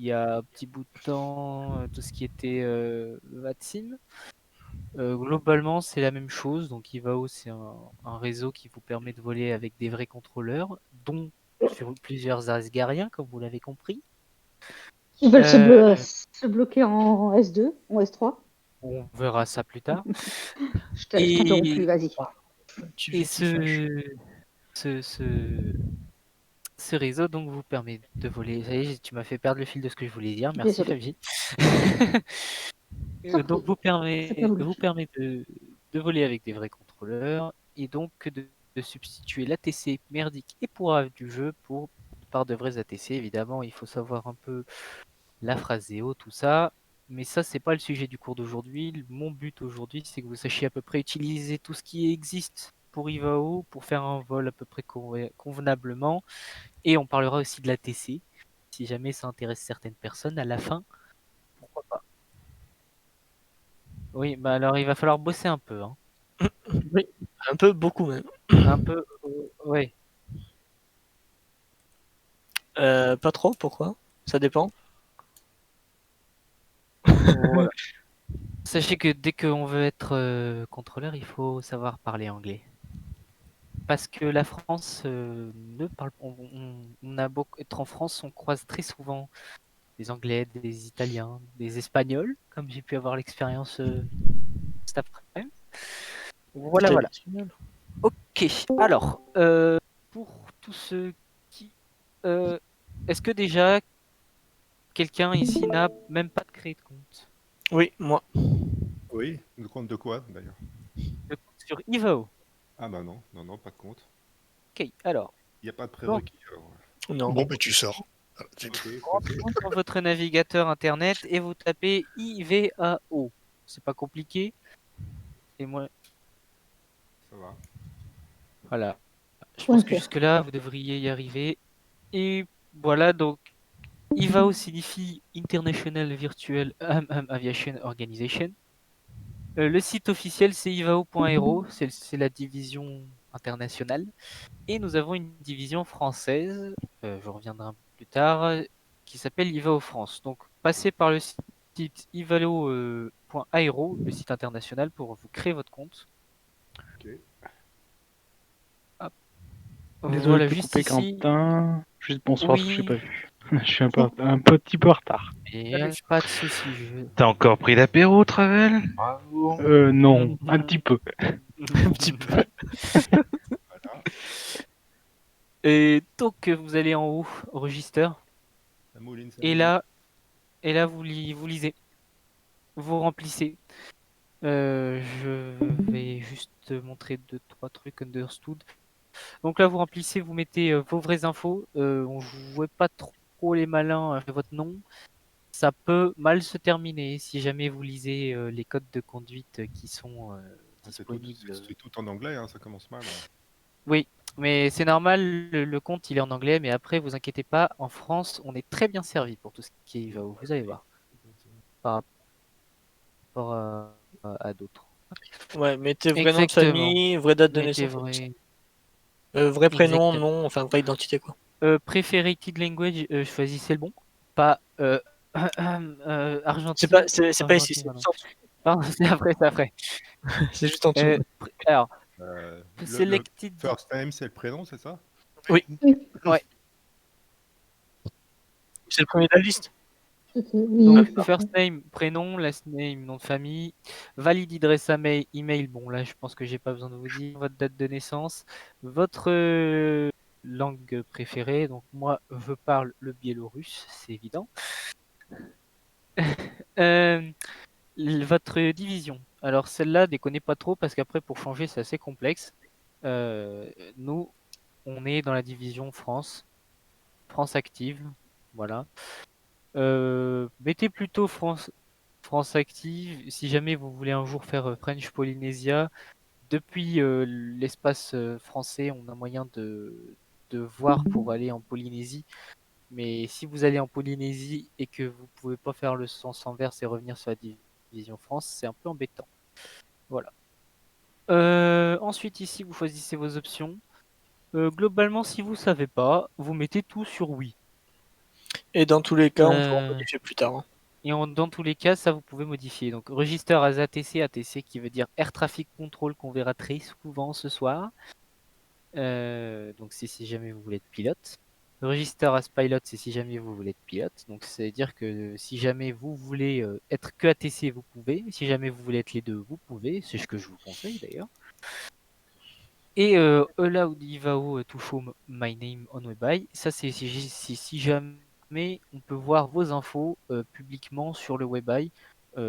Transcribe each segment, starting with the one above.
il y a un petit bout de temps, tout ce qui était VATSIM. Globalement, c'est la même chose. Donc Ivao, c'est un réseau qui vous permet de voler avec des vrais contrôleurs, dont sur plusieurs Asgariens, comme vous l'avez compris. Ils veulent Euh, se bloquer en S2, en S3. on verra ça plus tard. Je t'interromps Et, plus, vas-y. Tu et veux qu'il fâche. ce, ce, ce réseau donc vous permet de voler. Ça y est, tu m'as fait perdre le fil de ce que je voulais dire. Merci, Désolée. Fabji. Sans Donc prie, c'est pas vous voulu. permet de voler avec des vrais contrôleurs et donc de substituer l'ATC merdique et pourrave du jeu par de vrais ATC. Évidemment, il faut savoir un peu la phraseo, tout ça. Mais ça, c'est pas le sujet du cours d'aujourd'hui. Mon but aujourd'hui, c'est que vous sachiez à peu près utiliser tout ce qui existe pour Ivao, pour faire un vol à peu près convenablement. Et on parlera aussi de l'ATC, si jamais ça intéresse certaines personnes à la fin. Pourquoi pas? Oui, bah alors il va falloir bosser un peu, hein. Oui, un peu, beaucoup même. Un peu, ouais. Pas trop, pourquoi? Ça dépend. Voilà. Sachez que dès qu'on veut être contrôleur, il faut savoir parler anglais. Parce que la France ne parle on a beaucoup être en France, on croise très souvent des Anglais, des Italiens, des Espagnols, comme j'ai pu avoir l'expérience cet après. Voilà, T'as voilà. l'espagnol. Ok. Alors, pour tous ceux qui, euh, est-ce que déjà quelqu'un ici n'a même pas de créé de compte? Oui, moi. Oui, le compte de quoi d'ailleurs? Le compte sur Evo. Ah bah non, non, non, pas de compte. Ok. Alors, Il n'y a pas de bon, prérequis alors. Non. Bon, bah tu sors. Voilà, c'est tout. Ok, ok, rentrez-vous sur votre navigateur internet et vous tapez IVAO. C'est pas compliqué. Et moi, ça va. voilà. Je Point pense que .fr. jusque-là, vous devriez y arriver. Et voilà, donc IVAO signifie International Virtual Aviation Organization. Le site officiel, c'est ivao.aero, c'est la division internationale. Et nous avons une division française, je reviendrai un peu plus tard, qui s'appelle Ivao France. Donc, passez par le site ivalo.aero, le site international, pour vous créer votre compte. Ok. Hop. Désolé de Voilà, te juste couper, ici. Quentin. Juste bonsoir, parce que je n'ai Oui, pas vu. Je suis un petit peu en retard. et Salut. pas de souci. T'as encore pris l'apéro, Travel? Bravo. Non, un petit peu. Un petit peu. Voilà. Et donc, vous allez en haut, au register, Ça mouline, ça et mouline. là, vous lisez, vous remplissez. Je vais juste montrer deux, trois trucs understood. Donc là, vous remplissez, vous mettez vos vraies infos. On jouait pas trop les malins avec votre nom. Ça peut mal se terminer si jamais vous lisez les codes de conduite qui sont Ah, disponibles. c'est tout en anglais, hein, ça commence mal, hein. Oui, mais c'est normal, le compte il est en anglais, mais après, vous inquiétez pas, en France, on est très bien servi pour tout ce qui est IVAO, vous allez Ok. voir, par rapport à d'autres. Ouais, mettez vrai nom de Exactement, famille, vraie date de mettez naissance. vrai, Vrai prénom, exactement. nom, enfin vraie identité quoi. Preferated language, choisissez le bon, pas C'est pas, Argentine, c'est pas ici, c'est Argentine, non. juste en dessous. Pardon, c'est après, c'est après. C'est juste en dessous. Alors, Le selected, first name, c'est le prénom, c'est ça? Oui, Oui, ouais, c'est le premier de la liste. donc oui, c'est ça. first name, prénom, last name, nom de famille, valide adresse email, bon là je pense que j'ai pas besoin de vous dire, votre date de naissance, votre langue préférée, donc moi je parle le biélorusse, c'est évident. Euh, Votre division. Alors celle-là, déconnez pas trop parce qu'après pour changer c'est assez complexe. Nous, on est dans la division France, France active, voilà. Mettez plutôt France active si jamais vous voulez un jour faire French Polynesia. Depuis l'espace français, on a moyen de voir pour aller en Polynésie. Mais si vous allez en Polynésie et que vous pouvez pas faire le sens inverse et revenir sur la division France, c'est un peu embêtant. Voilà. Ensuite, ici, vous choisissez vos options. Globalement, si vous savez pas, vous mettez tout sur oui. Et dans tous les cas, on pourra Euh, modifier plus tard. Hein. Et dans tous les cas, ça vous pouvez modifier. Donc register as ATC, ATC qui veut dire Air Traffic Control qu'on verra très souvent ce soir. Donc c'est si jamais vous voulez être pilote. Register as Pilot, c'est si jamais vous voulez être pilote. Donc c'est à dire que si jamais vous voulez être que ATC, vous pouvez. Si jamais vous voulez être les deux, vous pouvez. C'est ce que je vous conseille d'ailleurs. Et Allow Divao to show my name on WebEye, ça c'est si jamais on peut voir vos infos publiquement sur le WebEye.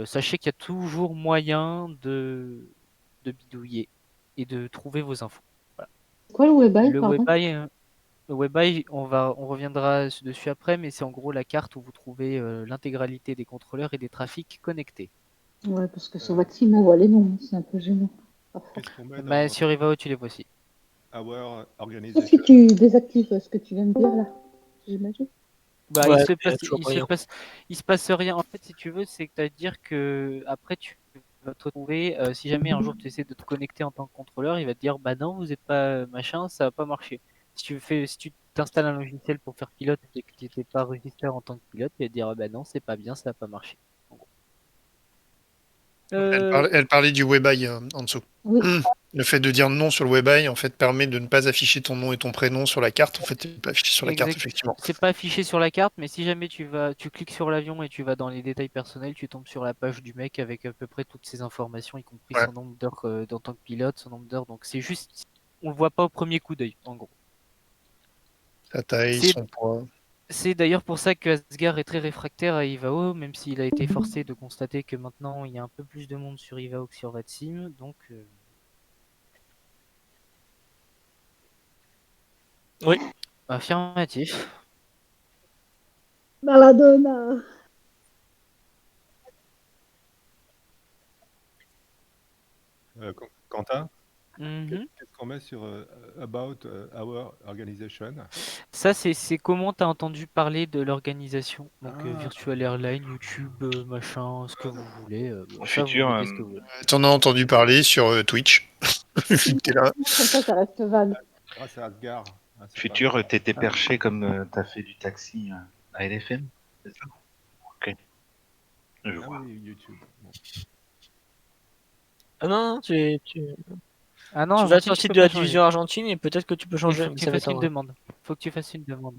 Sachez qu'il y a toujours moyen de bidouiller et de trouver vos infos. Voilà. Quoi le WebEye, Le pardon? WebEye, on reviendra dessus après, mais c'est en gros la carte où vous trouvez l'intégralité des contrôleurs et des trafics connectés. Ouais, parce que sur votre team, on voit les noms, c'est un peu gênant. Qu'est-ce qu'on met Bah, dans sur Ivao, tu les vois aussi. Our Sauf Organization? si tu désactives ce que tu viens de dire là, j'imagine. Bah, Ouais, il se mais passe, toujours moyen. il se passe rien. En fait, si tu veux, c'est à dire que après tu vas te retrouver. Si jamais un jour tu essaies de te connecter en tant que contrôleur, il va te dire bah non, vous n'êtes pas machin, ça va pas marcher. Si tu t'installes un logiciel pour faire pilote et que tu n'étais pas registré en tant que pilote, il va te dire ah bah non, c'est pas bien, ça va pas marcher. En gros. Elle parlait du WebEye en dessous. Oui. Le fait de dire non sur le WebEye, en fait, permet de ne pas afficher ton nom et ton prénom sur la carte. En fait, tu pas affiché sur la carte, Exact. effectivement. C'est pas affiché sur la carte, mais si jamais tu cliques sur l'avion et tu vas dans les détails personnels, tu tombes sur la page du mec avec à peu près toutes ces informations, y compris Ouais. son nombre d'heures en tant que pilote, son nombre d'heures. Donc c'est juste, on le voit pas au premier coup d'œil, en gros. Sa taille, C'est- son poids. C'est d'ailleurs pour ça que Asgard est très réfractaire à Ivao, même s'il a été forcé de constater que maintenant il y a un peu plus de monde sur Ivao que sur Vatsim. Donc Oui. affirmatif. Maladona. Quentin, Mhm. qu'est-ce qu'on met sur About Our Organization? Ça, c'est comment tu as entendu parler de l'organisation. Donc, Ah. Virtual Airlines, YouTube, machin, ce que vous voulez. Ça, vous Futur, mettez ce que vous voulez. T'en as entendu parler sur Twitch. Vu que t'es là. Comme ça reste vague. Grâce à Asgard. Ah, c'est Futur, pas- t'étais perché comme t'as fait du taxi à LFM, c'est ça? Ok. Je Ah vois. oui, YouTube. Bon. Ah non, Ah non, tu vas Argentine, sur le tu site peux de la pas changer. division argentine et peut-être que tu peux Il changer, faut mais que ça tu va fasses une t'avoir. demande. Faut que tu fasses une demande.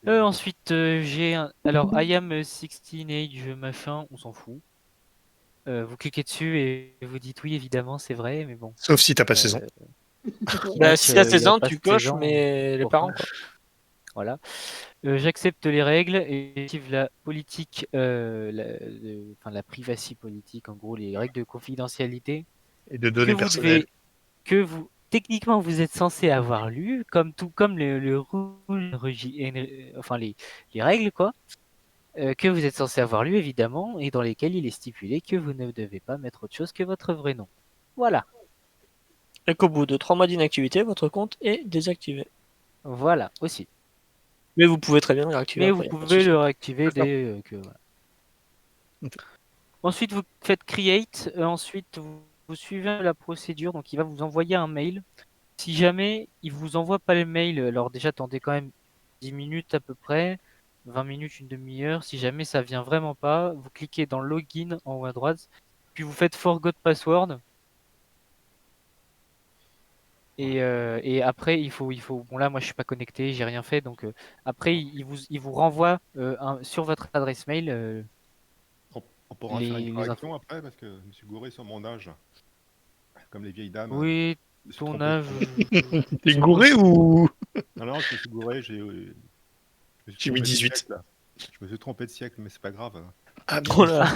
Ensuite, alors, I am 16 age, machin, on s'en fout. Vous cliquez dessus et vous dites oui, évidemment, c'est vrai, mais bon. Sauf si t'as pas Euh, 16 ans. Bah, mec, si t'as il 16 a ans, pas tu 16 coches, ans, mais les pourquoi parents, quoi. Voilà. J'accepte les règles et j'active la politique, la privacy politique, en gros, les règles de confidentialité Et de que données vous personnelles. techniquement, vous êtes censé avoir lu, comme le rule, enfin les règles, quoi, que vous êtes censé avoir lu, évidemment, et dans lesquelles il est stipulé que vous ne devez pas mettre autre chose que votre vrai nom. Voilà. Et qu'au bout de 3 mois d'inactivité, votre compte est désactivé. Voilà, aussi. Mais vous pouvez très bien le réactiver Mais après, vous y a pas de pouvez souci. le réactiver D'accord. dès que. Voilà. Ok. Ensuite, vous faites create. Ensuite, vous suivez la procédure. Donc, il va vous envoyer un mail. Si jamais il vous envoie pas le mail, alors déjà, attendez quand même 10 minutes à peu près, 20 minutes, une demi-heure. Si jamais ça vient vraiment pas, vous cliquez dans Login en haut à droite, puis vous faites Forgot Password. Et après, bon là, moi, je suis pas connecté, j'ai rien fait, donc après, il vous renvoie sur votre adresse mail On pourra faire une les infos. correction après parce que je me suis gouré sur mon âge. Comme les vieilles dames. Oui, Je me suis ton trompé. âge. T'es gouré ou Non, je me suis gouré. Je me suis J'ai mis trompé de 18. siècle. Je me suis trompé de siècle, mais c'est pas grave. Ah, Oh là.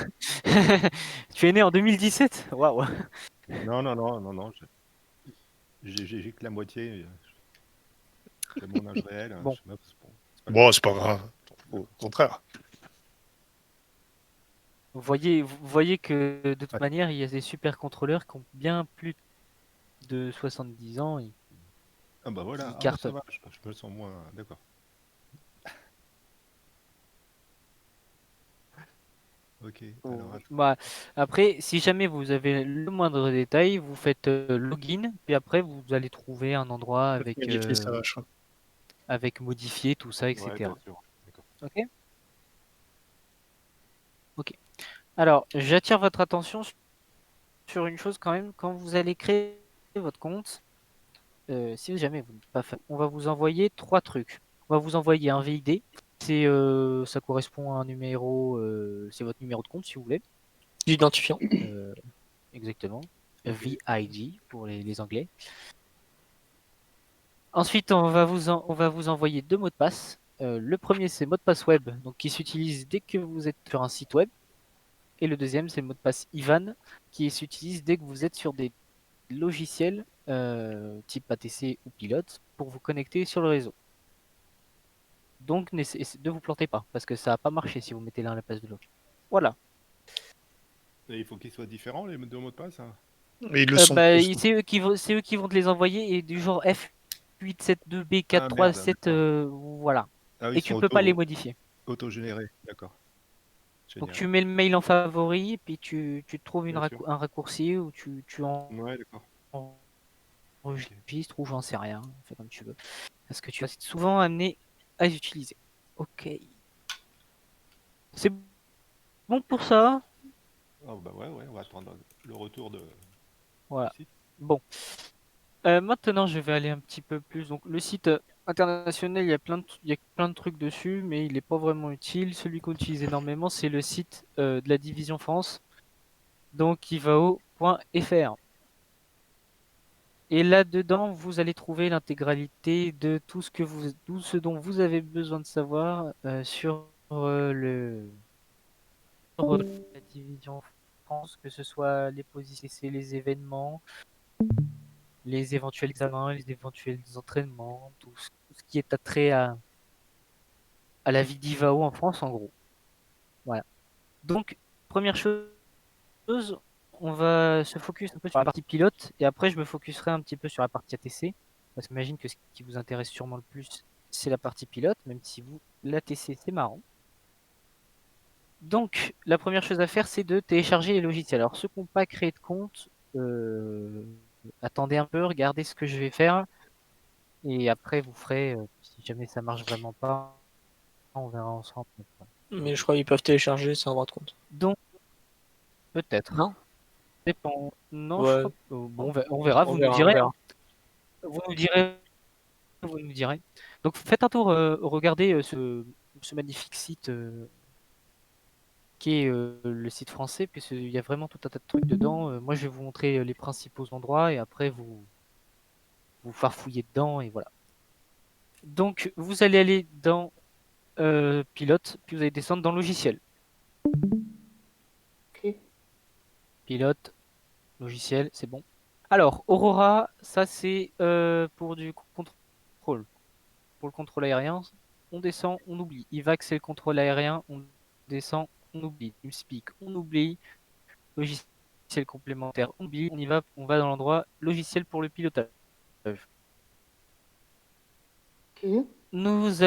Tu es né en 2017? Waouh! Non. J'ai que la moitié. C'est mon âge réel. Bon. C'est pas Bon, c'est pas grave. Au contraire. Vous voyez que de toute Ouais. manière, il y a des super contrôleurs qui ont bien plus de 70 ans. Ah bah voilà. Qui Ah bah ça cartonnent. va. Je me sens moins. D'accord. Ok. Alors, attends. Bah, après, si jamais vous avez le moindre détail, vous faites login, puis après vous allez trouver un endroit avec, Modifier, ça va, je crois. avec modifier tout ça, Ouais, etc. bien sûr. D'accord. Ok. Ok. Alors, j'attire votre attention sur une chose quand même. Quand vous allez créer votre compte, si jamais vous n'êtes pas fait, on va vous envoyer 3 trucs. On va vous envoyer un VID. Ça correspond à un numéro, c'est votre numéro de compte si vous voulez. L'identifiant. Exactement. Ok. VID pour les Anglais. Ensuite, on va vous envoyer 2 mots de passe. Le premier, c'est mot de passe web, donc qui s'utilise dès que vous êtes sur un site web. Et le deuxième, c'est le mot de passe IVAN, qui s'utilise dès que vous êtes sur des logiciels type ATC ou Pilote pour vous connecter sur le réseau. Donc, ne vous plantez pas, parce que ça va pas marcher si vous mettez l'un à la place de l'autre. Voilà. Et il faut qu'ils soient différents, les deux mots de passe, hein. Et ils le sont. C'est eux qui vont te les envoyer et du genre Ah merde, F872B437, d'accord. voilà. Ah oui, Et ils tu sont peux pas les modifier. auto-générés. D'accord. Donc Génial. tu mets le mail en favori, puis tu te trouves Bien sûr. un raccourci où tu Ouais, d'accord. enregistres ou j'en sais rien, fais comme tu veux. Parce que tu vas souvent amené à les utiliser. Ok. C'est bon pour ça? Oh, bah ouais, on va attendre le retour de Voilà. du site. Bon. Maintenant, je vais aller un petit peu plus. Donc, le site international, il y a plein de trucs dessus, mais il n'est pas vraiment utile. Celui qu'on utilise énormément, c'est le site de la division France. Donc, il va au .fr. Et là-dedans, vous allez trouver l'intégralité de tout ce dont vous avez besoin de savoir sur la division France, que ce soit les positions, les événements, les éventuels examens, les éventuels entraînements, tout ce qui est attrait à la vie d'Ivao en France, en gros. Voilà. Donc, première chose, on va se focus un peu sur la partie pilote, et après, je me focuserai un petit peu sur la partie ATC, parce que j'imagine que ce qui vous intéresse sûrement le plus, c'est la partie pilote, même si l'ATC, c'est marrant. Donc, la première chose à faire, c'est de télécharger les logiciels. Alors, ceux qui n'ont pas créé de compte, attendez un peu, regardez ce que je vais faire. Et après, vous ferez, si jamais ça marche vraiment pas, on verra ensemble. Mais je crois qu'ils peuvent télécharger sans avoir de compte. Donc, peut-être. Non? Dépend. Non, je Ouais. crois. Bon, on verra. On Vous nous verra, on direz. verra. Vous nous direz. Vous nous direz. Donc, faites un tour. Regardez ce magnifique site qui est le site français, puisqu'il y a vraiment tout un tas de trucs dedans. Moi, je vais vous montrer les principaux endroits et après, vous farfouillez dedans et voilà. Donc, vous allez aller dans Pilote, puis vous allez descendre dans Logiciel. Ok. Pilote, logiciel, c'est bon. Alors, Aurora, ça c'est pour du contrôle. Pour le contrôle aérien, on descend, on oublie. IVAC, c'est le contrôle aérien, on descend, on oublie. TeamSpeak, on oublie. Logiciel complémentaire, on oublie. On va dans l'endroit logiciel pour le pilotage. Ok. Nous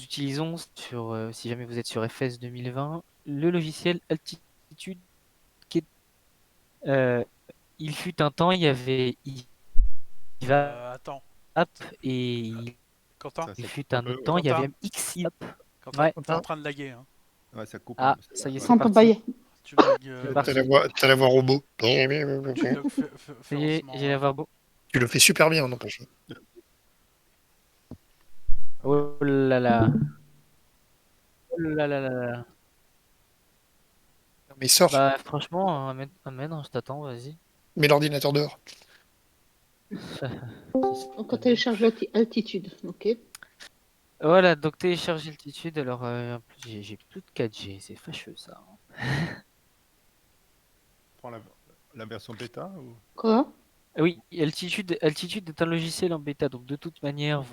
utilisons si jamais vous êtes sur FS 2020, le logiciel Altitude qui est il fut un temps, il y avait IVAP Attends, et il Quentin, Ça il coupe fut un un peu, autre ouais. temps, il y avait Quentin, même XIVAP. Quentin, Ouais. t'es en train de laguer. Hein. Ouais, ça coupe Ah, un peu. ça y est, Ouais. c'est Entends pas. parti. Tu lagues. C'est parti. T'as la voix robot. Tu lagues Ça y est, férocement. j'ai la voix beau. Tu le fais super bien, n'empêche. Oh là là. Oh là là là là. Mais sors, Bah franchement, amène, je t'attends, vas-y. mets l'ordinateur dehors. Donc, on télécharge Altitude. Ok. Voilà, donc télécharger Altitude, alors en plus, j'ai plus de 4G, c'est fâcheux ça. Prends la version bêta ou... Quoi? Oui, Altitude est un logiciel en bêta, donc de toute manière,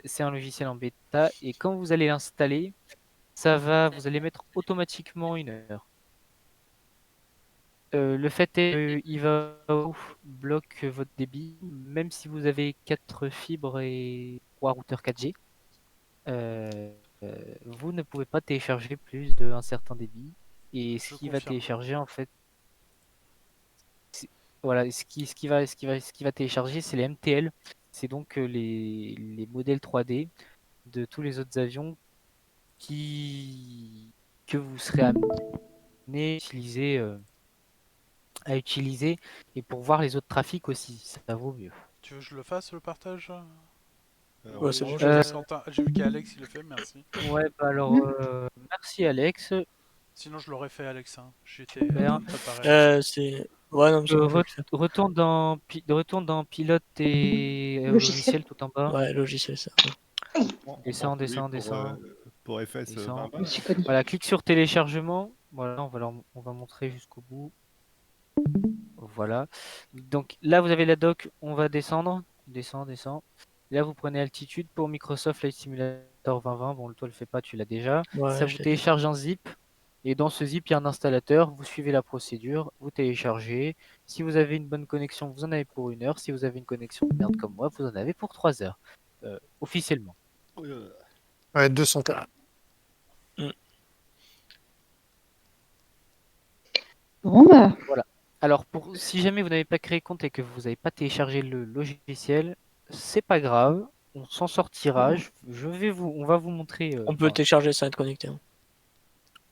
c'est un logiciel en bêta, et quand vous allez l'installer, vous allez mettre automatiquement 1 heure. Le fait est qu'il va bloquer votre débit, même si vous avez 4 fibres et 3 routeurs 4G. Vous ne pouvez pas télécharger plus d'un certain débit. Et ce Je qui va confirme. télécharger, en fait, voilà, ce qui va télécharger, c'est les MTL. c'est donc les modèles 3D de tous les autres avions que vous serez amené à utiliser, et pour voir les autres trafics aussi, ça vaut mieux. Tu veux que je le fasse, le partage? Ouais, c'est bon, J'ai je vu sais. J'ai vu qu'Alex il le fait, merci. Ouais, bah alors, merci Alex. Sinon, je l'aurais fait, Alex. Hein. J'étais en Ben, train de préparer. C'est... Ouais, non, mais c'est bon, je vais le faire. retourne dans pilote et Logiciel. logiciel tout en bas. Ouais, logiciel, ça. Descends, descends, pour, descends. pour FS Descends. 20 Je me suis connue. Voilà, clique sur téléchargement. Voilà, on va montrer jusqu'au bout. Voilà. Donc là, vous avez la doc, on va descendre. Descends, descends. Là, vous prenez altitude pour Microsoft Flight Simulator 2020. Bon, toi, le fais pas, tu l'as déjà. Ouais, Ça je vous l'ai télécharge un zip. Et dans ce zip, il y a un installateur. Vous suivez la procédure, vous téléchargez. Si vous avez une bonne connexion, vous en avez pour 1 heure. Si vous avez une connexion de merde comme moi, vous en avez pour 3 heures. Officiellement. Ouais, 200 cas. Bon, bah, Alors, si jamais vous n'avez pas créé compte et que vous n'avez pas téléchargé le logiciel, c'est pas grave. On s'en sortira. On va vous montrer. On peut Enfin, télécharger sans être connecté. Hein.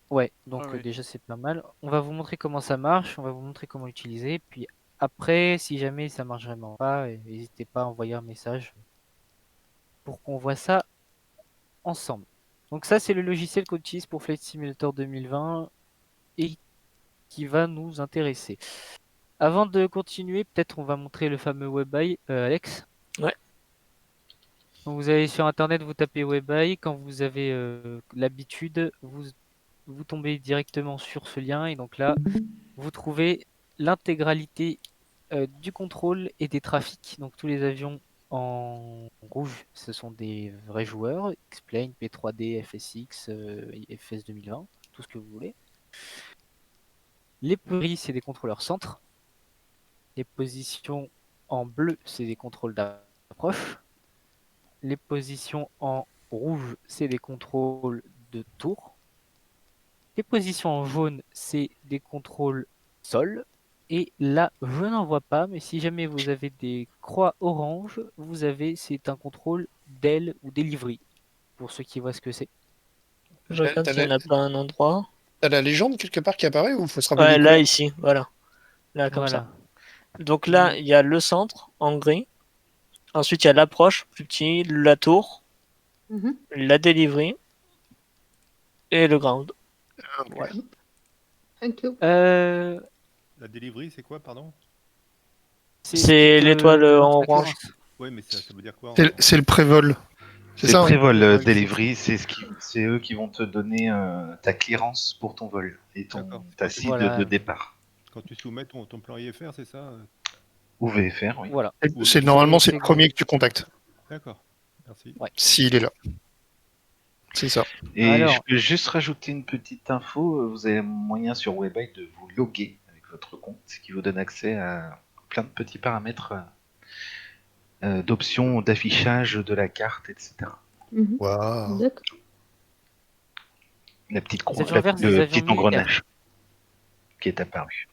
ouais, donc Ah oui. déjà c'est pas mal. On va vous montrer comment ça marche, on va vous montrer comment l'utiliser. Puis après, si jamais ça marche vraiment pas, n'hésitez pas à envoyer un message pour qu'on voit ça ensemble. Donc ça, c'est le logiciel qu'on utilise pour Flight Simulator 2020 et qui va nous intéresser. Avant de continuer, peut-être on va montrer le fameux WebEye, Alex. Ouais. Donc vous allez sur internet, vous tapez WebEye. Quand vous avez l'habitude, vous tombez directement sur ce lien et donc là, vous trouvez l'intégralité du contrôle et des trafics. Donc tous les avions en rouge, ce sont des vrais joueurs. X-Plane, P3D, FSX, FS 2020, tout ce que vous voulez. Les gris, c'est des contrôleurs centres. Les positions en bleu, c'est des contrôles d'approche. Les positions en rouge, c'est des contrôles de tour. Les positions en jaune, c'est des contrôles sol. Et là, je n'en vois pas, mais si jamais vous avez des croix orange, c'est un contrôle d'aile ou delivery, pour ceux qui voient ce que c'est. Je regarde s'il n'y en a pas un endroit. T'as la légende quelque part qui apparaît ou faut se rappeler Ouais, des là, couleurs ici, voilà. Là, comme Voilà. ça. Donc là, il y a le centre, en gris. Ensuite, il y a l'approche, plus petit, la tour, mhm. la delivery et le ground. Voilà. Thank you. La delivery, c'est quoi, pardon? C'est l'étoile en orange. Oui, mais ça veut dire quoi? C'est le prévol. C'est C'est ça, le hein prévol Prévol, delivery, c'est eux qui vont te donner ta clearance pour ton vol et D'accord. ta cible Voilà. de départ. Quand tu soumets ton plan IFR, c'est ça? Ou VFR, oui. Voilà. C'est normalement c'est le c'est- premier que tu contactes, D'accord, merci. Ouais. s'il est là. C'est ça. Et Alors- je peux juste rajouter une petite info. Vous avez moyen sur WebEye de vous loguer avec votre compte, ce qui vous donne accès à plein de petits paramètres d'options d'affichage de la carte, etc. Mhm. Waouh. D'accord. La petite Les avions verts, c'est des le avions petit engrenage qui est apparu.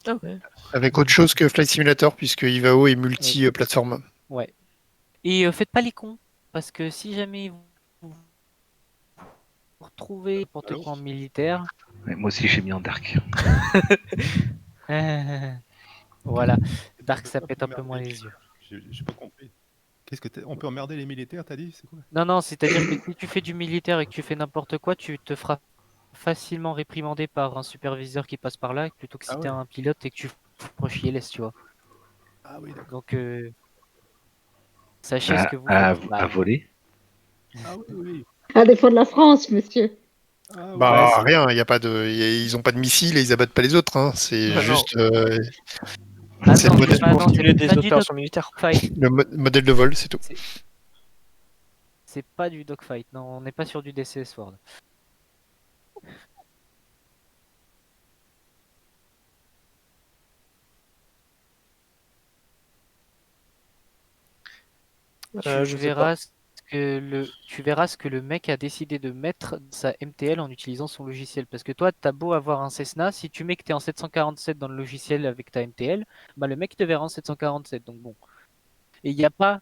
Ah ouais. Avec autre chose que Flight Simulator, puisque Ivao est multi-plateforme. Ouais. Et faites pas les cons, parce que si jamais vous retrouvez n'importe quoi en militaire, Ouais, moi aussi j'ai mis en dark. voilà, Dark ça On pète peut un peu moins emmerder. les yeux. J'ai pas compris. On peut emmerder les militaires, t'as dit? C'est quoi? Non, c'est-à-dire que si tu fais du militaire et que tu fais n'importe quoi, tu te feras facilement réprimander par un superviseur qui passe par là, plutôt que si Ah t'es ouais. un pilote et que tu fous chier l'est, tu vois. Ah oui, d'accord. Donc, sachez ce que vous faites. À voler. Ah oui, oui. À défaut de la France, monsieur. Ah, oui. Bah c'est- rien, y a pas de, ils ont pas de missiles et ils abattent pas les autres. Hein. C'est Ah non. juste Ah c'est non, le c'est modèle, pas- non, Continuer c'est des pas du opérations militaires. dogfight. modèle de vol, c'est tout. C'est pas du dogfight. Non, on n'est pas sur du DCS World. Je sais pas. Tu verras ce que le mec a décidé de mettre dans sa MTL en utilisant son logiciel. Parce que toi, t'as beau avoir un Cessna, si tu mets que t'es en 747 dans le logiciel avec ta MTL, bah le mec te verra en 747. Donc bon. Et il n'y a pas,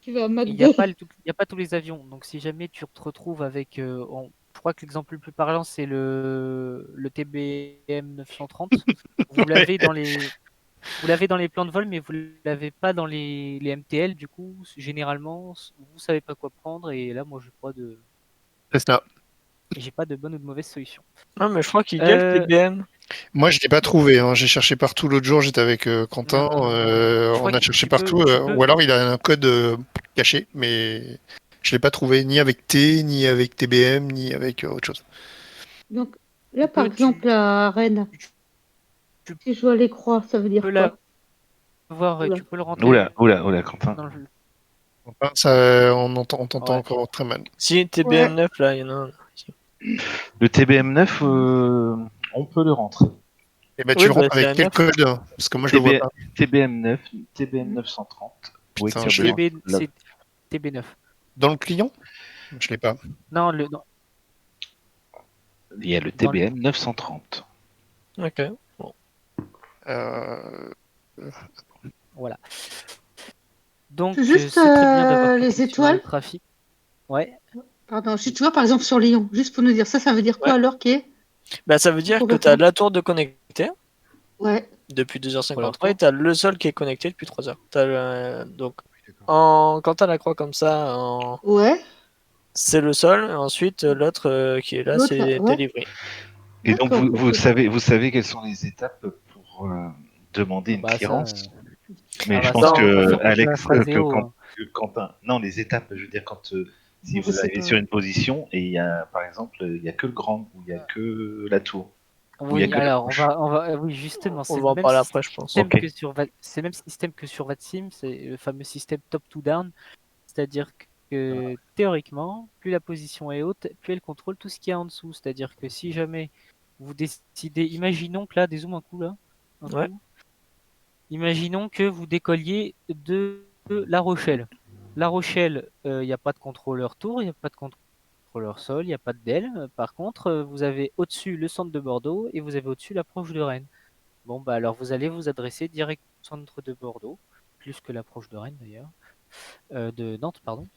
Tu vas à il y a McDo. pas, il y a pas tous les avions. Donc si jamais tu te retrouves avec, je crois que l'exemple le plus parlant c'est le TBM 930. Vous l'avez dans les, vous l'avez dans les plans de vol, mais vous l'avez pas dans les MTL. Du coup, généralement, vous savez pas quoi prendre. Et là, moi, Cessna. j'ai pas de bonne ou de mauvaise solution. Non, mais je crois qu'il y a le TBM. Moi, je l'ai pas trouvé. Hein. J'ai cherché partout l'autre jour. J'étais avec Quentin. Je On crois a que cherché tu peux- partout. tu peux- Ou alors il a un code caché, mais je l'ai pas trouvé ni avec T, ni avec TBM, ni avec autre chose. Donc, là, Tu par peux- exemple, à Rennes, tu si je vois les croix, ça veut dire peux quoi? l'avoir et Oula. tu peux le rentrer Oula, Quentin. dans le. Enfin, ça, on t'entend Ouais. encore très mal. Si, TBM9, là, il y en a un. Le TBM9, on peut le rentrer. Et bah, Oui, tu le bah, rentres c'est avec un quel 9. code? Parce que moi, je le vois pas. TBM9, TBM930. Oui, Putain, tiens, je l'ai- C'est TB9. Dans le client? Je l'ai pas. Non, non. il y a le dans le- TBM 930. Ok. Euh, Voilà. Donc, C'est juste, c'est très bien d'avoir les cliqué sur étoiles le trafic. Ouais. Pardon, si tu vois, par exemple, sur Lyon, juste pour nous dire ça veut dire quoi Ouais. alors qui est? Bah, ça veut dire que Complètement. tu as la tour de connecté Ouais. depuis 2h53 Voilà. et tu as le sol qui est connecté depuis 3 heures. Donc, Oui, d'accord. quand tu as la croix comme ça, Ouais. c'est le sol. Et ensuite, l'autre qui est là, L'autre, c'est là, ouais. tes livrées. Et donc, D'accord, vous ok. savez quelles sont les étapes pour demander une Bah, ça, clearance. Mais ah je bah, pense ça, on va que faire contre la Alex, Phraseo, hein. que Quentin, non, les étapes, je veux dire, quand si Je vous sais arrivez pas. sur une position et il y a, par exemple, il y a que le grand, ou il y a que la tour, ou il y a Oui, que la alors couche. oui, justement, On c'est va le en même parler après, je pense. système Ok. que c'est le même système que sur VATSIM, c'est le fameux système top-to-down, c'est-à-dire que théoriquement, plus la position est haute, plus elle contrôle tout ce qu'il y a en dessous. C'est-à-dire que si jamais vous décidez, imaginons que là, dézoome un coup là, un Ouais. coup. Imaginons que vous décolliez de La Rochelle. La Rochelle, il n'y a pas de contrôleur tour, il n'y a pas de contrôleur sol, il n'y a pas d'aile. Par contre, vous avez au-dessus le centre de Bordeaux et vous avez au-dessus l'approche de Rennes. Bon, bah alors vous allez vous adresser direct au centre de Bordeaux, plus que l'approche de Rennes d'ailleurs, de Nantes, pardon,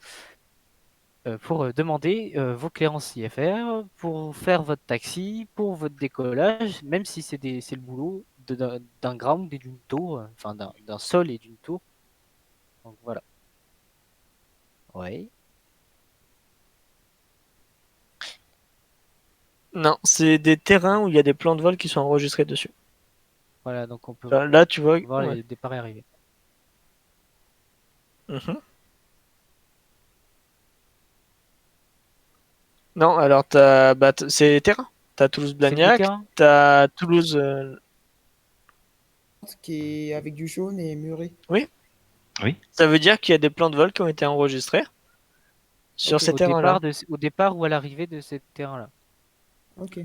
pour demander vos clairances IFR, pour faire votre taxi, pour votre décollage, même si c'est le boulot d'un ground et d'une tour, enfin d'un sol et d'une tour. Donc voilà. Ouais. Non, c'est des terrains où il y a des plans de vol qui sont enregistrés dessus. Voilà, donc on peut Là, tu vois. voir Ouais. les départs et arrivées. Mhm. Non, alors c'est terrain. T'as C'est que des Toulouse-Blagnac, terrains. t'as Toulouse. Qui est avec du jaune et muré. Ça veut dire qu'il y a des plans de vol qui ont été enregistrés sur Ok, ces terrains-là. au départ ou à l'arrivée de ces terrains-là. Ok.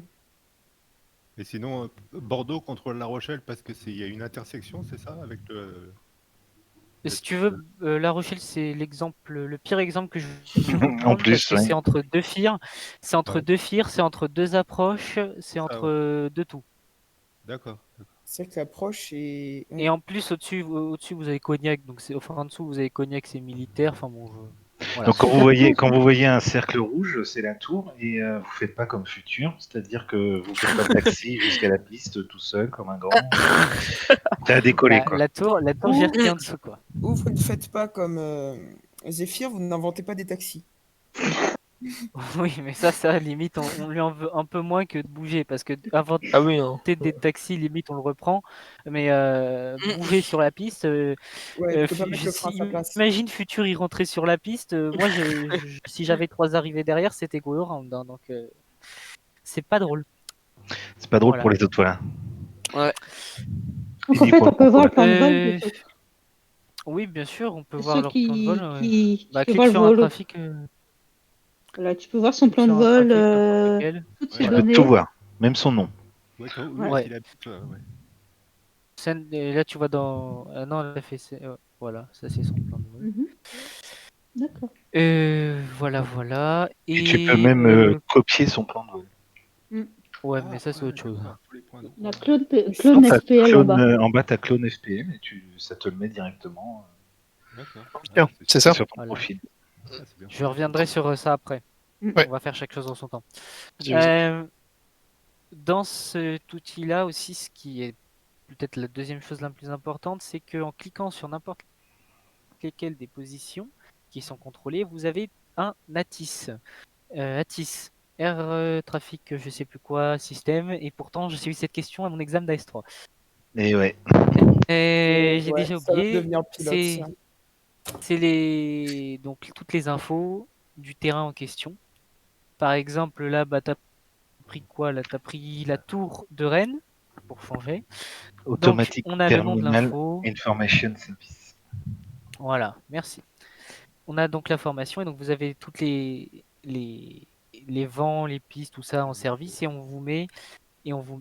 Et sinon, Bordeaux contre La Rochelle, parce que il y a une intersection, c'est ça, avec le. Si tu veux, La Rochelle, c'est le pire exemple que je peux En prendre parce plus, que oui. c'est entre deux firs, c'est entre Ouais. deux firs, c'est entre deux approches, c'est entre deux tout. D'accord. C'est vrai que l'approche est. Et en plus, au-dessus, vous avez Cognac, donc enfin en dessous, vous avez Cognac, c'est militaire. Enfin bon, voilà. Donc quand vous voyez un cercle rouge, c'est la tour et vous faites pas comme futur, c'est-à-dire que vous faites pas le taxi jusqu'à la piste tout seul comme un grand. T'as décollé quoi. La tour gère qui est en dessous, quoi. Ou vous ne faites pas comme Zéphyr, vous n'inventez pas des taxis. Oui, mais ça limite, on lui en veut un peu moins que de bouger, parce que avant Ah oui, non. des taxis, limite, on le reprend, mais bouger sur la piste, Ouais, tu peux pas mettre le frein à sa place. imagine Futur y rentrer sur la piste, moi, si j'avais 3 arrivées derrière, c'était go around, hein, donc c'est pas drôle. C'est pas drôle Voilà. pour les autres, voilà. Ouais. Donc en fait, on peut voir le plan de vol Euh, des autres. Oui, bien sûr, on peut Ceux voir leur plan de vol. Ouais. qui Bah, peut clique voir le sur un vol. trafic. Voilà, tu peux voir son Clique plan de sur un vol, trafic, n'importe lequel. toutes ses Ouais. Tu peux données. tout voir, même son nom. Ouais, Ouais. ouais. Qu'il habite, ouais. Et là, tu vois dans. Ah non, elle a fait. Voilà, ça c'est son plan de vol. Mhm. D'accord. Voilà. Et tu peux même copier son plan de vol. Ouais, mais ça c'est autre chose. d'accord, tous les points de- La clone Non, t'as SPL en bas. en bas, t'as clone FPM et ça te le met directement. D'accord. Bien, c'est ça. Sur ton Voilà. profil. C'est bien. Je reviendrai sur ça après. Ouais. On va faire chaque chose en son temps. Vas-y, vas-y. Dans cet outil-là aussi, ce qui est peut-être la deuxième chose la plus importante, c'est qu'en cliquant sur n'importe lesquelles des positions qui sont contrôlées, vous avez un ATIS. ATIS, Air Traffic, je sais plus quoi, système, et pourtant j'ai eu cette question à mon examen d'AS3. Et ouais. Et j'ai Ouais, déjà ça va oublié, devenir pilote, c'est ça. donc toutes les infos du terrain en question. Par exemple, là, bah, t'as pris quoi? Là, t'as pris la tour de Rennes, pour changer. Donc, Automatic on a le nom de Terminal l'info. Information Service. Voilà, merci. On a donc l'information et donc vous avez toutes les vents, les pistes, tout ça en service et on vous met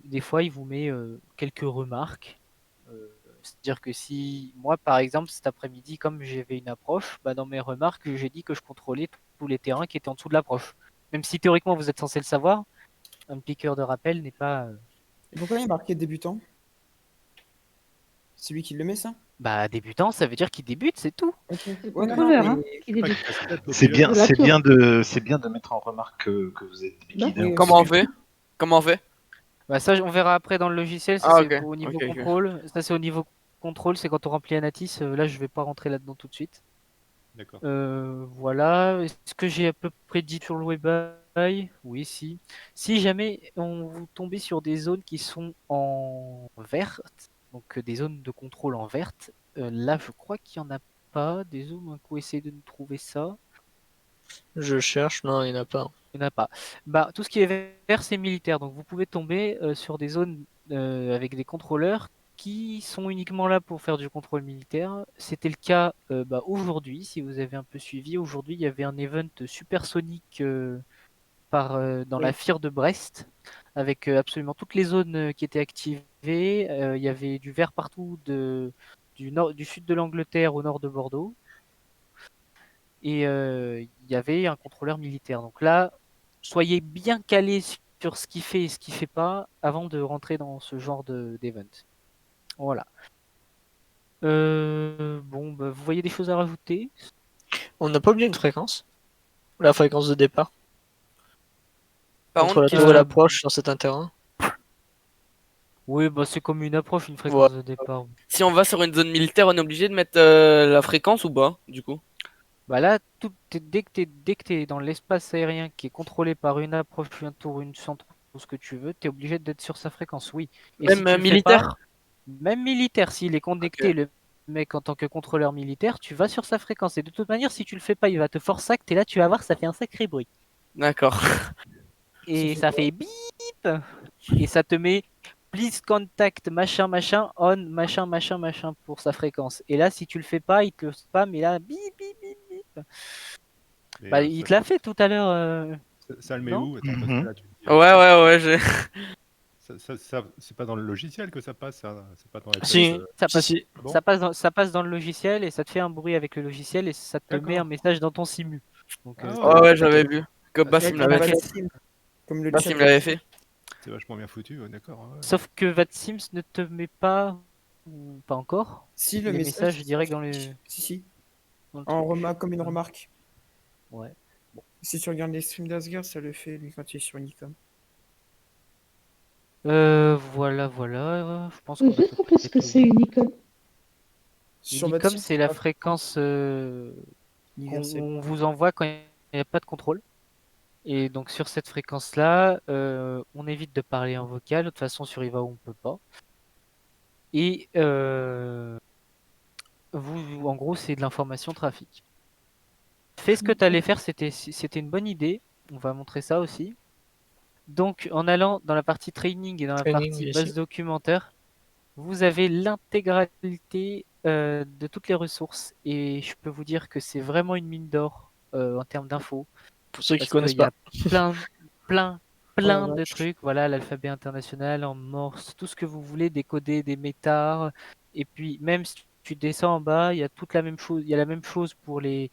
des fois il vous met quelques remarques. C'est-à-dire que si moi par exemple cet après-midi comme j'avais une approche, bah, dans mes remarques j'ai dit que je contrôlais tous les terrains qui étaient en dessous de l'approche. Même si théoriquement vous êtes censé le savoir, un piqueur de rappel n'est pas Et pourquoi il est marqué débutant? C'est lui qui le met, ça? bah débutant, ça veut dire qu'il débute, c'est tout. Ok. C'est Ouais, non, contrôleur, mais- hein, qui Pas débute. qu'il fasse quatre au C'est pilote. bien, De la c'est tour. bien de mettre en remarque que vous êtes beginner. Oui, Comment on aussi. fait? Comment on fait? Bah ça, on verra après dans le logiciel, ça Ah, c'est ok. au niveau Ok, ok. contrôle. Ça c'est au niveau contrôle, c'est quand on remplit un ATIS. Là, je vais pas rentrer là-dedans tout de suite. D'accord. Voilà. Est-ce que j'ai à peu près dit sur le webby? Oui, si. Si jamais vous tombez sur des zones qui sont en verte, donc des zones de contrôle en verte, là, je crois qu'il y en a pas. Des zones, un coup, essayer de nous trouver ça. Je cherche, non, il n'y en a pas. Il n'y en a pas. Bah, tout ce qui est vert, c'est militaire. Donc vous pouvez tomber sur des zones avec des contrôleurs qui sont uniquement là pour faire du contrôle militaire. C'était le cas bah, aujourd'hui, si vous avez un peu suivi. Aujourd'hui, il y avait un event supersonique dans la Oui. FIR de Brest, avec absolument toutes les zones qui étaient activées. Il y avait du vert partout du sud de l'Angleterre au nord de Bordeaux. Et il y avait un contrôleur militaire. Donc là, soyez bien calés sur ce qu'il fait et ce qu'il fait pas avant de rentrer dans ce genre d'event. Voilà. Bon, bah, vous voyez des choses à rajouter? On n'a pas oublié une fréquence. La fréquence de départ. Par Entre contre, la tour et l'approche sur certains terrains. Oui, bah, c'est comme une approche, une fréquence de départ. si on va sur une zone militaire, on est obligé de mettre la fréquence ou pas, du coup? Bah là, dès que t'es dans l'espace aérien qui est contrôlé par une approche, un tour, une centre, tout ce que tu veux, tu es obligé d'être sur sa fréquence, oui. Et Même si tu le fais militaire? pas, même militaire, s'il est connecté, le mec en tant que contrôleur militaire, tu vas sur sa fréquence. Et de toute manière, si tu le fais pas, il va te forcer à que t'es là, tu vas voir, ça fait un sacré bruit. D'accord. Et ça fait bip et ça te met please contact machin machin on machin machin machin pour sa fréquence. Et là, si tu le fais pas, il te spam et là bip bip bip bip. Mais, Bah, il te l'a fait tout à l'heure. Ça le met non où? Attends, parce que là, tu me dis, Ouais, j'ai. c'est pas dans le logiciel que ça passe, ça. C'est pas dans la Si, pièce, Ça passe, si. Bon. ça passe dans le logiciel et ça te fait un bruit avec le logiciel et ça te met un message dans ton simu. Donc, Ah, Ouais, j'avais vu. Comme Ah, Bassim c'est l'avait vrai, fait. Vatsim, comme le Bassim chat. l'avait fait. C'est vachement bien foutu, ouais, d'accord. Ouais. Sauf que VatSims ne te met pas, ou pas encore, Si, le les message. messages directs dans le. Si. dans le En truc. remarque, comme une remarque. Ouais. Si tu regardes les streams d'Asgard, ça le fait lui quand tu es sur Nikon. Voilà, voilà. Je pense Faut qu'on a juste peu rappeler près ce que tout c'est dit. une icône. Sur Unicom, Vatsim, c'est la fréquence universelle. qu'on vous envoie quand il n'y a pas de contrôle. Et donc sur cette fréquence-là, on évite de parler en vocal. De toute façon, sur IVA, on ne peut pas. Et en gros, c'est de l'information trafic. Fais ce que tu allais faire, c'était une bonne idée. On va montrer ça aussi. Donc, en allant dans la partie training et dans la Training, partie ici. base documentaire, vous avez l'intégralité de toutes les ressources. Et je peux vous dire que c'est vraiment une mine d'or en termes d'infos. Pour ceux qui Parce connaissent qu'il y a pas. plein Oh la de vache. trucs. Voilà, l'alphabet international en morse, tout ce que vous voulez, décoder des métars. Et puis, même si tu descends en bas, il y a toute la même chose. Il y a la même chose pour les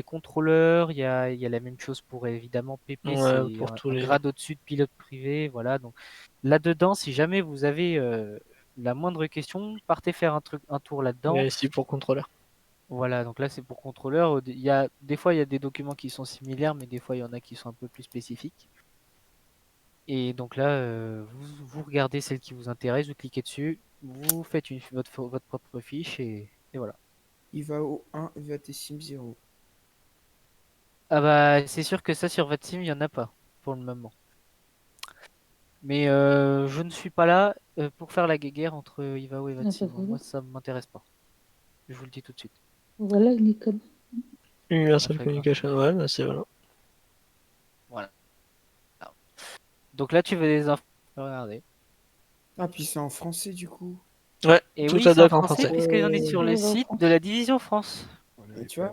contrôleurs. Il y a la même chose pour évidemment PP, Ouais, c'est pour tous un les. grade au-dessus de pilote privé. Voilà, donc là-dedans, si jamais vous avez la moindre question, partez faire un tour là-dedans. Et ici pour contrôleur. Voilà, donc là c'est pour contrôleur. Il y a, des fois il y a des documents qui sont similaires, mais des fois il y en a qui sont un peu plus spécifiques. Et donc là, vous regardez celle qui vous intéresse, vous cliquez dessus, vous faites votre propre fiche et voilà. IVAO 1, VATSIM 0. Ah bah c'est sûr que ça sur votre sim, il n'y en a pas pour le moment. Mais je ne suis pas là pour faire la guéguerre entre Ivao et Ah, bah, Vatsim. voilà. Moi ça m'intéresse pas. Je vous le dis tout de suite. Voilà, Unicom. Universal On fait quoi? Communication, ouais, bah, c'est voilà. Voilà. Donc là tu veux des infos. Regardez. Ah, puis c'est en français du coup. Ouais, Et tout oui, ça c'est en doc en français français. puisqu'on est sur le Ouais, site France. de la division France. Et tu vois,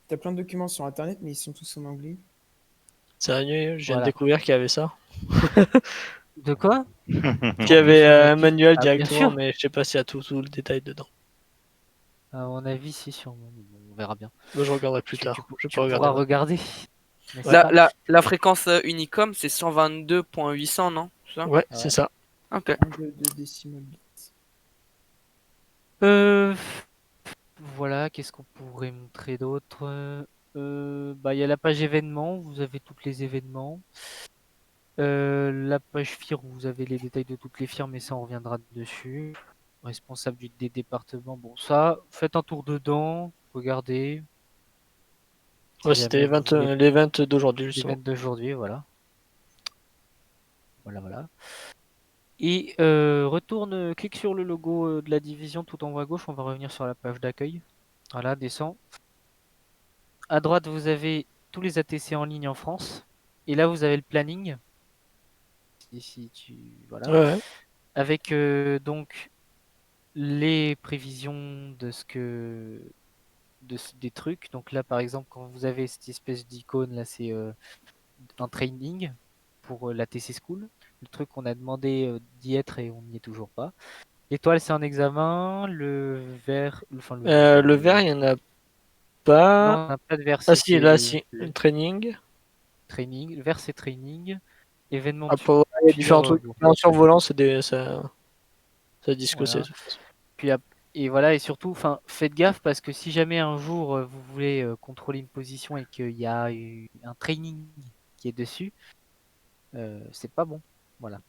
t'as plein de documents sur internet, mais ils sont tous en anglais. Sérieux, je viens de Voilà. découvrir qu'il y avait ça. De quoi? Qu'il y avait un manuel Ah, bien directement, sûr. mais je sais pas s'il y a tout le détail dedans. À mon avis, si, sûrement. Mais bon, on verra bien. Moi, je regarderai plus Tu, tard. Je tu peux regarder pourras maintenant. regarder. N'est-ce Ouais. pas? La fréquence Unicom, c'est 122.800, non? C'est ça? Ouais, Ouais. c'est ça. Ok. De décimal bits. Euh, Voilà, qu'est-ce qu'on pourrait montrer d'autre? Bah, il y a la page événements, vous avez tous les événements. La page FIR, où vous avez les détails de toutes les firmes, mais ça on reviendra dessus. Responsable des départements, bon ça, faites un tour dedans, regardez. Si Ouais, c'était jamais vous voulez l'event d'aujourd'hui, les justement. events d'aujourd'hui, voilà. Voilà. Et clique sur le logo de la division tout en haut à gauche, on va revenir sur la page d'accueil. Voilà, descend. À droite, vous avez tous les ATC en ligne en France. Et là, vous avez le planning. Ici, voilà. Ouais. Avec donc les prévisions de des trucs. Donc là, par exemple, quand vous avez cette espèce d'icône, là, c'est un training pour l'ATC School. Le truc qu'on a demandé d'y être et on n'y est toujours pas. L'étoile, c'est un examen. Le vert, enfin Le vert, il y en a non, pas. on n'a pas de vert, Ah c'est si, là, si. le Le training. training. Le vert, c'est training. Événement de Après, ouais, il y a différents FIR, trucs. bon, En survolant, ça dit ce que c'est. voilà. Puis, et voilà, et surtout, enfin, faites gaffe parce que si jamais un jour vous voulez contrôler une position et qu'il y a un training qui est dessus, c'est pas bon. Voilà.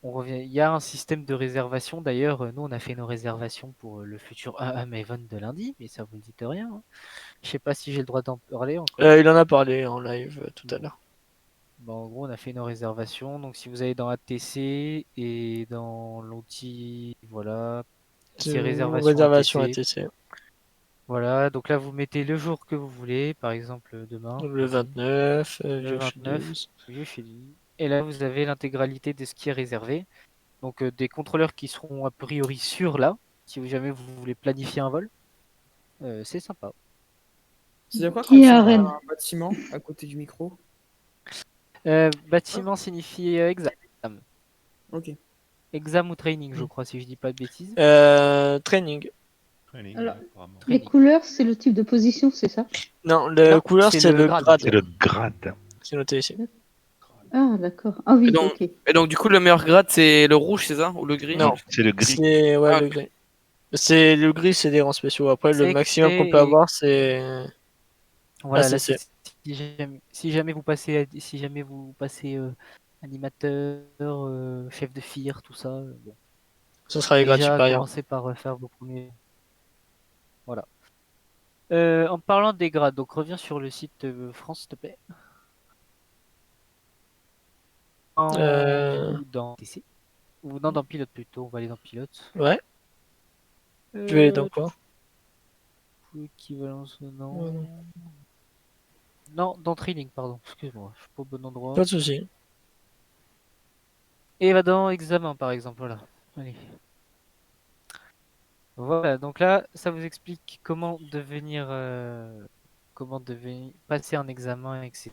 On revient. Il y a un système de réservation. D'ailleurs, nous, on a fait nos réservations pour le futur AM Event de lundi, mais ça vous ne dit rien. Hein. Je sais pas si j'ai le droit d'en parler encore. Il en a parlé en live tout à l'heure. Bon, en gros, on a fait nos réservations. Donc, si vous allez dans ATC et dans l'outil, voilà, c'est réservation Réservation ATC. ATC. Voilà, donc là, vous mettez le jour que vous voulez, par exemple demain. Le vas-y. 29, Le vieux 29, 12. vieux chez lui. Et là, vous avez l'intégralité de ce qui est réservé. Donc, des contrôleurs qui seront a priori sûrs là, si jamais vous voulez planifier un vol. C'est sympa. C'est quoi quand Qui est tu à vois Rennes? un bâtiment à côté du micro? Bâtiment signifie exam. Ok. Exam ou training, je crois, si je dis pas de bêtises. Training. Training, Alors, apparemment. Les Training. couleurs, c'est le type de position, c'est ça? Non, la Non, couleur, c'est c'est le le grade. grade. C'est le grade. C'est noté ici. Ah, d'accord. Ah oui, Et donc, ok. et donc, du coup, le meilleur grade, c'est le rouge, c'est ça? Ou le gris? Non. C'est le gris. C'est ouais, Ah, le gris. C'est le gris, c'est des rangs spéciaux. Après, le C'est maximum qu'on peut extrait et avoir, c'est voilà, là, ACC. si jamais vous passez, animateur, chef de FIR, tout ça, bon. Ce sera les grades Déjà, supérieurs. commencez par faire vos premiers. Voilà. En parlant des grades, donc reviens sur le site France, s'il te plaît. Du Euh, coup, dans TC. Ou non, dans Pilote plutôt, on va aller dans Pilote. Ouais. Tu veux aller dans quoi? Équivalence, non. Ouais, non. Non, dans Training, pardon. Excuse-moi, je suis pas au bon endroit. Pas de souci. Et va dans Examen, par exemple, voilà. Allez. Voilà, donc là, ça vous explique comment devenir passer un examen, etc.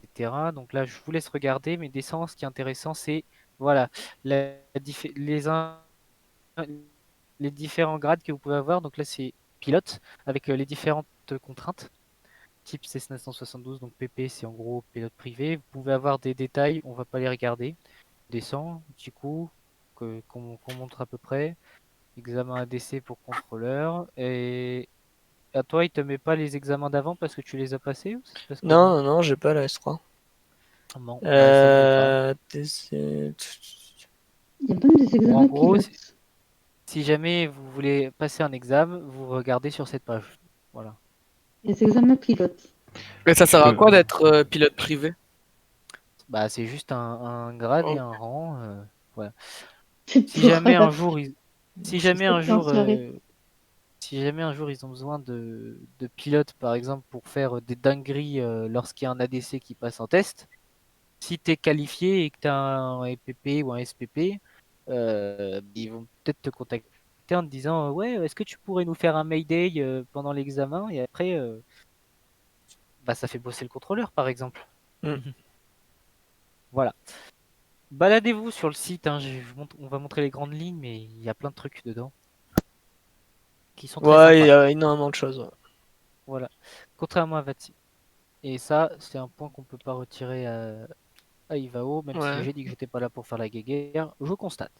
Donc là, je vous laisse regarder, mais descends, ce qui est intéressant, c'est voilà les différents grades que vous pouvez avoir. Donc là, c'est pilote avec les différentes contraintes. Type Cessna 172, donc PP, c'est en gros pilote privé. Vous pouvez avoir des détails, on va pas les regarder. Descend, petit coup, qu'on montre à peu près. Examen ADC pour contrôleur. Et à toi, il te met pas les examens d'avant parce que tu les as passés ou ça se passe Non, comment? non, j'ai pas la S3. Bon, bah, ça le met pas. TC... Il y a même des En examens gros, pilotes. si jamais vous voulez passer un examen, vous regardez sur cette page. Voilà. Les examens pilotes. Et ça sert à peux- quoi d'être pilote privé? Bah, c'est juste un grade et Oh. un rang. Voilà. C'est Si pour jamais un la- jour, si c'est jamais un jour, transféré. si jamais un jour ils ont besoin de pilotes, par exemple, pour faire des dingueries lorsqu'il y a un ADC qui passe en test, si tu es qualifié et que tu as un EPP ou un SPP, ils vont peut-être te contacter en te disant ouais, est-ce que tu pourrais nous faire un Mayday pendant l'examen? Et après, bah, ça fait bosser le contrôleur, par exemple. Mm. Voilà. Baladez-vous sur le site, hein, on va montrer les grandes lignes, mais il y a plein de trucs dedans qui sont très Ouais, il y sympas. a énormément de choses. Ouais. Voilà. Contrairement à Vatsi. Et ça, c'est un point qu'on peut pas retirer à Ivao, même si Ouais. j'ai dit que j'étais pas là pour faire la guéguerre, je constate.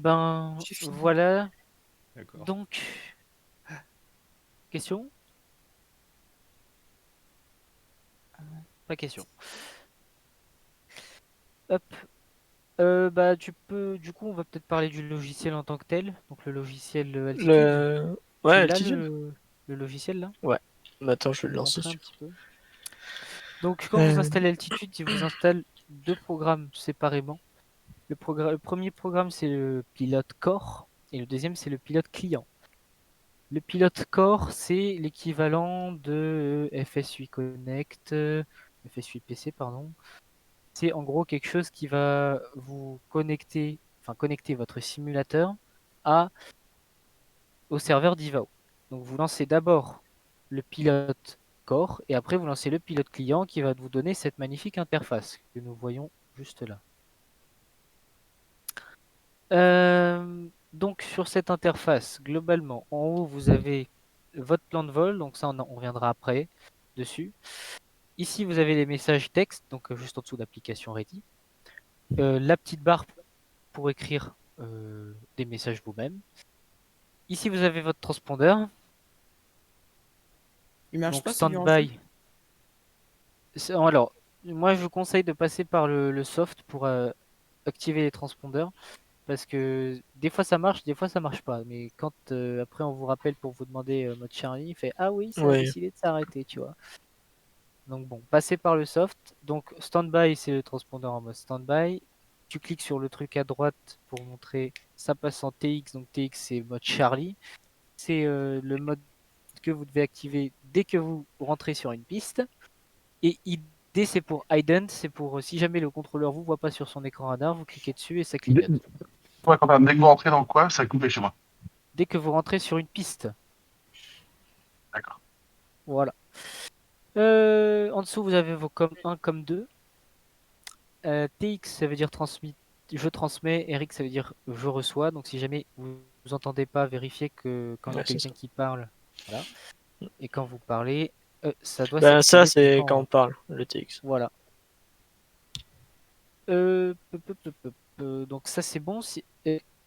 Ben, J'ai fini. voilà. D'accord. Donc, question? Pas question. Hop. Bah, du coup, on va peut-être parler du logiciel en tant que tel. Donc, le logiciel Altitude. Le... Ouais, Tu l'as Altitude. le logiciel là? Ouais. Bah, attends, je Tu vais peux le me lancer. montrer un petit peu. Donc, quand vous installez Altitude, il vous installe deux programmes séparément. Le premier programme, c'est le pilote core et le deuxième, c'est le pilote client. Le pilote core, c'est l'équivalent de FS8 Connect, FS8 PC, pardon. C'est en gros quelque chose qui va vous connecter, enfin connecter votre simulateur au serveur d'Ivao. Donc vous lancez d'abord le pilote core et après vous lancez le pilote client qui va vous donner cette magnifique interface que nous voyons juste là. Donc sur cette interface, globalement, en haut vous avez votre plan de vol, donc ça on reviendra après dessus. Ici vous avez les messages texte, donc juste en dessous d'application ready. La petite barre pour écrire des messages vous-même. Ici vous avez votre transpondeur, Il marche donc pas celui en jaune? standby. Alors, moi je vous conseille de passer par le soft pour activer les transpondeurs. Parce que des fois ça marche, des fois ça marche pas. Mais quand après on vous rappelle pour vous demander mode Charlie, il fait ah oui, ça a Ouais. décidé de s'arrêter, tu vois. Donc bon, passez par le soft. Donc standby, c'est le transpondeur en mode standby. Tu cliques sur le truc à droite pour montrer ça passe en TX. Donc TX c'est mode Charlie. C'est le mode que vous devez activer dès que vous rentrez sur une piste. Et ID c'est pour ident, c'est pour si jamais le contrôleur vous voit pas sur son écran radar, vous cliquez dessus et ça clignote. Ouais, quand dès que vous rentrez dans le coin, ça a coupé chez moi. Dès que vous rentrez sur une piste. D'accord. Voilà. En dessous, vous avez vos com 1, com 2. TX, ça veut dire je transmets. RX, ça veut dire je reçois. Donc, si jamais vous entendez pas, vérifiez que quand il y a Ouais, c'est quelqu'un ça. qui parle, voilà. Et quand vous parlez, ça doit Ben, ça, s'activer c'est tout le quand temps, on parle, le TX. Voilà. Donc, ça, c'est bon.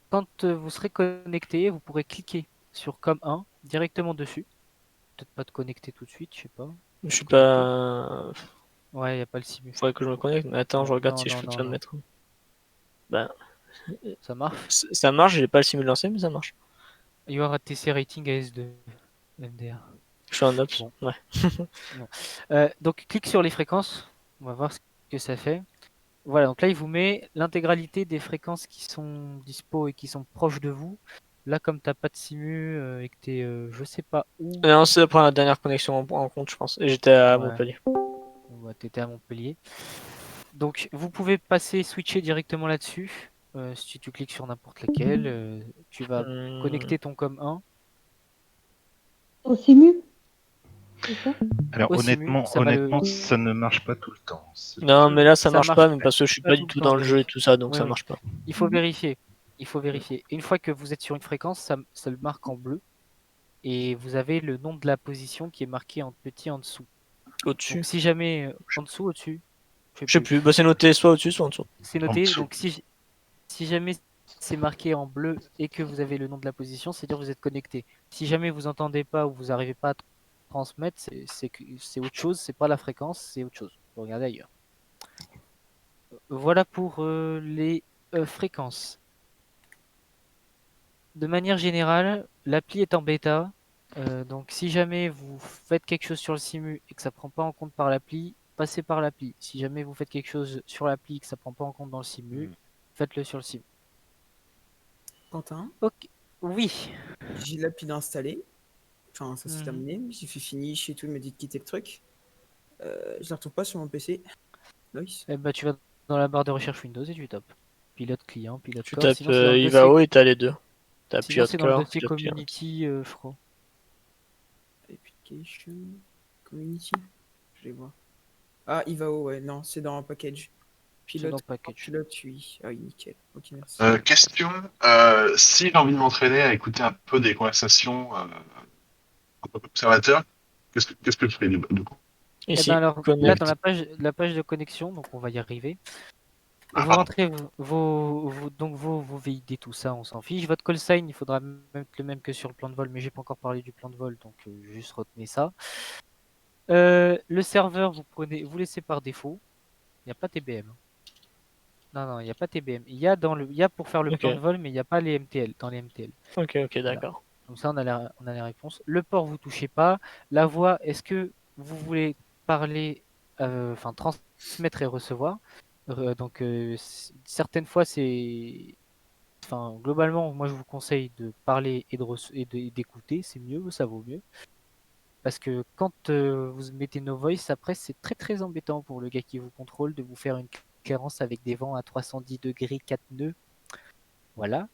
Quand vous serez connecté, vous pourrez cliquer sur com 1 directement dessus. Peut-être pas te connecter tout de suite, je sais pas. Je suis Connecter. pas. Ouais, il a pas le simu. Faudrait que je me connecte, mais attends, je regarde Non, si je non, peux non, déjà me non. mettre. Ben, Ça marche. ça marche, j'ai pas le simu lancé, mais ça marche. You are at TC rating AS2 MDR. Je suis en ops. Bon. Ouais. Non. Donc clique sur les fréquences. On va voir ce que ça fait. Voilà, donc là il vous met l'intégralité des fréquences qui sont dispo et qui sont proches de vous. Là, comme t'as pas de simu et que t'es je sais pas où. Non, c'est après la dernière connexion en compte, je pense. Et j'étais à Ouais. Montpellier. Bah, t'étais à Montpellier. Donc vous pouvez switcher directement là-dessus. Si tu cliques sur n'importe laquelle, tu vas connecter ton com 1. Au simu? C'est ça? Alors Au simu, honnêtement, ça va ça ne marche pas tout le temps. Non, mais là ça Ça marche marche pas, mais parce que je suis pas tout du le tout temps, dans le jeu et tout ça, donc Ouais, ça ouais. marche pas. Il faut vérifier. Il faut vérifier. Une fois que vous êtes sur une fréquence, ça le marque en bleu. Et vous avez le nom de la position qui est marqué en petit en dessous. Au-dessus. Donc si jamais en dessous, au-dessus, Je sais plus. Bah, c'est noté soit au-dessus, soit en dessous. c'est En noté. dessous. Donc si jamais c'est marqué en bleu et que vous avez le nom de la position, c'est-à-dire que vous êtes connecté. Si jamais vous entendez pas ou vous n'arrivez pas à transmettre, c'est autre chose, c'est pas la fréquence, c'est autre chose. Vous regardez ailleurs. Voilà pour les fréquences. De manière générale, l'appli est en bêta. Donc si jamais vous faites quelque chose sur le simu et que ça prend pas en compte par l'appli, passez par l'appli. Si jamais vous faites quelque chose sur l'appli et que ça prend pas en compte dans le simu, faites-le sur le simu. Quentin, Ok. Oui. j'ai l'appli d'installer. Enfin, ça s'est Mhm. terminé. J'ai fait finish et tout, il m'a dit de quitter le truc. Je la retrouve pas sur mon PC. Nice. Eh ben, tu vas dans la barre de recherche Windows et tu tapes pilote client, pilote Tu core. tapes Sinon, c'est dans le dossier, Ivao et t'as les deux. T'as sinon, c'est dans le Piotr, dossier Piotr. community, je crois. Application, community. Je vais voir. Ah, Ivao, ouais, non, c'est dans package. C'est Pilote, dans package. pilote, oui. Ah oui, nickel. Ok, merci. Question, si j'ai envie de m'entraîner à écouter un peu des conversations en tant qu'observateur, qu'est-ce que je fais du coup? Eh Ici, ben alors, là, connect. dans la page de connexion, donc on va y arriver. Ah, Vous pardon. rentrez donc vos VID, tout ça, on s'en fiche. Votre call sign, il faudra même être le même que sur le plan de vol, mais j'ai pas encore parlé du plan de vol, donc juste retenez ça. Le serveur, vous laissez par défaut. Il n'y a pas TBM. Non, non, il n'y a pas TBM. Il y a pour faire le Ok. plan de vol, mais il n'y a pas les MTL, dans les MTL. Ok, d'accord. Comme ça, on a les réponses. Le port, vous touchez pas. La voix, est-ce que vous voulez parler, enfin transmettre et recevoir? Donc, certaines fois, enfin, globalement, moi, je vous conseille de parler et d'écouter. C'est mieux, ça vaut mieux. Parce que quand vous mettez no voice, après, c'est très très embêtant pour le gars qui vous contrôle de vous faire une conférence avec des vents à 310 degrés, 4 nœuds. Voilà.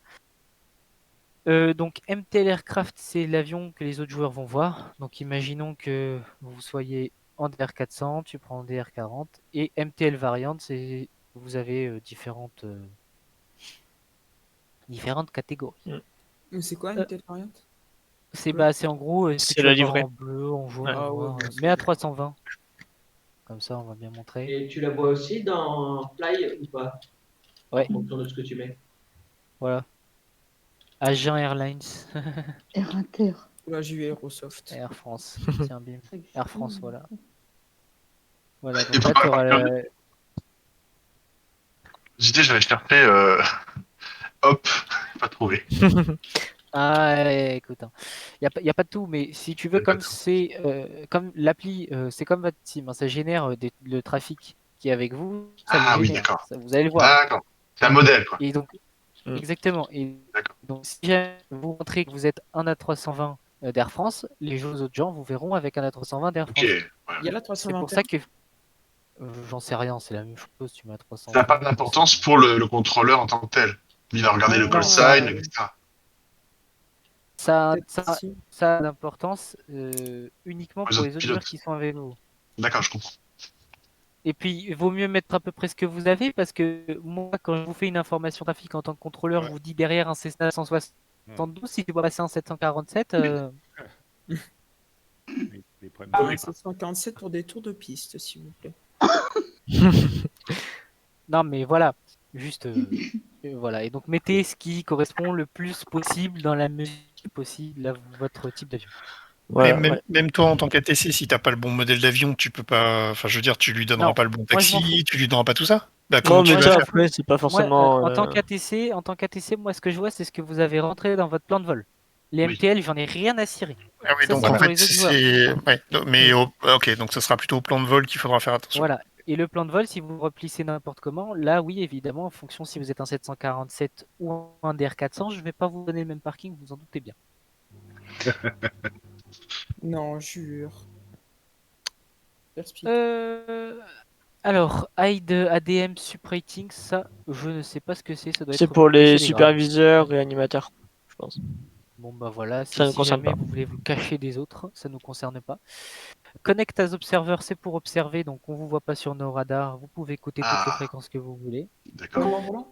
Donc MTL Aircraft, c'est l'avion que les autres joueurs vont voir. Donc imaginons que vous soyez en DR400, tu prends en DR40. Et MTL Variant, c'est vous avez différentes catégories. Mais c'est quoi Euh, une telle variante? c'est en gros ce que C'est tu la vas voir livrée. en bleu, en jaune, Ouais. en Ah ouais, noir. bon, Mais à 320. Comme ça, on va bien montrer. Et tu la vois aussi dans Fly ou pas? Ouais, En fonction de ce que tu mets. voilà. Agen Airlines, Air Inter. Là, j'ai eu Aerosoft. Air France. Tiens, bim. Air France, voilà. Voilà, Et donc là, tu auras la... J'étais, j'avais cherché, hop, pas trouvé. Ah, ouais, écoute, il n'y a pas de tout, mais si tu veux, comme c'est comme l'appli, c'est comme votre team, hein, ça génère le trafic qui est avec vous, ça Ah le oui, génère, d'accord. ça, vous allez le voir. D'accord. C'est un modèle, quoi. Et donc, exactement. Et donc, si jamais vous montrez que vous êtes un A320 d'Air France, les autres gens vous verront avec un A320 d'Air France. Il y a la C'est 320 pour ça que j'en sais rien, c'est la même chose, tu mets à 320. Ça n'a pas d'importance pour le contrôleur en tant que tel. Il va regarder le call sign, etc. Ça a d'importance uniquement Les pour autres les autres pilotes. joueurs qui sont avec vous. D'accord, je comprends. Et puis, il vaut mieux mettre à peu près ce que vous avez, parce que moi, quand je vous fais une information trafic en tant que contrôleur, je vous dis derrière un Cessna 172, si tu dois passer en 747... Ah, 747 pour des tours de piste, s'il vous plaît. Non, mais voilà, juste... voilà, et donc mettez ce qui correspond le plus possible dans la mesure possible à votre type d'avion. Mais même toi, en tant qu'ATC, si t'as pas le bon modèle d'avion, tu peux pas. Enfin, je veux dire, tu lui donneras Non, pas le bon moi, je m'en taxi, fous. tu lui donneras pas tout ça. Bah, Non, comment tu mais vas ça, faire après, c'est pas forcément. Moi, en tant qu'ATC, moi, ce que je vois, c'est ce que vous avez rentré dans votre plan de vol. Les MTL, j'en ai rien à cirer. Ah oui, Ça, donc c'est en pour fait, les autres c'est. joueurs. Ouais, mais ok, donc ce sera plutôt au plan de vol qu'il faudra faire attention. Voilà. Et le plan de vol, si vous replissez n'importe comment, là, oui, évidemment, en fonction si vous êtes un 747 ou un DR400, je ne vais pas vous donner le même parking, vous en doutez bien. Non, jure. Alors, AID ADM Suprating, ça, je ne sais pas ce que c'est. Ça doit C'est être pour les cacher grades. superviseurs et animateurs, je pense. Bon, bah voilà, Ça ne si concerne jamais pas. vous voulez vous cacher des autres, ça ne nous concerne pas. Connect as Observer, c'est pour observer, donc on vous voit pas sur nos radars. Vous pouvez écouter toutes les fréquences que vous voulez. Comme en volant?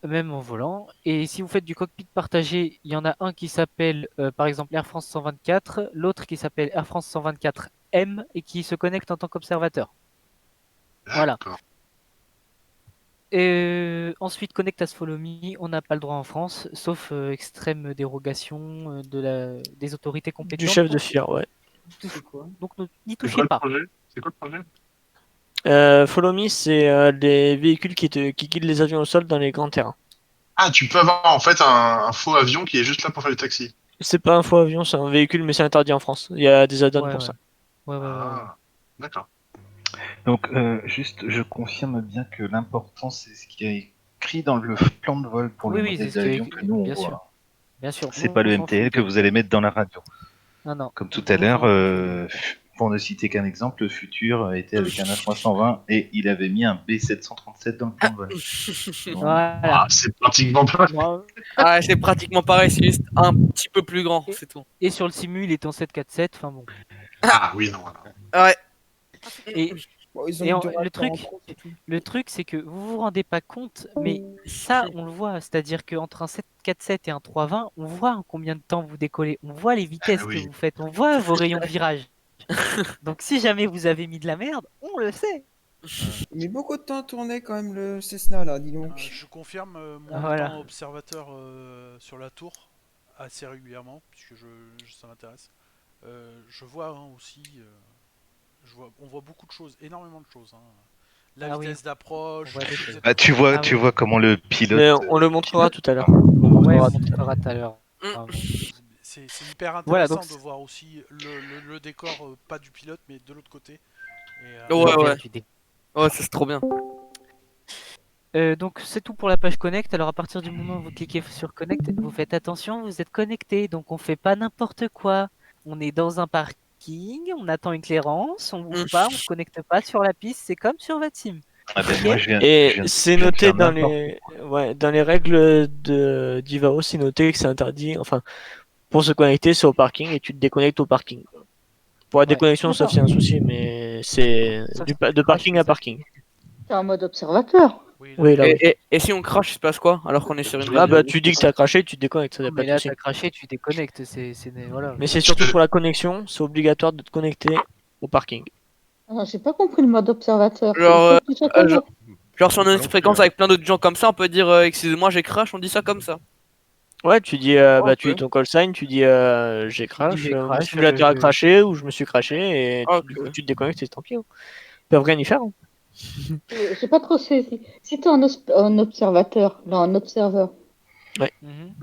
Même en volant. Et si vous faites du cockpit partagé, il y en a un qui s'appelle par exemple Air France 124, l'autre qui s'appelle Air France 124M et qui se connecte en tant qu'observateur. Voilà. Ensuite, Connect as Follow Me, on n'a pas le droit en France, sauf extrême dérogation des autorités compétentes. Du chef de Donc, file, ouais. donc n'y C'est quoi touchez le pas. projet? C'est quoi le projet? Follow Me, c'est les véhicules qui guident les avions au sol dans les grands terrains. Ah, tu peux avoir en fait un faux avion qui est juste là pour faire le taxi. C'est pas un faux avion, c'est un véhicule, mais c'est interdit en France. Il y a des add-ons Ouais, pour ouais. ça. Ouais, ouais, ouais, ouais. Ah, d'accord. Donc, juste, je confirme bien que l'important, c'est ce qui est écrit dans le plan de vol pour Oui, le oui, modèle c'est ce qui est d'avion écrit, que nous, on bien sûr. voit. Bien sûr. C'est Nous, pas on le s'en MTL fout que de- vous allez mettre dans la radio. Non, non. Comme tout à Nous, l'heure, on s'en pour ne citer qu'un exemple, le futur était avec un A320 et il avait mis un B737 dans le plan de vol. Donc, Voilà. Ah, c'est pratiquement pas. Moi, Ah, c'est pratiquement pareil, c'est juste un petit peu plus grand, c'est tout. Et sur le simu, il est en 747. Enfin bon. Ah oui, non. Ouais. Et, Bon, ils ont et mis du le raccord en truc, compte et tout. c'est que vous vous rendez pas compte, mais ça, on le voit. C'est-à-dire qu'entre un 747 et un 320, on voit en combien de temps vous décollez. On voit les vitesses Ah que oui. vous faites. On voit vos rayons de virage. Donc si jamais vous avez mis de la merde, on le sait. Il met beaucoup de temps à tourner quand même le Cessna là, dis donc. Je confirme mon Voilà. temps observateur sur la tour assez régulièrement, puisque ça m'intéresse. Je vois aussi, on voit beaucoup de choses, énormément de choses. La Ah oui. vitesse d'approche, On voit des vous choses. êtes- bah, tu vois, Ah tu oui. vois comment le pilote. Mais on le montrera tout à l'heure. Ouais, on montrera tout à l'heure. Mm. Ah, bon. c'est hyper Voilà, intéressant donc de voir aussi le décor, pas du pilote, mais de l'autre côté. Et, Ouais, l'envers ouais. du dé. Ouais, ça c'est trop bien. Donc c'est tout pour la page Connect. Alors à partir du moment où vous cliquez sur Connect, vous faites attention, vous êtes connecté. Donc on fait pas n'importe quoi. On est dans un parking, on attend une clairance, on bouge pas, on se connecte pas sur la piste. C'est comme sur votre sim. Ah ben, Ok. moi, je Et viens de c'est noté faire dans n'importe dans les règles d'Ivao, c'est noté que c'est interdit, enfin, pour se connecter, c'est au parking et tu te déconnectes au parking. Pour la Ouais. déconnexion, sauf s'il y a un souci, mais c'est Sauf de parking à parking. C'est en mode observateur. Oui, là, oui. Et si on crache, il se passe quoi alors qu'on est sur une Ah ville? bah tu dis que t'as craché, tu te déconnectes, ça y a Non, pas mais de là souci. t'as craché, tu déconnectes. Voilà. Mais c'est surtout pour la connexion, c'est obligatoire de te connecter au parking. Ah, j'ai pas compris le mode observateur. Genre, Il faut que tu sois connecté. genre si on a une fréquence avec plein d'autres gens comme ça, on peut dire excusez-moi j'ai crash, on dit ça comme ça. Ouais, tu dis, Ok. tu dis ton call sign, tu dis j'ai crash, j'ai mon crash, simulateur a craché ou je me suis craché et Ok. du coup tu te déconnectes et tant pis. Hein. Ils peuvent rien y faire. Hein. J'ai pas trop saisi. Si t'es en observateur, là, en observeur, Mhm.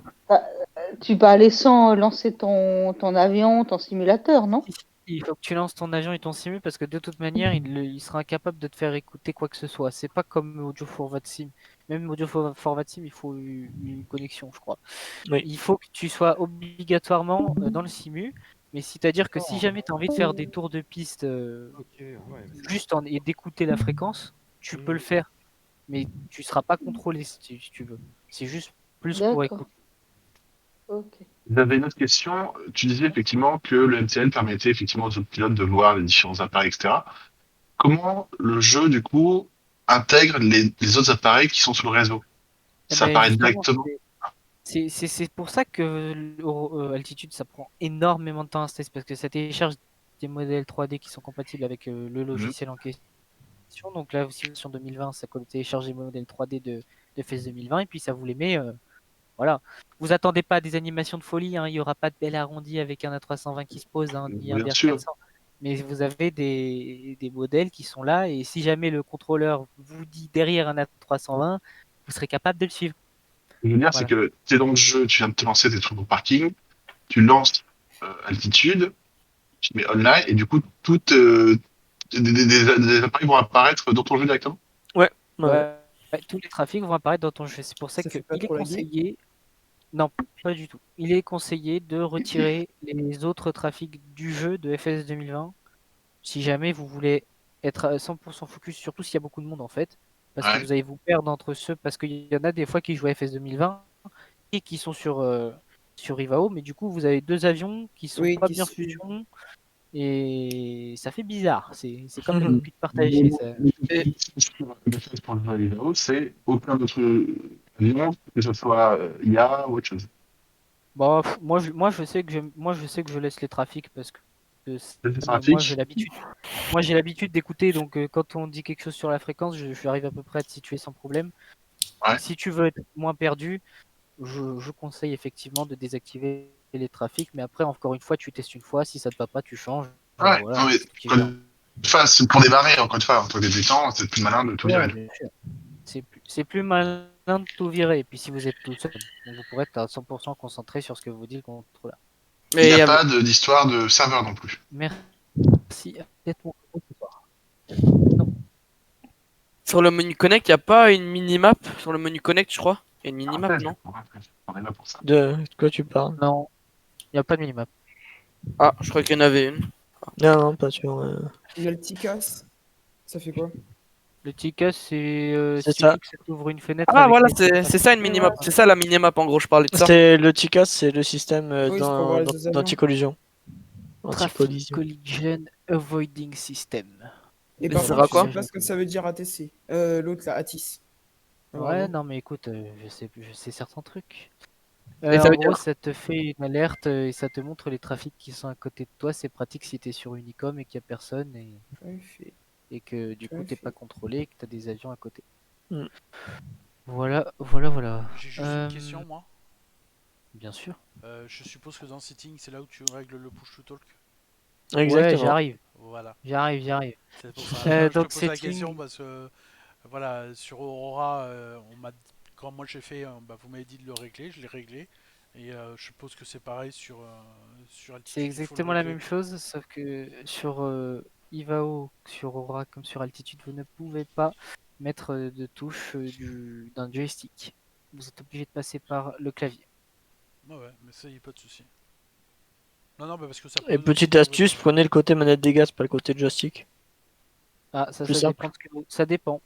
tu vas aller sans lancer ton avion, ton simulateur, non? Il faut que tu lances ton avion et ton simu parce que de toute manière, il sera incapable de te faire écouter quoi que ce soit. C'est pas comme Audio Forward Sim. Même Audio Forward Sim, il faut une connexion, je crois. Oui. Il faut que tu sois obligatoirement dans le simu. Mais c'est-à-dire que si jamais tu as envie de faire des tours de piste et d'écouter la fréquence, tu peux le faire. Mais tu seras pas contrôlé si tu veux. C'est juste plus pour D'accord. écouter. Ok. J'avais une autre question. Tu disais effectivement que le MTL permettait effectivement aux autres pilotes de voir les différents appareils, etc. Comment le jeu, du coup, intègre les autres appareils qui sont sur le réseau? Eh Ça ben, apparaît justement, directement? c'est pour ça que Altitude, ça prend énormément de temps à tester parce que ça télécharge des modèles 3D qui sont compatibles avec le logiciel en question. Donc là, si sur 2020, ça télécharge les modèles 3D de FS 2020 et puis ça vous les met. Voilà. Vous attendez pas des animations de folie, hein, il n'y aura pas de bel arrondi avec un A320 qui se pose, hein, ni un Bien sûr. DR400. Mais vous avez des modèles qui sont là et si jamais le contrôleur vous dit derrière un A320, vous serez capable de le suivre. Ce que je veux dire, c'est Voilà. que tu es dans le jeu, tu viens de te lancer tes trucs au parking, tu lances Altitude, tu mets online, et du coup, des appareils vont apparaître dans ton jeu directement? Ouais. Ouais, tous les trafics vont apparaître dans ton jeu. C'est pour ça Ça fait qu'il pas est trop laguer? conseillé. Non, pas du tout. Il est conseillé de retirer les autres trafics du jeu de FS 2020 si jamais vous voulez être à 100% focus, surtout s'il y a beaucoup de monde en fait. Parce que Ouais. vous allez vous perdre entre ceux, parce qu'il y en a des fois qui jouent à FS 2020 et qui sont sur Ivao, mais du coup vous avez deux avions qui sont Oui, pas qui bien se- fusion et ça fait bizarre. C'est comme les cockpits partagés. Ça... Le fait pour le jeu vidéo, c'est aucun autre avion, que ce soit IA ou autre chose. Bon, moi je sais que je laisse les trafics parce que C'est mais pratique. moi j'ai l'habitude d'écouter, donc quand on dit quelque chose sur la fréquence, j'arrive à peu près à te situer sans problème. Ouais. Si tu veux être moins perdu, je conseille effectivement de désactiver les trafics, mais après encore une fois tu testes une fois, si ça te va pas tu changes. Ouais, Voilà, non, mais c'est toi qui gères. enfin, c'est pour démarrer, encore une fois, en tant que débutant, c'est plus malin de tout Ouais, virer. bien sûr. C'est plus malin de tout virer, et puis si vous êtes tout seul, donc vous pourrez être à 100% concentré sur ce que vous dit le contrôleur. Il Mais n'y il y a avait- pas d'histoire de serveur non plus. Merci d'être mon copain ce soir. Sur le menu Connect, il n'y a pas une minimap sur le menu Connect, je crois. Il y a une minimap, non? On est là pour ça. De quoi tu parles? Non, il n'y a pas de minimap. Ah, je crois qu'il y en avait une. Non, non, pas sûr. Il y a le Ticas. Ça fait quoi? Le ticket, c'est C'est si tu ça. cliques, ça t'ouvre une fenêtre. Ah avec voilà, les- c'est ça une minimap. C'est ça la minimap en gros, je parlais de ça. C'est le TICAS, c'est le système Oui, c'est pour voir les autres avions. d'anti-collision. Traffic Anti-collision. Collision Avoiding System. Et Mais par ça contre, sert à je quoi? sais pas ce que ça veut dire ATC. L'autre là, Atis. Ouais, non, mais écoute, je sais certains trucs. Et ça En veut gros, dire? ça te fait une alerte et ça te montre les trafics qui sont à côté de toi. C'est pratique si tu es sur Unicom et qu'il n'y a personne et que du coup, t'es pas contrôlé et que tu as des avions à côté. Mm. Voilà, voilà, voilà. J'ai juste une question, moi. Bien sûr. Je suppose que dans Setting, c'est là où tu règles le push to talk. Ouais, j'arrive. Voilà. J'arrive. C'est pour ça. Je te Donc, pose la setting- question parce que voilà, sur Aurora, quand moi j'ai fait, vous m'avez dit de le régler, je l'ai réglé. Et je suppose que c'est pareil sur Altitude. C'est il faut le exactement la régler. même chose, sauf que sur Ivao, sur Aura comme sur Altitude, vous ne pouvez pas mettre de touche d'un joystick. Vous êtes obligé de passer par le clavier. Ouais, mais ça, y a pas de souci. Non, mais parce que ça Et pose petite aussi astuce, prenez le côté manette des gaz, pas le côté joystick. Ah, ça Plus dépend. simple. Ça dépend.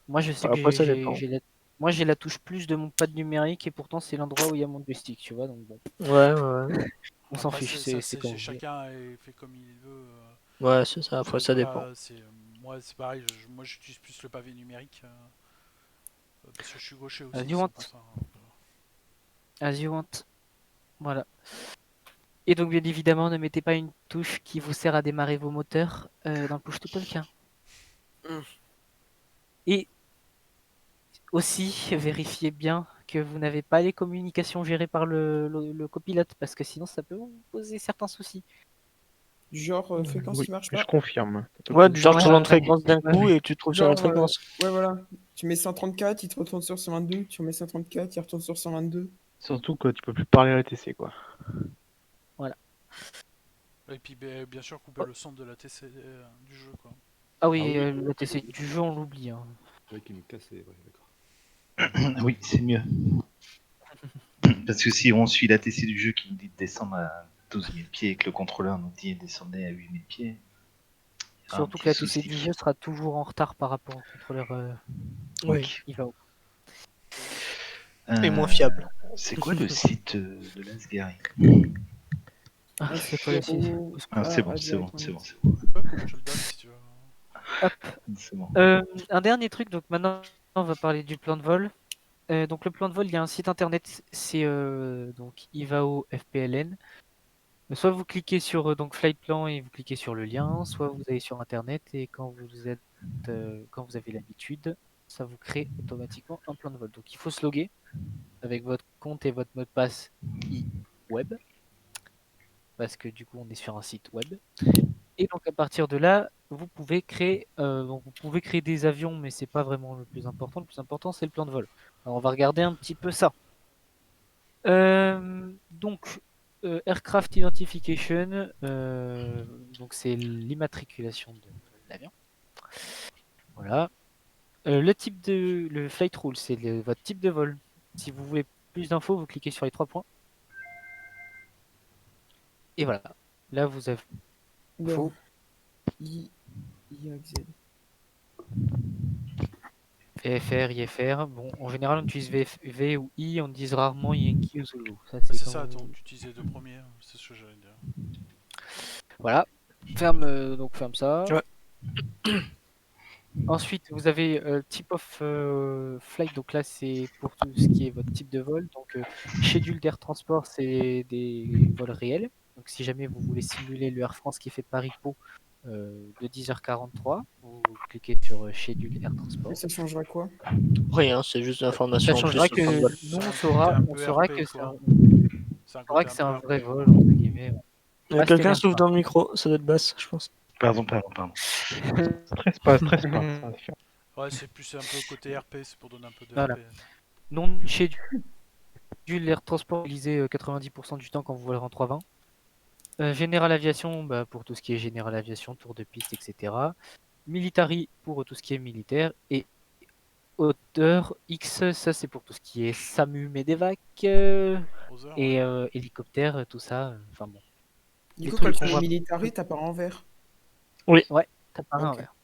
Moi, je sais que Après, ça dépend. moi, j'ai la touche plus de mon pad numérique et pourtant, c'est l'endroit où il y a mon joystick, tu vois. Donc bon, Ouais. on s'en Après, fiche. c'est C'est comme vous voulez. chacun est fait comme il veut. Ouais, c'est ça. Après, parce que ça voilà, dépend. moi, c'est pareil. Moi, j'utilise plus le pavé numérique parce que je suis gaucher aussi. As you c'est want. pour ça. As you want. Voilà. Et donc, bien évidemment, ne mettez pas une touche qui vous sert à démarrer vos moteurs dans le push to talk. Mm. Et aussi, vérifiez bien que vous n'avez pas les communications gérées par le copilote, parce que sinon, ça peut vous poser certains soucis. Du genre fréquence Oui, qui marche je pas. confirme. Ouais, du genre, tu Ouais, changes de ouais, fréquence d'un coup ouais. et tu te trouves sur notre fréquence. Ouais, voilà. Tu mets 134, il te retourne sur 122. Tu remets 134, il retourne sur 122. Surtout quand tu peux plus parler à l'ATC, quoi. Voilà. Et puis, bien sûr, couper le son de la TC du jeu, quoi. Ah oui, le TC du jeu, on l'oublie. Hein. Ouais, qui me cassait, ouais, d'accord. Oui, c'est mieux. Parce que si on suit la TC du jeu qui nous dit de descendre à 12 000 pieds et que le contrôleur nous dit de descendre à 8 000 pieds. il y aura un Surtout petit que la TC souci. du jeu sera toujours en retard par rapport au contrôleur Oui. Ivao. Et moins fiable. C'est quoi le site de Lasgari? Ah, c'est pas le site. Ah, c'est bon. Je te le donne si tu veux. Hop. C'est bon. Un dernier truc, donc maintenant on va parler du plan de vol. Donc le plan de vol, il y a un site internet, c'est donc Ivao FPLN. Soit vous cliquez sur donc Flight Plan et vous cliquez sur le lien, soit vous allez sur internet et quand vous avez l'habitude, ça vous crée automatiquement un plan de vol. Donc il faut se loguer avec votre compte et votre mot de passe web, parce que du coup on est sur un site web. Et donc à partir de là, vous pouvez créer des avions, mais c'est pas vraiment le plus important. Le plus important, c'est le plan de vol. Alors on va regarder un petit peu ça. Donc Aircraft Identification, donc c'est l'immatriculation de l'avion. Voilà. Le flight rule, c'est votre type de vol. Si vous voulez plus d'infos, vous cliquez sur les 3 points. Et voilà. Là, vous avez Bon. IAZ. VFR, IFR. Bon, en général, on utilise V ou I, on utilise rarement Yankee ou Zulu. Ça, C'est comme ça, vous- attends, tu utilisais les deux premiers, c'est ce que j'allais dire. Voilà. Ferme ça. Ouais. Ensuite, vous avez type of flight. Donc là, c'est pour tout ce qui est votre type de vol. Donc, schedule d'air transport, c'est des vols réels. Donc si jamais vous voulez simuler le Air France qui fait Paris-Pau de 10h43, vous cliquez sur Schedule Air Transport. Et ça changera quoi? Rien, c'est juste l'information Ça en plus. changera sur le que vol. nous, on C'est saura, un on peu saura RP, que quoi. C'est un on saura côté que un c'est peu un vrai RP. vol, entre guillemets. Il y a Ah, quelqu'un c'était souffle dans le micro, ça doit être basse, je pense. Pardon. Stresse pas, ça suffit. Ouais, c'est plus un peu côté RP, c'est pour donner un peu de Voilà. RP. Non Schedule Air Transport utilisé 90% du temps quand vous volerez en 320. Général Aviation, bah, pour tout ce qui est Général Aviation, tour de piste, etc. Military pour tout ce qui est militaire. Et hauteur X, ça c'est pour tout ce qui est SAMU, MEDEVAC, Other, et hélicoptère, tout ça. Enfin bon. Du Des coup, quand trucs tu qu'on mets va- military, t'as pas en vert. Oui. Ouais, t'as pas un Ok. vert.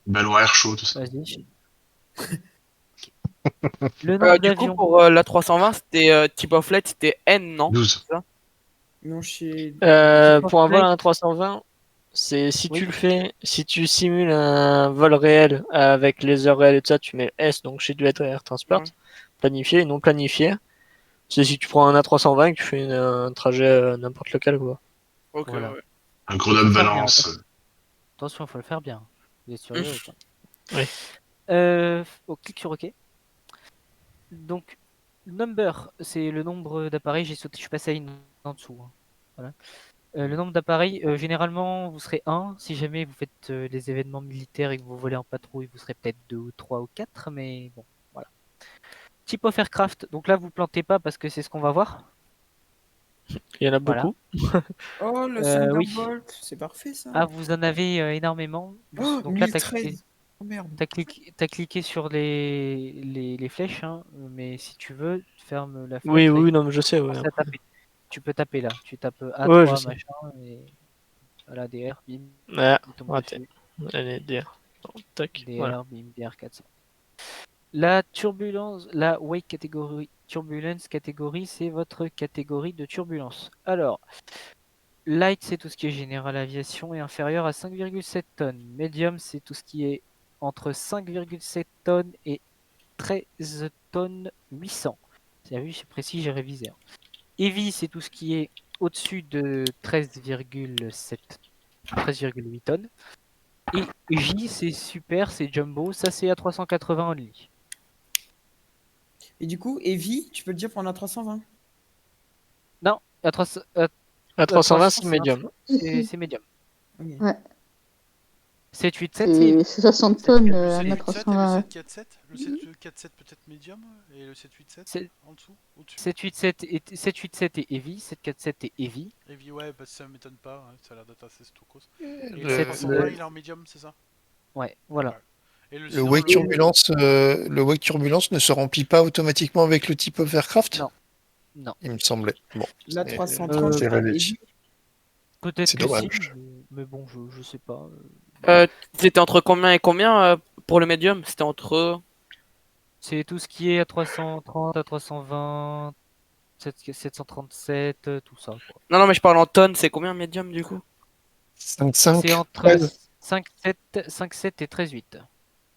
Ballon air chaud, tout ça. Vas-y. Le nombre Du coup, d'avions. pour la 320, c'était type of flight, c'était N, non? 12. C'est ça Non, chez. Pour un vol à 320, c'est si Oui. tu le fais, si tu simules un vol réel avec les heures réelles et tout ça, tu mets S, donc chez du Air Transport, Ouais. planifié et non planifié. C'est si tu prends un A320 et que tu fais un trajet n'importe lequel, quoi. Ok, Voilà. ouais. Un Faut Grenoble faire bien, Valence. Attention, il faut le faire bien. Vous êtes sur les routes, hein. Oui. Clique sur OK. Donc, number, c'est le nombre d'appareils. J'ai sauté, je suis passé à une en dessous, hein. Voilà. Le nombre d'appareils, généralement, vous serez 1. Si jamais vous faites les événements militaires et que vous volez en patrouille, vous serez peut-être 2 ou 3 ou 4. Mais bon, voilà. Type of aircraft. Donc là, vous plantez pas parce que c'est ce qu'on va voir. Il y en a Voilà. beaucoup. Oh, le Oui. Thunderbolt, c'est parfait ça. Ah, vous en avez énormément. Oh, Donc là, 1013. Oh merde. t'as cliqué sur les flèches, hein, mais si tu veux, ferme la Oui, fenêtre et oui, non, mais je sais, ouais. commence à taper. Tu peux taper là. Tu tapes Ouais, je A3, sais. machin, et voilà, DR, bim, Ah, il tombe raté. dessus. Allez, dire. Tac, DR, voilà. bim, DR 400. La turbulence, la wake catégorie, turbulence catégorie, c'est votre catégorie de turbulence. Alors, light, c'est tout ce qui est général aviation et inférieur à 5,7 tonnes. Medium, c'est tout ce qui est entre 5,7 tonnes et 13 tonnes 800. Vous vu, c'est précis, j'ai révisé, hein. Heavy, c'est tout ce qui est au-dessus de 13,8 tonnes. Et J, c'est super, c'est jumbo, ça c'est à 380 only. Et du coup, Heavy, tu peux le dire pour un A320. Non, à 300, À 320, c'est médium. c'est médium. Ok. Ouais. 787, c'est C'est 60 tonnes, Le un 787 et le A320. 747. Le 747 peut-être médium et le 787 C'est- en dessous, au-dessus. 787 et Heavy, 747 et Heavy. Heavy, ouais, bah, ça m'étonne pas, hein, ça a l'air d'être assez stokos. Et Le- le 320, il est en médium, c'est ça? Ouais, voilà. Ouais. Et Le sinon, wake turbulence, ne se remplit pas automatiquement avec le type of aircraft? Non. Non. Il me semblait. Bon. La c'est- 330, j'ai c'est pas vérifié. Heavy. Peut-être C'est que si, dommage. mais bon, je sais pas. C'était entre combien et combien pour le médium? C'était entre. C'est tout ce qui est à 330, à 320, 737, tout ça, quoi. Non, non, mais je parle en tonnes, c'est combien médium du coup? 5,5. C'est entre 13. 5,7 et 13,8.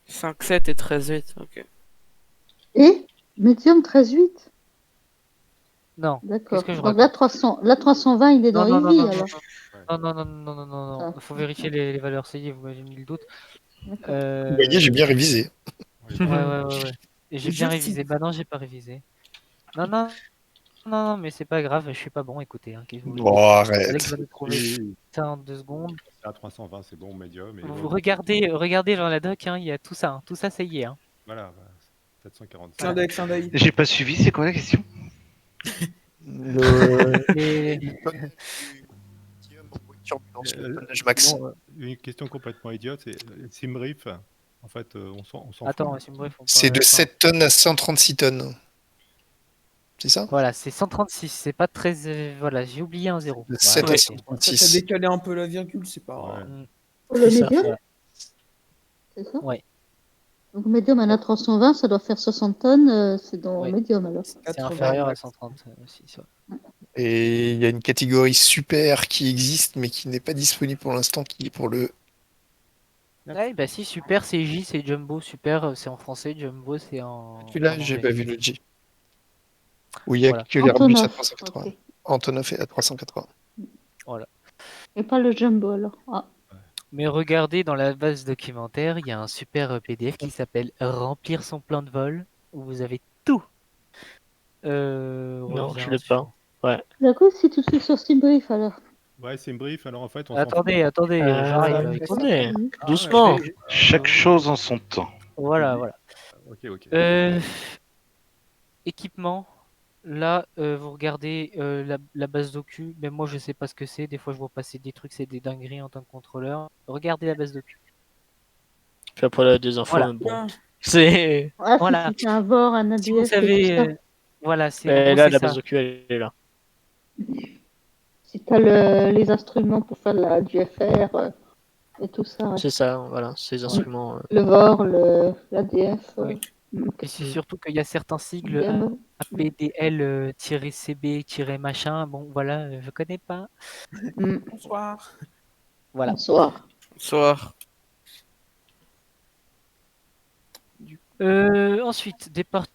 5,7 et 13,8, ok. Et Medium 13,8. Non, D'accord. qu'est-ce que je Donc raconte? la 320, il est dans Non, non, Heavy non, alors. non. Ah. Faut vérifier les valeurs. Ça y est, vous m'avez mis le doute. D'accord. Vous voyez, j'ai bien révisé. Ouais. Et j'ai bien Je révisé. sais. Bah non, j'ai pas révisé. Non, mais c'est pas grave, je suis pas bon, écoutez, hein, qu'est-ce que vous voulez. Bon, arrête. Alex va nous trouver Oui, ça en 2 secondes. à 320, c'est bon, médium. Et Vous l'autre, regardez dans la doc, hein, il y a tout ça, hein. Tout ça, ça y est, hein. voilà, 745. Clin d'œil, clin d'œil. J'ai pas suivi, c'est quoi la question? Et- Turbulence, le tonnage max. bon, Une question complètement idiote, c'est Simbrief. En fait, on s'en attends, fout. c'est bref, on C'est parle- de attends. 7 tonnes à 136 tonnes. C'est ça? Voilà, c'est 136, c'est pas très. Voilà, j'ai oublié un zéro. De Voilà, 7 à c'est- Ça t'a 136. décalé un peu la virgule, c'est pas. Ouais. Pour le C'est ça. Medium, Voilà. c'est ça? Ouais, Donc Medium, un A320, ça doit faire 60 tonnes, c'est dans Ouais. Medium alors. c'est 80 inférieur à max. 130 aussi, ça. Et il y a une catégorie super qui existe, mais qui n'est pas disponible pour l'instant, qui est pour le. Ouais, bah si, super, c'est J, c'est Jumbo, super, c'est en français, Jumbo, c'est en. Celui-là, en j'ai anglais. pas vu le G. Où il y a Voilà. que l'Airbus à Antonov, 380. ok. Antonov est à 380. Voilà. Et pas le jumbo alors. Ah. Mais regardez, dans la base documentaire, il y a un super PDF qui s'appelle Remplir son plan de vol, où vous avez tout. Non, je Reviens l'ai sur- pas. Ouais. D'accord, si tout est sur Simbrief alors. Ouais, c'est une brief, alors en fait, on s'en fout. Attendez, j'arrive avec ça. Attendez, Ah, doucement. Chaque chose en son temps. Voilà. Ok. Équipement. Là, vous regardez la base docu. Même moi, je sais pas ce que c'est. Des fois, je vois passer des trucs, c'est des dingueries en tant que contrôleur. Regardez la base docu. Puis après, là, des infos, Voilà. mais bon. C'est. Ah, Voilà. si c'est un VOR, un ADF Si vous et tout savez, ça. voilà, c'est en Et gros, là, c'est la ça. base docu, elle est là. Si t'as les instruments pour faire du FR et tout ça. Ouais. C'est ça, voilà, ces instruments. Le VOR, l'ADF. Oui. Et c'est surtout qu'il y a certains sigles Bien. APDL-CB-machin. Bon, voilà, je connais pas. Bonsoir. Voilà. Bonsoir. Bonsoir. Ensuite, départ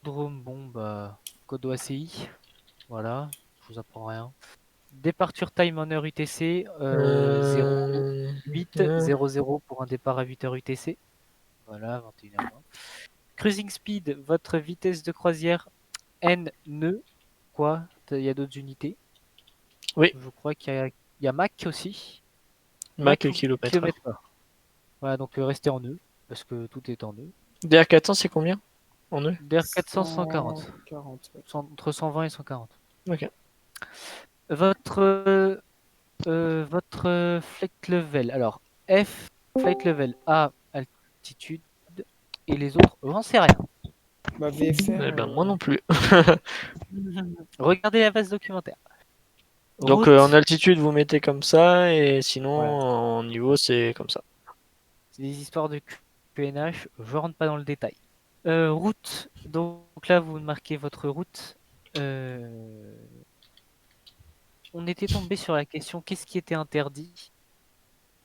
drone, bon bah code OACI, voilà, je vous apprends rien. Departure time en heure UTC, 0800 pour un départ à 8h UTC. Voilà, 21h20. Cruising speed, votre vitesse de croisière N nœuds, quoi, il y a d'autres unités. Oui. Je crois qu'il y a Mach aussi. Mach ou kilomètre-heure. Voilà, donc restez en nœuds, parce que tout est en nœuds. DR400, c'est combien en nœuds? DR400, 140. 140, ouais. Entre 120 et 140. Ok. Votre flight level. Alors, F, flight level, A, altitude, et les autres, j'en sais rien. Bah, VFR. Eh ben, moi non plus. Regardez la base documentaire. Donc, Route, en altitude, vous mettez comme ça, et sinon, Voilà. en niveau, c'est comme ça. c'est des histoires de QNH, je rentre pas dans le détail. Route, donc là, vous marquez votre route. On était tombé sur la question qu'est-ce qui était interdit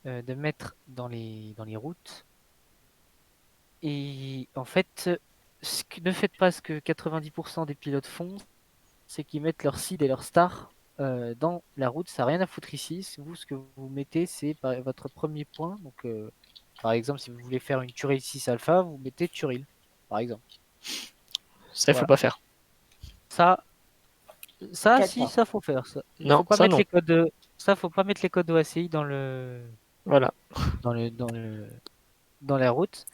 de mettre dans les routes. Et en fait, ne faites pas ce que 90% des pilotes font, c'est qu'ils mettent leur seed et leur star dans la route. Ça n'a rien à foutre ici. Vous, ce que vous mettez, c'est votre premier point. Donc, par exemple, si vous voulez faire une Turil 6 Alpha, vous mettez Turil, par exemple. Ça, il faut Voilà. pas faire. Ça, Quatre si, points. ça faut faire. Ça. Non, Faut pas ça, mettre non. les codes. Ça, faut pas mettre les codes OACI dans le Voilà. dans la route.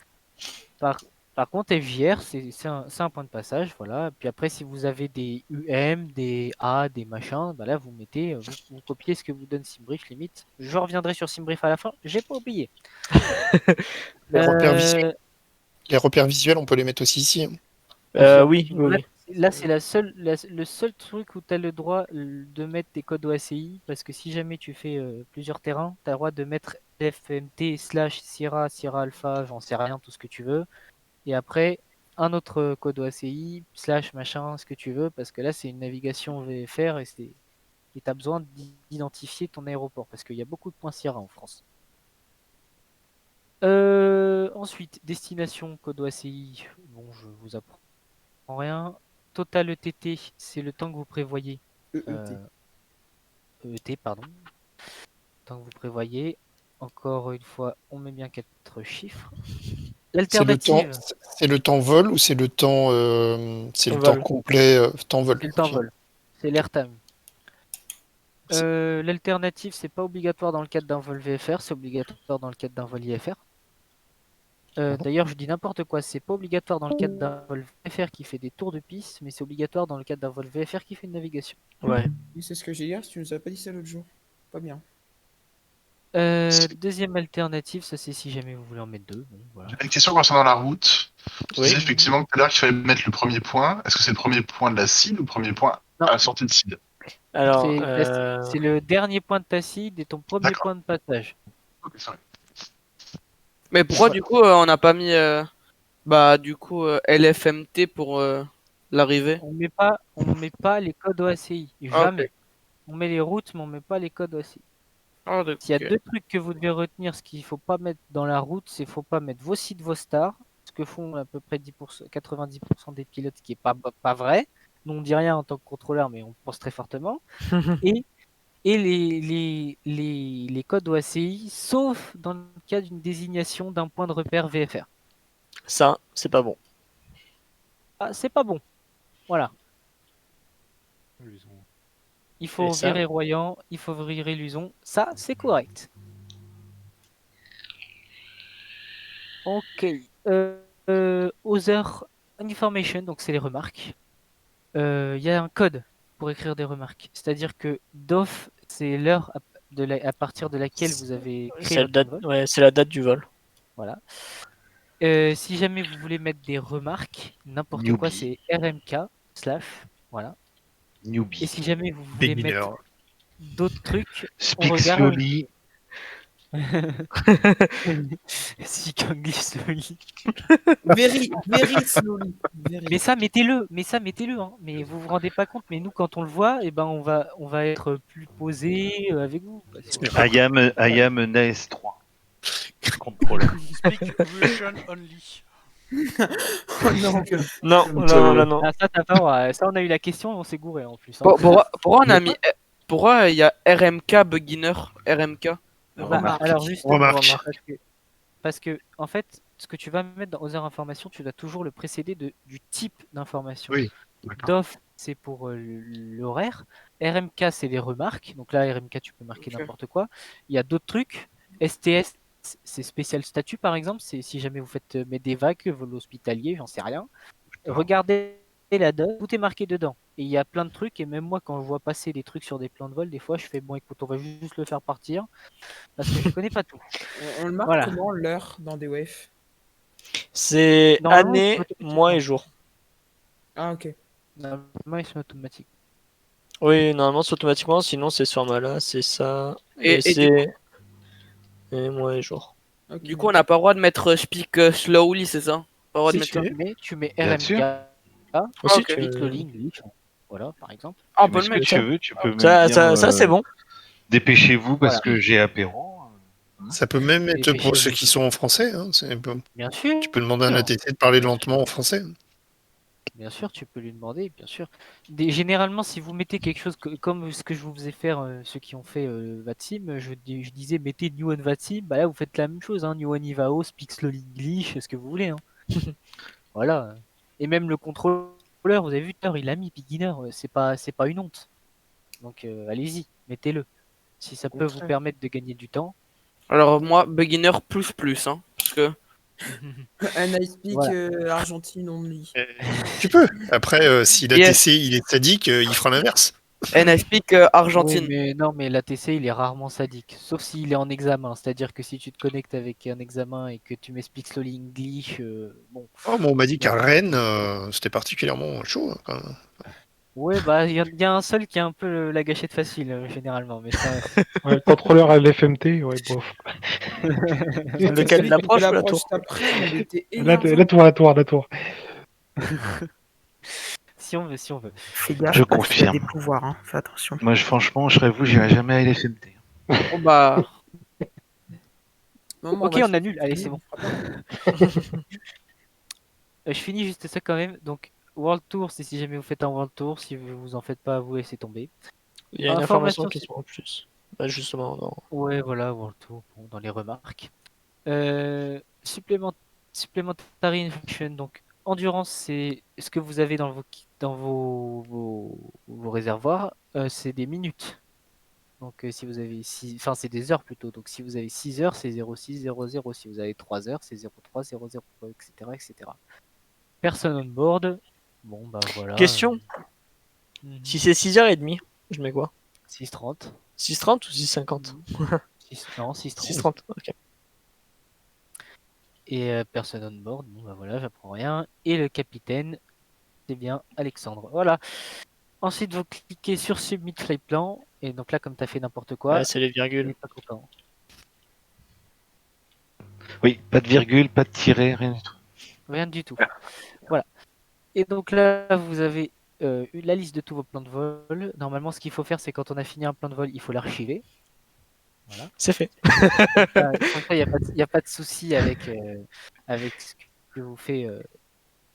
Par contre, FJR, c'est un point de passage, voilà. Puis après, si vous avez des UM, des A, des machins, bah là, vous mettez, vous copiez ce que vous donne Simbrief, limite. Je reviendrai sur Simbrief à la fin, j'ai pas oublié. Les repères visuels, on peut les mettre aussi ici. Oui. Là, c'est le seul truc où tu as le droit de mettre des codes OACI, parce que si jamais tu fais plusieurs terrains, tu as le droit de mettre FMT / Sierra, Sierra Alpha, j'en sais rien, tout ce que tu veux. Et après, un autre code OACI / machin, ce que tu veux, parce que là, c'est une navigation VFR et tu as besoin d'identifier ton aéroport, parce qu'il y a beaucoup de points Sierra en France. Ensuite, destination code OACI, bon, je vous apprends rien. Total ETT, c'est le temps que vous prévoyez. ET, pardon. Le temps que vous prévoyez. Encore une fois, on met bien 4 chiffres. L'alternative. C'est le temps vol ou c'est le temps, temps complet temps vol? C'est le temps vol. C'est l'airtime. L'alternative, c'est pas obligatoire dans le cadre d'un vol VFR, c'est obligatoire dans le cadre d'un vol IFR. D'ailleurs, je dis n'importe quoi, c'est pas obligatoire dans le cadre d'un vol VFR qui fait des tours de piste, mais c'est obligatoire dans le cadre d'un vol VFR qui fait une navigation. Ouais. Oui, c'est ce que j'ai dit, tu nous as pas dit ça l'autre jour. Pas bien. Deuxième alternative, ça c'est si jamais vous voulez en mettre deux. Bon, voilà. J'ai une question concernant la route. Tu Oui. disais effectivement tout à l'heure qu'il fallait mettre le premier point. Est-ce que c'est le premier point de la cible ou le premier point à la sortie de cible? Alors, c'est le dernier point de ta cible et ton premier point de passage. Ok, c'est vrai. Mais pourquoi du coup on n'a pas mis LFMT pour l'arrivée? On met pas les codes OACI. Jamais. On met les routes, mais on met pas les codes OACI. S'il y a deux trucs que vous devez retenir, ce qu'il faut pas mettre dans la route, c'est faut pas mettre vos sites, vos stars, ce que font à peu près 90% des pilotes, ce qui est pas vrai. Nous on dit rien en tant que contrôleur, mais on pense très fortement. Et et les codes OACI, sauf dans le cas d'une désignation d'un point de repère VFR. Ça, c'est pas bon. Ah, c'est pas bon. Voilà. Il faut Et ça virer Royan, il faut virer Luson. Ça, c'est correct. Ok. Other information, donc c'est les remarques. Il y a un code pour écrire des remarques. C'est-à-dire que DOF, c'est l'heure à partir de laquelle vous avez créé C'est la votre plan date, de vol. ouais, c'est la date du vol. Voilà. Si jamais vous voulez mettre des remarques, n'importe quoi, Newbie. c'est RMK / voilà. Newbie. Et si jamais vous voulez Beginner. mettre d'autres trucs, on Speak regarde. slowly. Si English slowly. Very, very slowly. Very. Mais ça, mettez-le, hein. Mais vous vous rendez pas compte, mais nous, quand on le voit, eh ben, on va être plus posé avec vous. I am an AS3. Contrôle. Speak Russian only. Oh non. Non. Ah, ça, t'as pas le droit. Ça, on a eu la question, on s'est gouré en plus. Hein. Pourquoi on a mis. Pourquoi il y a RMK beginner RMK Bah, alors justement, Remarque. parce que en fait, ce que tu vas mettre dans Other Information, tu dois toujours le précéder du type d'information. Oui. DOF, c'est pour l'horaire. RMK, c'est les remarques. Donc là, RMK, tu peux marquer n'importe quoi. Il y a d'autres trucs. STS, c'est spécial statut, par exemple. C'est si jamais vous faites des vagues, vol hospitalier, j'en sais rien. Regardez la date, tout est marqué dedans. Et il y a plein de trucs. Et même moi, quand je vois passer des trucs sur des plans de vol, des fois, je fais bon, écoute, on va juste le faire partir. Parce que je connais pas tout. On le marque Voilà. comment l'heure dans des waves? C'est Normalement, année, c'est mois et jour. Ah, ok. Normalement, ils sont automatiques. Oui, normalement c'est automatiquement, sinon c'est ce format-là, c'est ça. Et c'est et mois et jour. Ok. Du coup, on n'a pas le droit de mettre speak slowly, c'est ça? Pas le droit de Si mettre ça. tu mets Bien RMK, sûr. Aussi, ok. tu- slowly English, voilà, par exemple. Ah, on Tu peut mets le ce que mettre. tu veux, tu peux même Ça, dire, ça c'est bon. Dépêchez-vous parce Voilà. que j'ai apéro. Ça peut même être pour Dépêchez-vous. ceux qui sont en français. Hein. Bien sûr. Tu peux demander à un ATC de parler lentement en français. Bien sûr, tu peux lui demander, bien sûr. Généralement, si vous mettez quelque chose comme ce que je vous faisais faire, ceux qui ont fait VATSIM, je disais mettez New on VATSIM, bah là vous faites la même chose, hein, New on Ivao, Speak Slowly English, ce que vous voulez. Hein. Voilà. Et même le contrôleur, vous avez vu tout à l'heure, il a mis beginner, c'est pas une honte. Donc allez-y, mettez-le. Si ça peut vous contraire. permettre de gagner du temps. Alors, moi, beginner plus, hein. Parce que. Un I speak Voilà. Argentine only. Tu peux. Après, si l'ATC il est sadique, il fera l'inverse. And I speak Argentine. Oui, mais non, mais l'ATC il est rarement sadique, sauf s'il est en examen. C'est-à-dire que si tu te connectes avec un examen et que tu m'expliques Slowly English, bon. Oh, bon, on m'a dit qu'à Rennes, c'était particulièrement chaud. Hein, quand même. Ouais, bah il y a un seul qui a un peu la gâchette facile généralement, mais ça. Ouais, le contrôleur à l'FMT, ouais, bof. Lequel, l'approche ou la tour? Après, il était La énervant. tour. Si on veut. Fais gaffe, Je parce qu'il y a confirme. des pouvoirs, hein. Fais attention. Moi, franchement, je serais vous, j'irai jamais à LFMT. Oh bah. Non, mais Ok, va on annule. Allez, c'est bon. Je finis juste ça quand même. Donc, World Tour, c'est si jamais vous faites un World Tour. Si vous en faites pas, vous laissez tomber. Il y a une information qui se prend plus. Bah, justement, non. Ouais, voilà, World Tour, bon, dans les remarques. Supplementary Information, donc endurance, c'est ce que vous avez dans vos réservoirs, c'est des minutes. Donc si vous avez enfin c'est des heures plutôt. Donc si vous avez 6 heures, c'est 0600. Si vous avez 3 heures, c'est 0300, etc., etc. Personne on board. Bon bah voilà. Question. Si c'est 6h30, je mets quoi? 6h30. 6h30 ou 6h50? Non, 6h30. 6h30, ok. Et personne on board, bon bah voilà, j'apprends rien. Et le capitaine, c'est bien Alexandre. Voilà. Ensuite, vous cliquez sur Submit Flight Plan. Et donc là, comme tu as fait n'importe quoi, Ouais, c'est les virgules. il est pas content. Oui, pas de virgule, pas de tiret, rien du tout. Rien du tout. Voilà. Et donc là, vous avez la liste de tous vos plans de vol. Normalement, ce qu'il faut faire, c'est quand on a fini un plan de vol, il faut l'archiver. Voilà. C'est fait. Comme ça, il n'y a pas de souci avec ce que vous fait,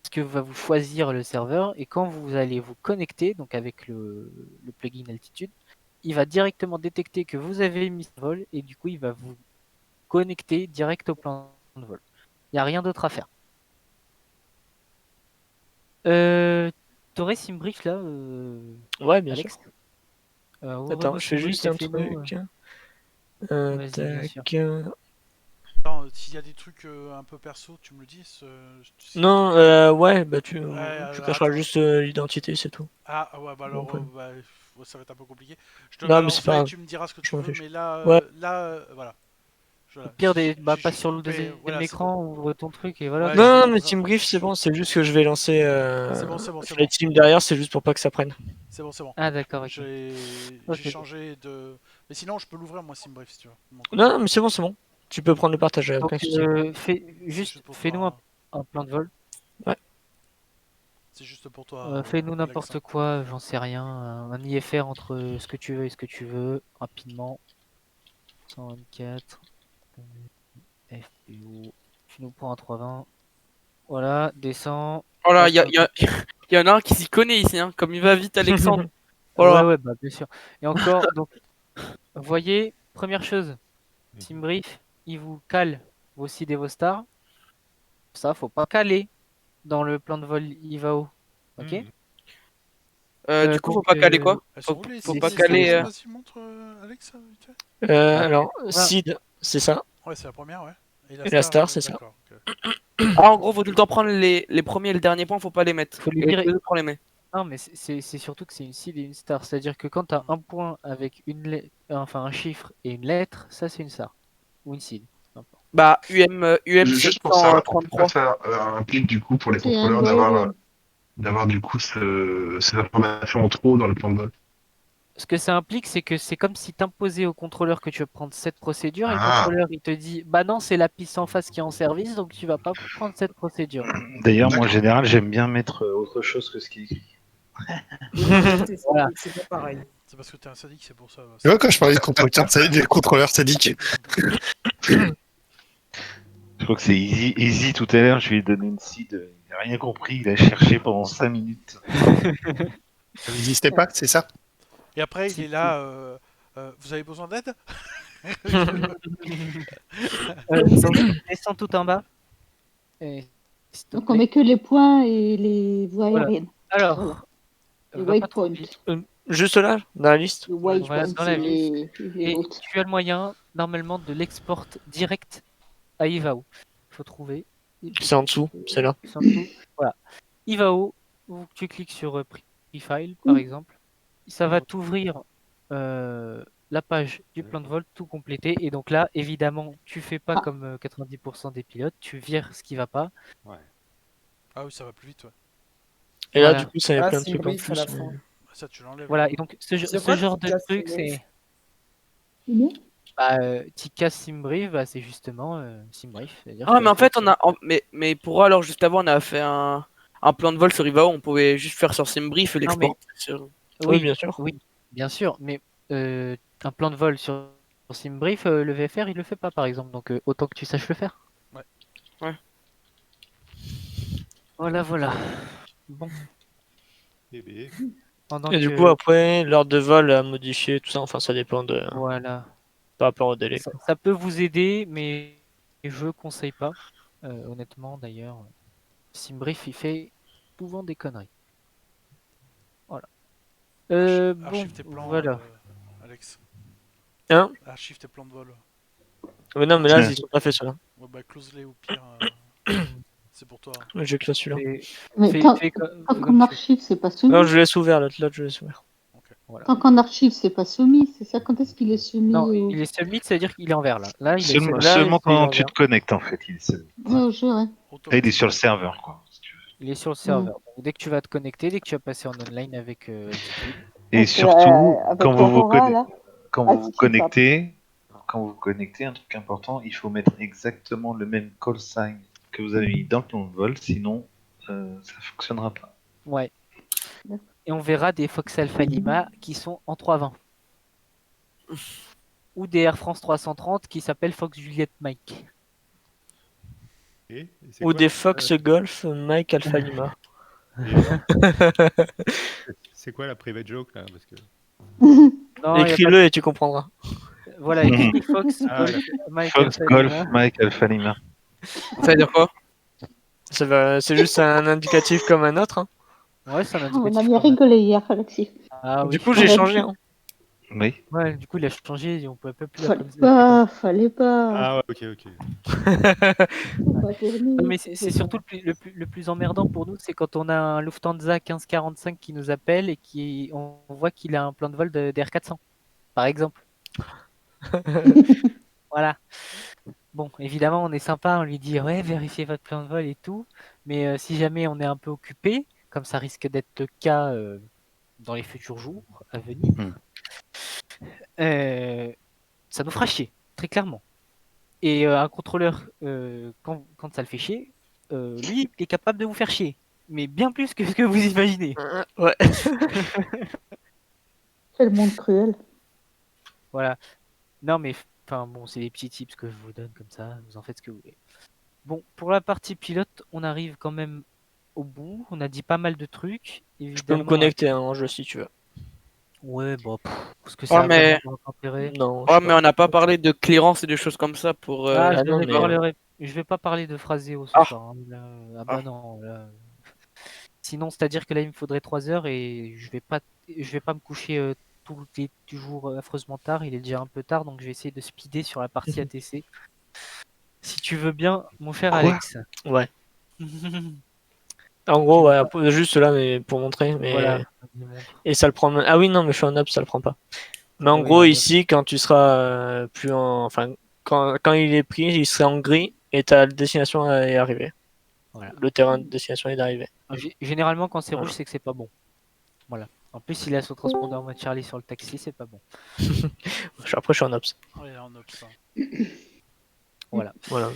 ce que va vous choisir le serveur. Et quand vous allez vous connecter, donc avec le plugin Altitude, il va directement détecter que vous avez mis ce vol et du coup, il va vous connecter direct au plan de vol. Il n'y a rien d'autre à faire. T'aurais Simbrief là, Ouais, bien Alex sûr. Ouvre-nous Attends, je fais Simbrief juste et un fais-nous, truc. Vas-y, bien sûr. Tac. Attends, s'il y a des trucs un peu perso, tu me le dis. Non, ouais, bah tu cacheras attends. juste l'identité, c'est tout. Ah ouais, bah alors, Bon, ça va être un peu compliqué. Je te non, mais c'est pas balancerai, grave. tu me diras ce que Je tu m'en veux, fiche. mais là, Ouais. voilà. Au pire, J'ai passe juste sur le coupé, deuxième voilà, c'est écran, ouvre ton truc et voilà. Ouais, quoi. Non, mais Simbrief, c'est bon, c'est juste que je vais lancer C'est bon. Flight Sim derrière, c'est juste pour pas que ça prenne. C'est bon. Ah d'accord, ok. J'ai Ok. changé de... Mais sinon, je peux l'ouvrir, moi, Simbrief, si tu veux. de mon côté. Non, mais c'est bon. Tu peux prendre le partage, Donc, aucun souci. fais-nous un plan de vol. Ouais. C'est juste pour toi. Fais-nous Alex, n'importe hein. quoi, j'en sais rien. Un IFR entre ce que tu veux et ce que tu veux, rapidement. 124. FPO. Tu nous prends un 320. Voilà, descends. Oh là, Passe sur le- il y en a un qui s'y connaît ici, hein. Comme il va vite, Alexandre. Voilà. Ouais, bah bien sûr. Et encore, donc, voyez, première chose, Simbrief, il vous cale vos seeds et vos stars. Ça, faut pas caler dans le plan de vol IVAO. Ok? Du coup, faut pas caler quoi? Elles sont où, les Faut seeds, pas les caler. stars Vas-y, montre, Alex. vite fait. Alors, Voilà. Seed, c'est ça. Ouais, c'est la première, ouais. Et la star, c'est ça. d'accord, ok. Ah, en gros, faut tout le temps prendre les premiers et le dernier point, faut pas les mettre. Faut lui Et les dire- deux autres, on les met. Non, mais c'est surtout que c'est une seed et une star. C'est-à-dire que quand tu as un point avec enfin un chiffre et une lettre, ça c'est une star. Ou une seed. N'importe. Bah, UM Juste pour ça, 733. pourquoi ça implique du coup pour les C'est un contrôleurs waypoint. d'avoir du coup ces informations en trop dans le plan de vol? Ce que ça implique, c'est que c'est comme si tu imposais au contrôleur que tu veux prendre cette procédure et le Ah. contrôleur il te dit bah non, c'est la piste en face qui est en service donc tu vas pas prendre cette procédure. D'ailleurs, moi en général, j'aime bien mettre autre chose que ce qui est écrit. Voilà. C'est pas pareil. C'est parce que t'es un sadique, c'est pour ça. Tu vois, quand je parlais des contrôleurs sadiques. Je crois que c'est Easy tout à l'heure, je lui ai donné une seed, il n'a rien compris, il a cherché pendant 5 minutes. Ça n'existait pas, c'est ça? Et après, il est là. Vous avez besoin d'aide? Donc, descends tout en bas. Et, s'il te Donc on plaît. met que les points et les voies Voilà. aériennes. Alors, Voilà. Les va pas trop waypoints. vite. Juste là, dans la liste. Les Voilà, waypoints, dans la c'est les Et autres. tu as le moyen, normalement, de l'export direct à IVAO. Il faut trouver. C'est en dessous, c'est là. C'est en dessous. Voilà. IVAO, tu cliques sur Prefile, par exemple. Ça va t'ouvrir la page du plan de vol tout complété. Et donc là, évidemment, tu fais pas comme 90% des pilotes. Tu vires ce qui va pas. Ah oui, ça va plus vite, ouais. Et là, Voilà. du coup, ça y a plein de trucs en Simbrief à la plus. fin. Ça, tu l'enlèves. Voilà. Et donc, ce C'est quoi genre de Tika truc, Simbrief c'est. Bien. Tika Simbrief, bah, c'est justement Simbrief. C'est-à-dire Ah, que mais en fait, mais pour alors, juste avant, on a fait un plan de vol sur Ivao, on pouvait juste faire sur Simbrief et Non, mais- l'exporter sur. Oui, bien sûr. Oui, bien sûr, mais un plan de vol sur Simbrief, le VFR, il le fait pas, par exemple, donc autant que tu saches le faire. Ouais. Ouais. Voilà. Bon. Bébé. Pendant Et du que- coup, après, l'heure de vol à modifier, tout ça, enfin, ça dépend de Voilà. par rapport au délai. Ça peut vous aider, mais je conseille pas. Honnêtement, d'ailleurs, Simbrief, il fait souvent des conneries. Voilà. Bon, Archive tes plans, voilà. Alex. Hein? Archive tes plans de vol. Mais non, mais là, ils ont pas fait ça. Ouais, bah, close-les au pire. C'est pour toi. J'ai que là celui-là. Mais tant qu'en archive, c'est pas soumis. Non, je laisse ouvert, l'autre, je laisse ouvert. Tant qu'en archive, c'est pas soumis, c'est ça? Quand est-ce qu'il est soumis Non, au- il est submit, c'est-à-dire qu'il est en vert, là. Là, il est Seulement, submit. seulement quand tu te connectes, en fait, il est seul. Ouais, je ouais. Là, il est sur le serveur, quoi. Il est sur le serveur. Donc, dès que tu vas te connecter, dès que tu vas passer en online avec Altitude. Et surtout, quand vous vous Altitude, connectez, un truc important, il faut mettre exactement le même call sign que vous avez mis dans le plan de vol, sinon ça fonctionnera pas. Ouais. Et on verra des Fox Alpha Lima qui sont en 320. Ou des Air France 330 qui s'appellent Fox Juliette Mike. Ou des Fox Golf Mike Alpha Lima. C'est quoi la private joke là? Parce que... Non, y a pas Écris-le et tu comprendras. Voilà, écris Fox, Ah, Golf, Mike Fox, Alpha Golf, Lima. Mike, Alpha Lima. Ça veut dire quoi? C'est juste un indicatif comme un autre. Hein. Ouais, c'est un On indicatif. a bien quand même. rigolé hier, Alexis. Ah oui. Du coup, j'ai Ouais. changé. Hein. Oui. Ouais, du coup, il a changé, on pouvait plus Fallait comme ça. fallait pas. Ah ouais, ok. Pas pour nous. Non, mais c'est surtout le plus emmerdant pour nous, c'est quand on a un Lufthansa 1545 qui nous appelle et on voit qu'il a un plan de vol d'Air400, par exemple. Voilà. Bon, évidemment, on est sympa, on lui dit ouais, vérifiez votre plan de vol et tout, mais si jamais on est un peu occupé, comme ça risque d'être le cas dans les futurs jours à venir, ça nous fera chier, très clairement. Et un contrôleur, quand ça le fait chier, lui, il est capable de vous faire chier. Mais bien plus que ce que vous imaginez. Ouais. C'est le monde cruel. Voilà. Non, mais enfin bon, c'est des petits tips que je vous donne comme ça. Vous en faites ce que vous voulez. Bon, pour la partie pilote, on arrive quand même au bout. On a dit pas mal de trucs. Je peux me Évidemment, connecter en jeu si tu veux. Ouais, bon, parce que Ouais, ça a mais- vraiment grand intérêt. Non. je Ouais, sais mais on n'a pas parlé de clearance et de choses comme ça pour. Ah, Ah je non, ne mais- parlerai. Je vais pas parler de Phraseo ce Ah. soir. Hein. Ah bah non. Là. Sinon, c'est-à-dire que là, il me faudrait 3 heures et je vais pas me coucher tous les jours affreusement tard. Il est déjà un peu tard, donc je vais essayer de speeder sur la partie ATC. Si tu veux bien, mon cher Quoi Alex. Ouais. En gros, Tu ouais, veux juste là, mais pour montrer. Mais... Voilà. Et ça le prend. Ah oui, non, mais je suis en up, ça le prend pas. Mais en Oui, gros, en up. ici, quand tu seras plus en. Enfin, quand il est pris, il serait en gris et ta destination est arrivée. Voilà. Le terrain de destination est d'arrivée. Généralement, quand c'est Voilà. rouge, c'est que c'est pas bon. Voilà. En plus, il a son transpondeur en mode Charlie sur le taxi, c'est pas bon. Après, je suis en ops. Ouais, en ops. Voilà. Voilà.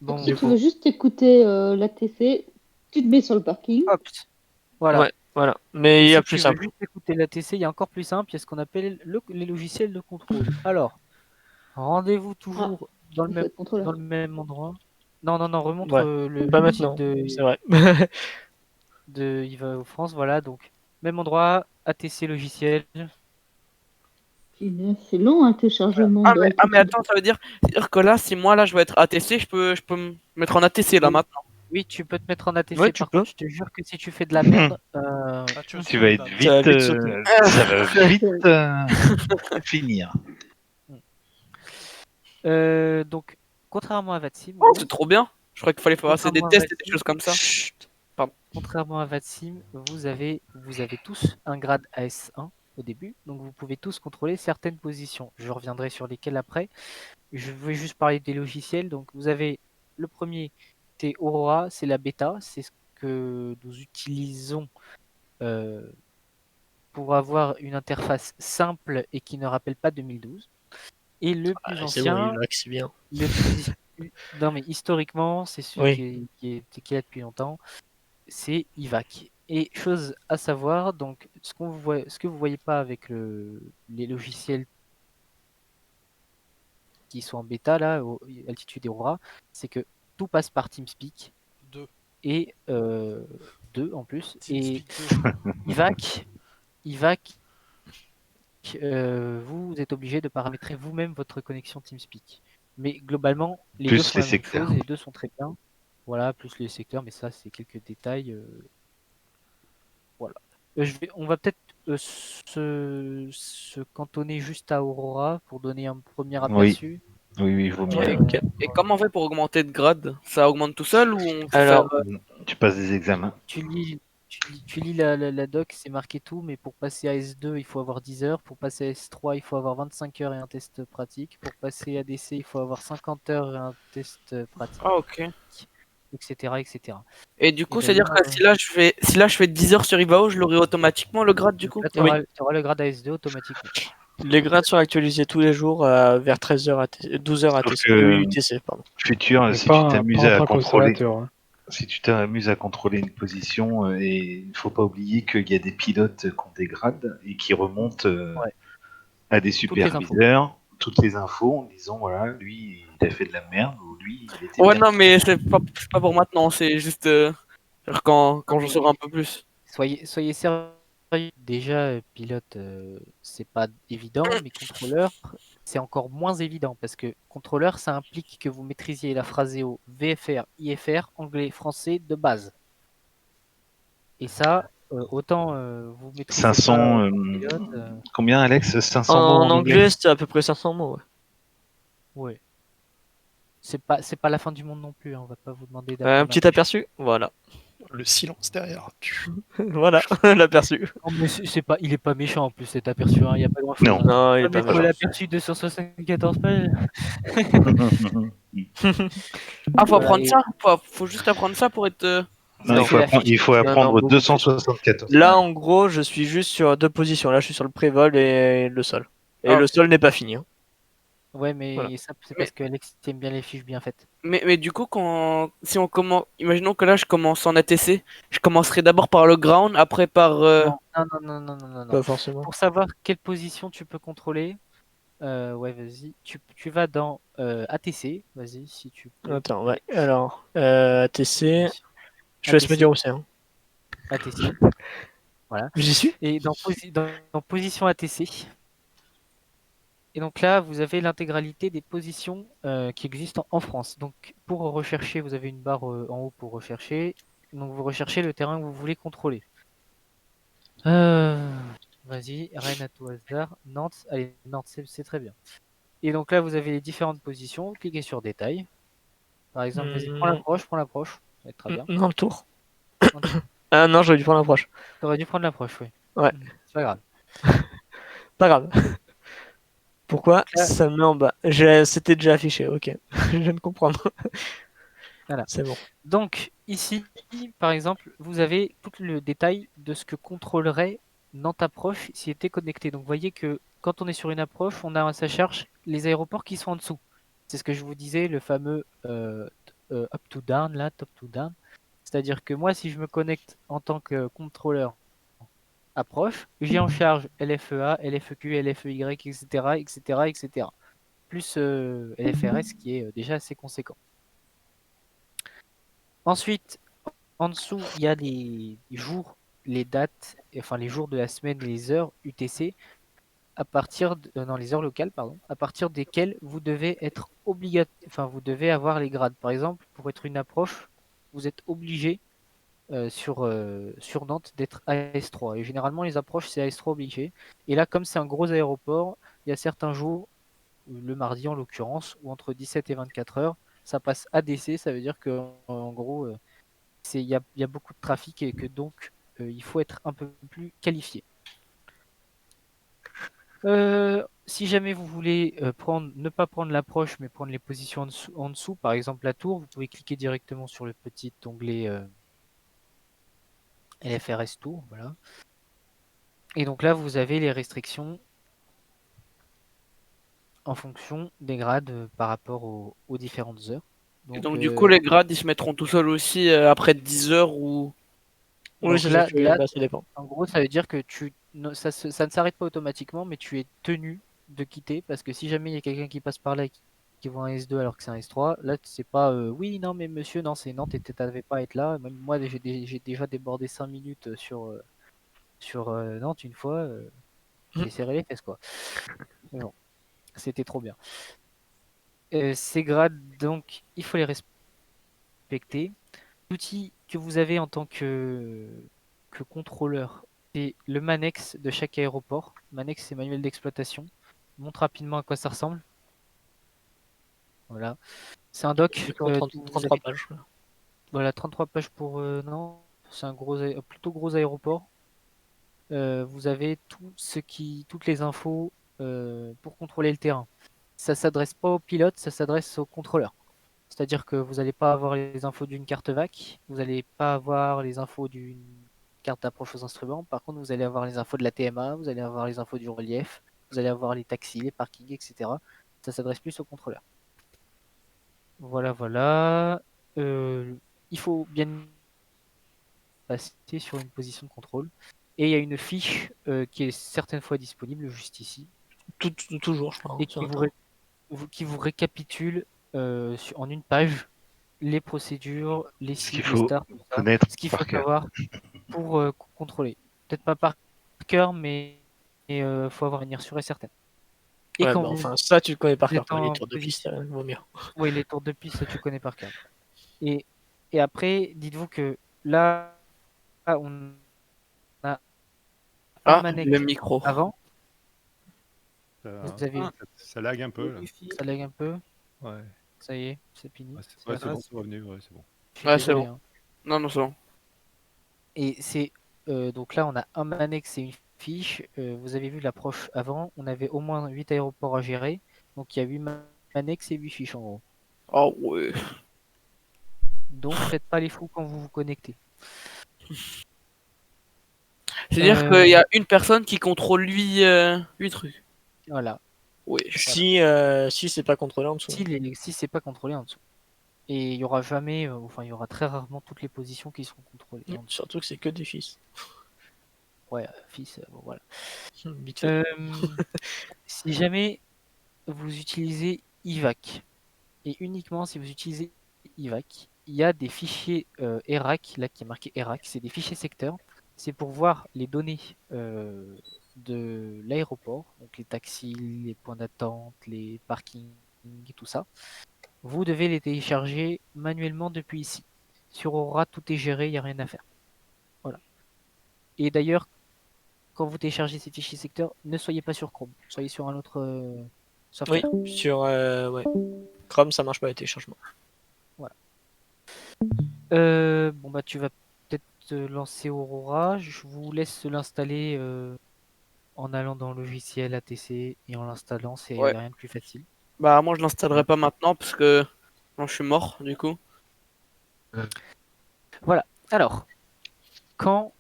Bon, Si tu veux juste écouter l'ATC, tu te mets sur le parking. Ops. Voilà. Ouais, voilà. Mais il y Si a tu plus veux simple. juste écouter l'ATC, il y a encore plus simple, il y a ce qu'on appelle les logiciels de contrôle. Alors, rendez-vous toujours dans Il faut être contrôleur. le même endroit. Non, remontre Ouais. le Pas site maintenant, de c'est vrai. Iva France, voilà, donc même endroit, ATC logiciel. Punaise, c'est long un téléchargement. Ah, de mais attends, ça veut dire que là, si moi là je veux être ATC, je peux me mettre en ATC là Oui. maintenant. Oui, tu peux te mettre en ATC, Ouais, tu par peux. contre, je te jure que si tu fais de la merde, Tu vas être vite, Ça va vite sauter. ça va vite finir. donc, contrairement à Vatsim, Oh, c'est trop bien. Je crois qu'il fallait faire assez des Contrairement à tests et des choses comme ça. contrairement à Vatsim, vous avez tous un grade AS1 au début, donc vous pouvez tous contrôler certaines positions. Je reviendrai sur lesquelles après. Je vais juste parler des logiciels. Donc vous avez le premier, c'est Aurora, c'est la bêta, c'est ce que nous utilisons pour avoir une interface simple et qui ne rappelle pas 2012. Et le plus C'est bon, ancien, il c'est bien. non mais historiquement, c'est celui Oui. qui est là depuis longtemps, c'est IVAC. Et chose à savoir, donc ce que vous voyez pas avec les logiciels qui sont en bêta là, Altitude et Aurora, c'est que tout passe par TeamSpeak. 2. Et 2 en plus. TeamSpeak Et IVAC, vous êtes obligé de paramétrer vous-même votre connexion TeamSpeak. Mais globalement, les Plus deux font les la même secteurs. chose, les deux sont très bien. Voilà, plus les secteurs, mais ça c'est quelques détails. Voilà. On va peut-être se cantonner juste à Aurora pour donner un premier aperçu. Oui, il vaut mieux. Et, et comment on fait pour augmenter de grade? Ça augmente tout seul ou on peut Alors, faire, Tu passes des examens. Tu lis la doc, c'est marqué tout, mais pour passer à S2, il faut avoir 10 heures. Pour passer à S3, il faut avoir 25 heures et un test pratique. Pour passer à DC, il faut avoir 50 heures et un test pratique. Ah, ok. Etc. etc. Et du coup, c'est-à-dire que si là je fais 10 heures sur Ivao, je l'aurai automatiquement le grade du coup? Là, tu auras le grade AS2 automatiquement. Les grades sont actualisés tous les jours vers 13h 12h Sauf que, UTC. Pardon. Futur, Mais si pas tu un- t'amuses pas en à tant que contrôler, consommateur, hein. si tu t'amuses à contrôler une position, et il ne faut pas oublier qu'il y a des pilotes qui ont des grades et qui remontent à des les superviseurs toutes les infos en disant voilà, lui il a fait de la merde ou lui il était Ouais, bien. non, mais c'est pas pour maintenant, c'est juste genre quand j'en saurai un peu plus. Soyez sérieux déjà, pilote, c'est pas évident, mais contrôleur, c'est encore moins évident parce que contrôleur, ça implique que vous maîtrisiez la phraseo VFR, IFR, anglais, français de base. Et ça, autant vous maîtrisez pas 500. pilote, Combien, Alex? 500 mots En en anglais? anglais, c'était à peu près 500 mots. Ouais. ouais. C'est pas la fin du monde non plus, hein, on va pas vous demander Un d'apprendre petit à pêcher. aperçu, voilà. Le silence derrière. Voilà, l'aperçu. Non, mais c'est pas, il est pas méchant en plus cet aperçu, hein, il y a pas grand chose. Non. Non, il est Pas pas mettre méchant. l'aperçu 274 pages. Ah, faut Voilà, apprendre et- ça? Faut juste apprendre ça pour être. Non, Ça, il c'est faut la apprendre, fiche. il faut Non, non, apprendre beaucoup plus. 274. Là, en gros, je suis juste sur 2 positions. Là, je suis sur le prévol et le sol. Et Ah, le ok. sol n'est pas fini. Hein. Ouais, mais Voilà. ça, c'est parce que Alex aime bien les fiches bien faites. Mais du coup, si on commence. Imaginons que là, je commence en ATC. Je commencerai d'abord par le ground, après par. Non, non. Pas forcément. Pour savoir quelle position tu peux contrôler, ouais, vas-y. Tu vas dans ATC, vas-y, si tu peux. Attends, ouais. Alors, ATC. Je te laisse me ATC. dire où c'est. Hein. ATC. Voilà. J'y suis. Et dans position ATC. Et donc là, vous avez l'intégralité des positions qui existent en France. Donc pour rechercher, vous avez une barre en haut pour rechercher. Donc vous recherchez le terrain que vous voulez contrôler. Vas-y, Rennes à tout hasard. Nantes, allez, Nantes, c'est très bien. Et donc là, vous avez les différentes positions. Vous cliquez sur détail. Par exemple, vas-y, prends l'approche. Ça va être très bien. Non, le tour. Non, le tour. Ah non, j'aurais dû prendre l'approche. T'aurais dû prendre l'approche, oui. Ouais. C'est pas grave. Pas grave. Pourquoi Là- ça me met en bas? C'était déjà affiché, ok. Je viens de comprendre. Voilà. C'est bon. Donc ici, par exemple, vous avez tout le détail de ce que contrôlerait Nantes Approche s'il était connecté. Donc vous voyez que quand on est sur une approche, on a à sa charge les aéroports qui sont en dessous. C'est ce que je vous disais, le fameux up to down, là, top to down. C'est-à-dire que moi, si je me connecte en tant que contrôleur approche, j'ai en charge LFEA, LFEQ, LFEY, etc., etc., etc. Plus LFRS qui est déjà assez conséquent. Ensuite, en dessous, il y a les jours, les dates, enfin les jours de la semaine et les heures UTC, à partir non, les heures locales, pardon, à partir desquelles vous devez être enfin vous devez avoir les grades. Par exemple, pour être une approche, vous êtes obligé sur Nantes d'être AS3. Et généralement, les approches, c'est AS3 obligé. Et là, comme c'est un gros aéroport, il y a certains jours, le mardi en l'occurrence, ou entre 17 et 24 heures, ça passe ADC, ça veut dire que en gros, il y a beaucoup de trafic et que donc il faut être un peu plus qualifié. Si jamais vous voulez ne pas prendre l'approche mais prendre les positions en dessous, par exemple la tour, vous pouvez cliquer directement sur le petit onglet LFRS Tour, voilà. Et donc là vous avez les restrictions en fonction des grades par rapport aux différentes heures. Donc du coup, les grades, ils se mettront tout seuls aussi après 10 heures ou. Oui, c'est ça, ça dépend. En gros, ça veut dire que ça ne s'arrête pas automatiquement, mais tu es tenu de quitter parce que si jamais il y a quelqu'un qui passe par là et qui voit un S2 alors que c'est un S3, là c'est pas oui, non, mais monsieur, non, c'est Nantes et tu n'avais pas à être là. Même moi, j'ai déjà débordé 5 minutes sur Nantes une fois. J'ai serré les fesses, quoi. Mais bon, c'était trop bien. Ces grades, donc, il faut les respecter. L'outil que vous avez en tant que contrôleur, c'est le Manex de chaque aéroport. Manex, c'est manuel d'exploitation. Je montre rapidement à quoi ça ressemble. Voilà. C'est un doc. 33 pages. Voilà, 33 pages pour non. C'est un plutôt gros aéroport. Vous avez toutes les infos pour contrôler le terrain. Ça s'adresse pas aux pilotes, ça s'adresse aux contrôleurs. C'est-à-dire que vous n'allez pas avoir les infos d'une carte VAC, vous n'allez pas avoir les infos d'une carte d'approche aux instruments. Par contre, vous allez avoir les infos de la TMA, vous allez avoir les infos du relief, vous allez avoir les taxis, les parkings, etc. Ça s'adresse plus aux contrôleurs. Voilà. Il faut bien passer sur une position de contrôle. Et il y a une fiche qui est certaines fois disponible juste ici. Toujours, je crois. Et qui vous récapitule en une page les procédures, les sites, les stars, connaître ce qu'il faut par cœur. savoir pour contrôler. Peut-être pas par cœur, mais faut avoir une venir sûre et certaine. Et Ouais, quand bah, vous enfin, ça, tu le connais par êtes cœur. Quoi. Les en tours de piste, position, vaut mieux. oui, les tours de piste, ça, tu connais par cœur. Et après, dites-vous que là, on a un Ah, le Manek micro. avant. Ça, Vous avez ça lag un peu, là. ça lag un peu. Ouais. Ça y est, c'est fini. Ouais, c'est bon, c'est revenu, ouais, c'est bon. Je suis Ouais, c'est désolé, bon. hein. Non, c'est bon. Et c'est donc là, on a un Manex et une fiche. Vous avez vu l'approche avant, on avait au moins 8 aéroports à gérer. Donc il y a 8 Manex et 8 fiches en gros. Oh ouais. Donc faites pas les fous quand vous vous connectez. C'est-à-dire qu'il y a une personne qui contrôle 8 trucs. Voilà. Oui. Si c'est pas contrôlé en dessous. Si c'est pas contrôlé en dessous. Et il y aura jamais, enfin il y aura très rarement toutes les positions qui seront contrôlées. en dessous. Surtout que c'est que des fils. Ouais, fils, bon, voilà. Vite fait. Si jamais vous utilisez IVAC, et uniquement si vous utilisez IVAC, il y a des fichiers ERAC, là qui est marqué ERAC, c'est des fichiers secteurs. C'est pour voir les données de l'aéroport, donc les taxis, les points d'attente, les parkings et tout ça. Vous devez les télécharger manuellement depuis ici. Sur Aura, tout est géré, il n'y a rien à faire. Voilà. Et d'ailleurs, quand vous téléchargez ces fichiers secteurs, ne soyez pas sur Chrome, soyez sur un autre software. Oui, sur ouais. Chrome, ça marche pas les téléchargements. Voilà. Bon bah tu vas peut-être lancer Aurora. Je vous laisse l'installer en allant dans le logiciel ATC et en l'installant, c'est Ouais. rien de plus facile. Bah moi je l'installerai pas maintenant parce que non, je suis mort du coup. Voilà. Alors, quand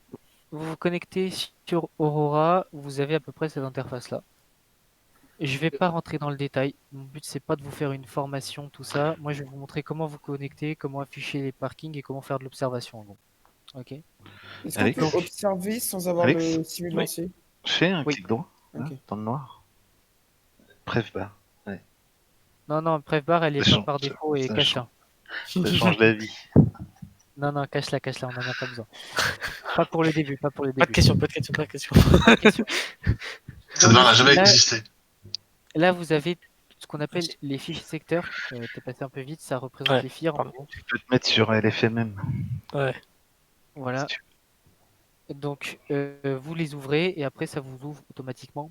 vous vous connectez sur Aurora, vous avez à peu près cette interface-là. Je vais pas rentrer dans le détail. Mon but c'est pas de vous faire une formation, tout ça. Moi je vais vous montrer comment vous connecter, comment afficher les parkings et comment faire de l'observation en gros. Ok. Est-ce qu'on peut observer sans avoir Alex le simul lancé? Fais un clic droit Ok. dans le noir. Pref bar. Ouais. Non, Prefbar elle est Ça pas change- par défaut et ça cache-la. Ça change la vie. Non, cache-la, on en a pas besoin. Pas pour le début, pas pour le début. Pas de question, pas de question, pas de question. Pas de question. Ça n'a jamais là- existé. Là, vous avez ce qu'on appelle les fiches secteurs. T'es passé un peu vite, ça représente Ouais, les FIR. En pardon. gros. Tu peux te mettre sur LFMM. Ouais. Voilà. Donc, vous les ouvrez et après, ça vous ouvre automatiquement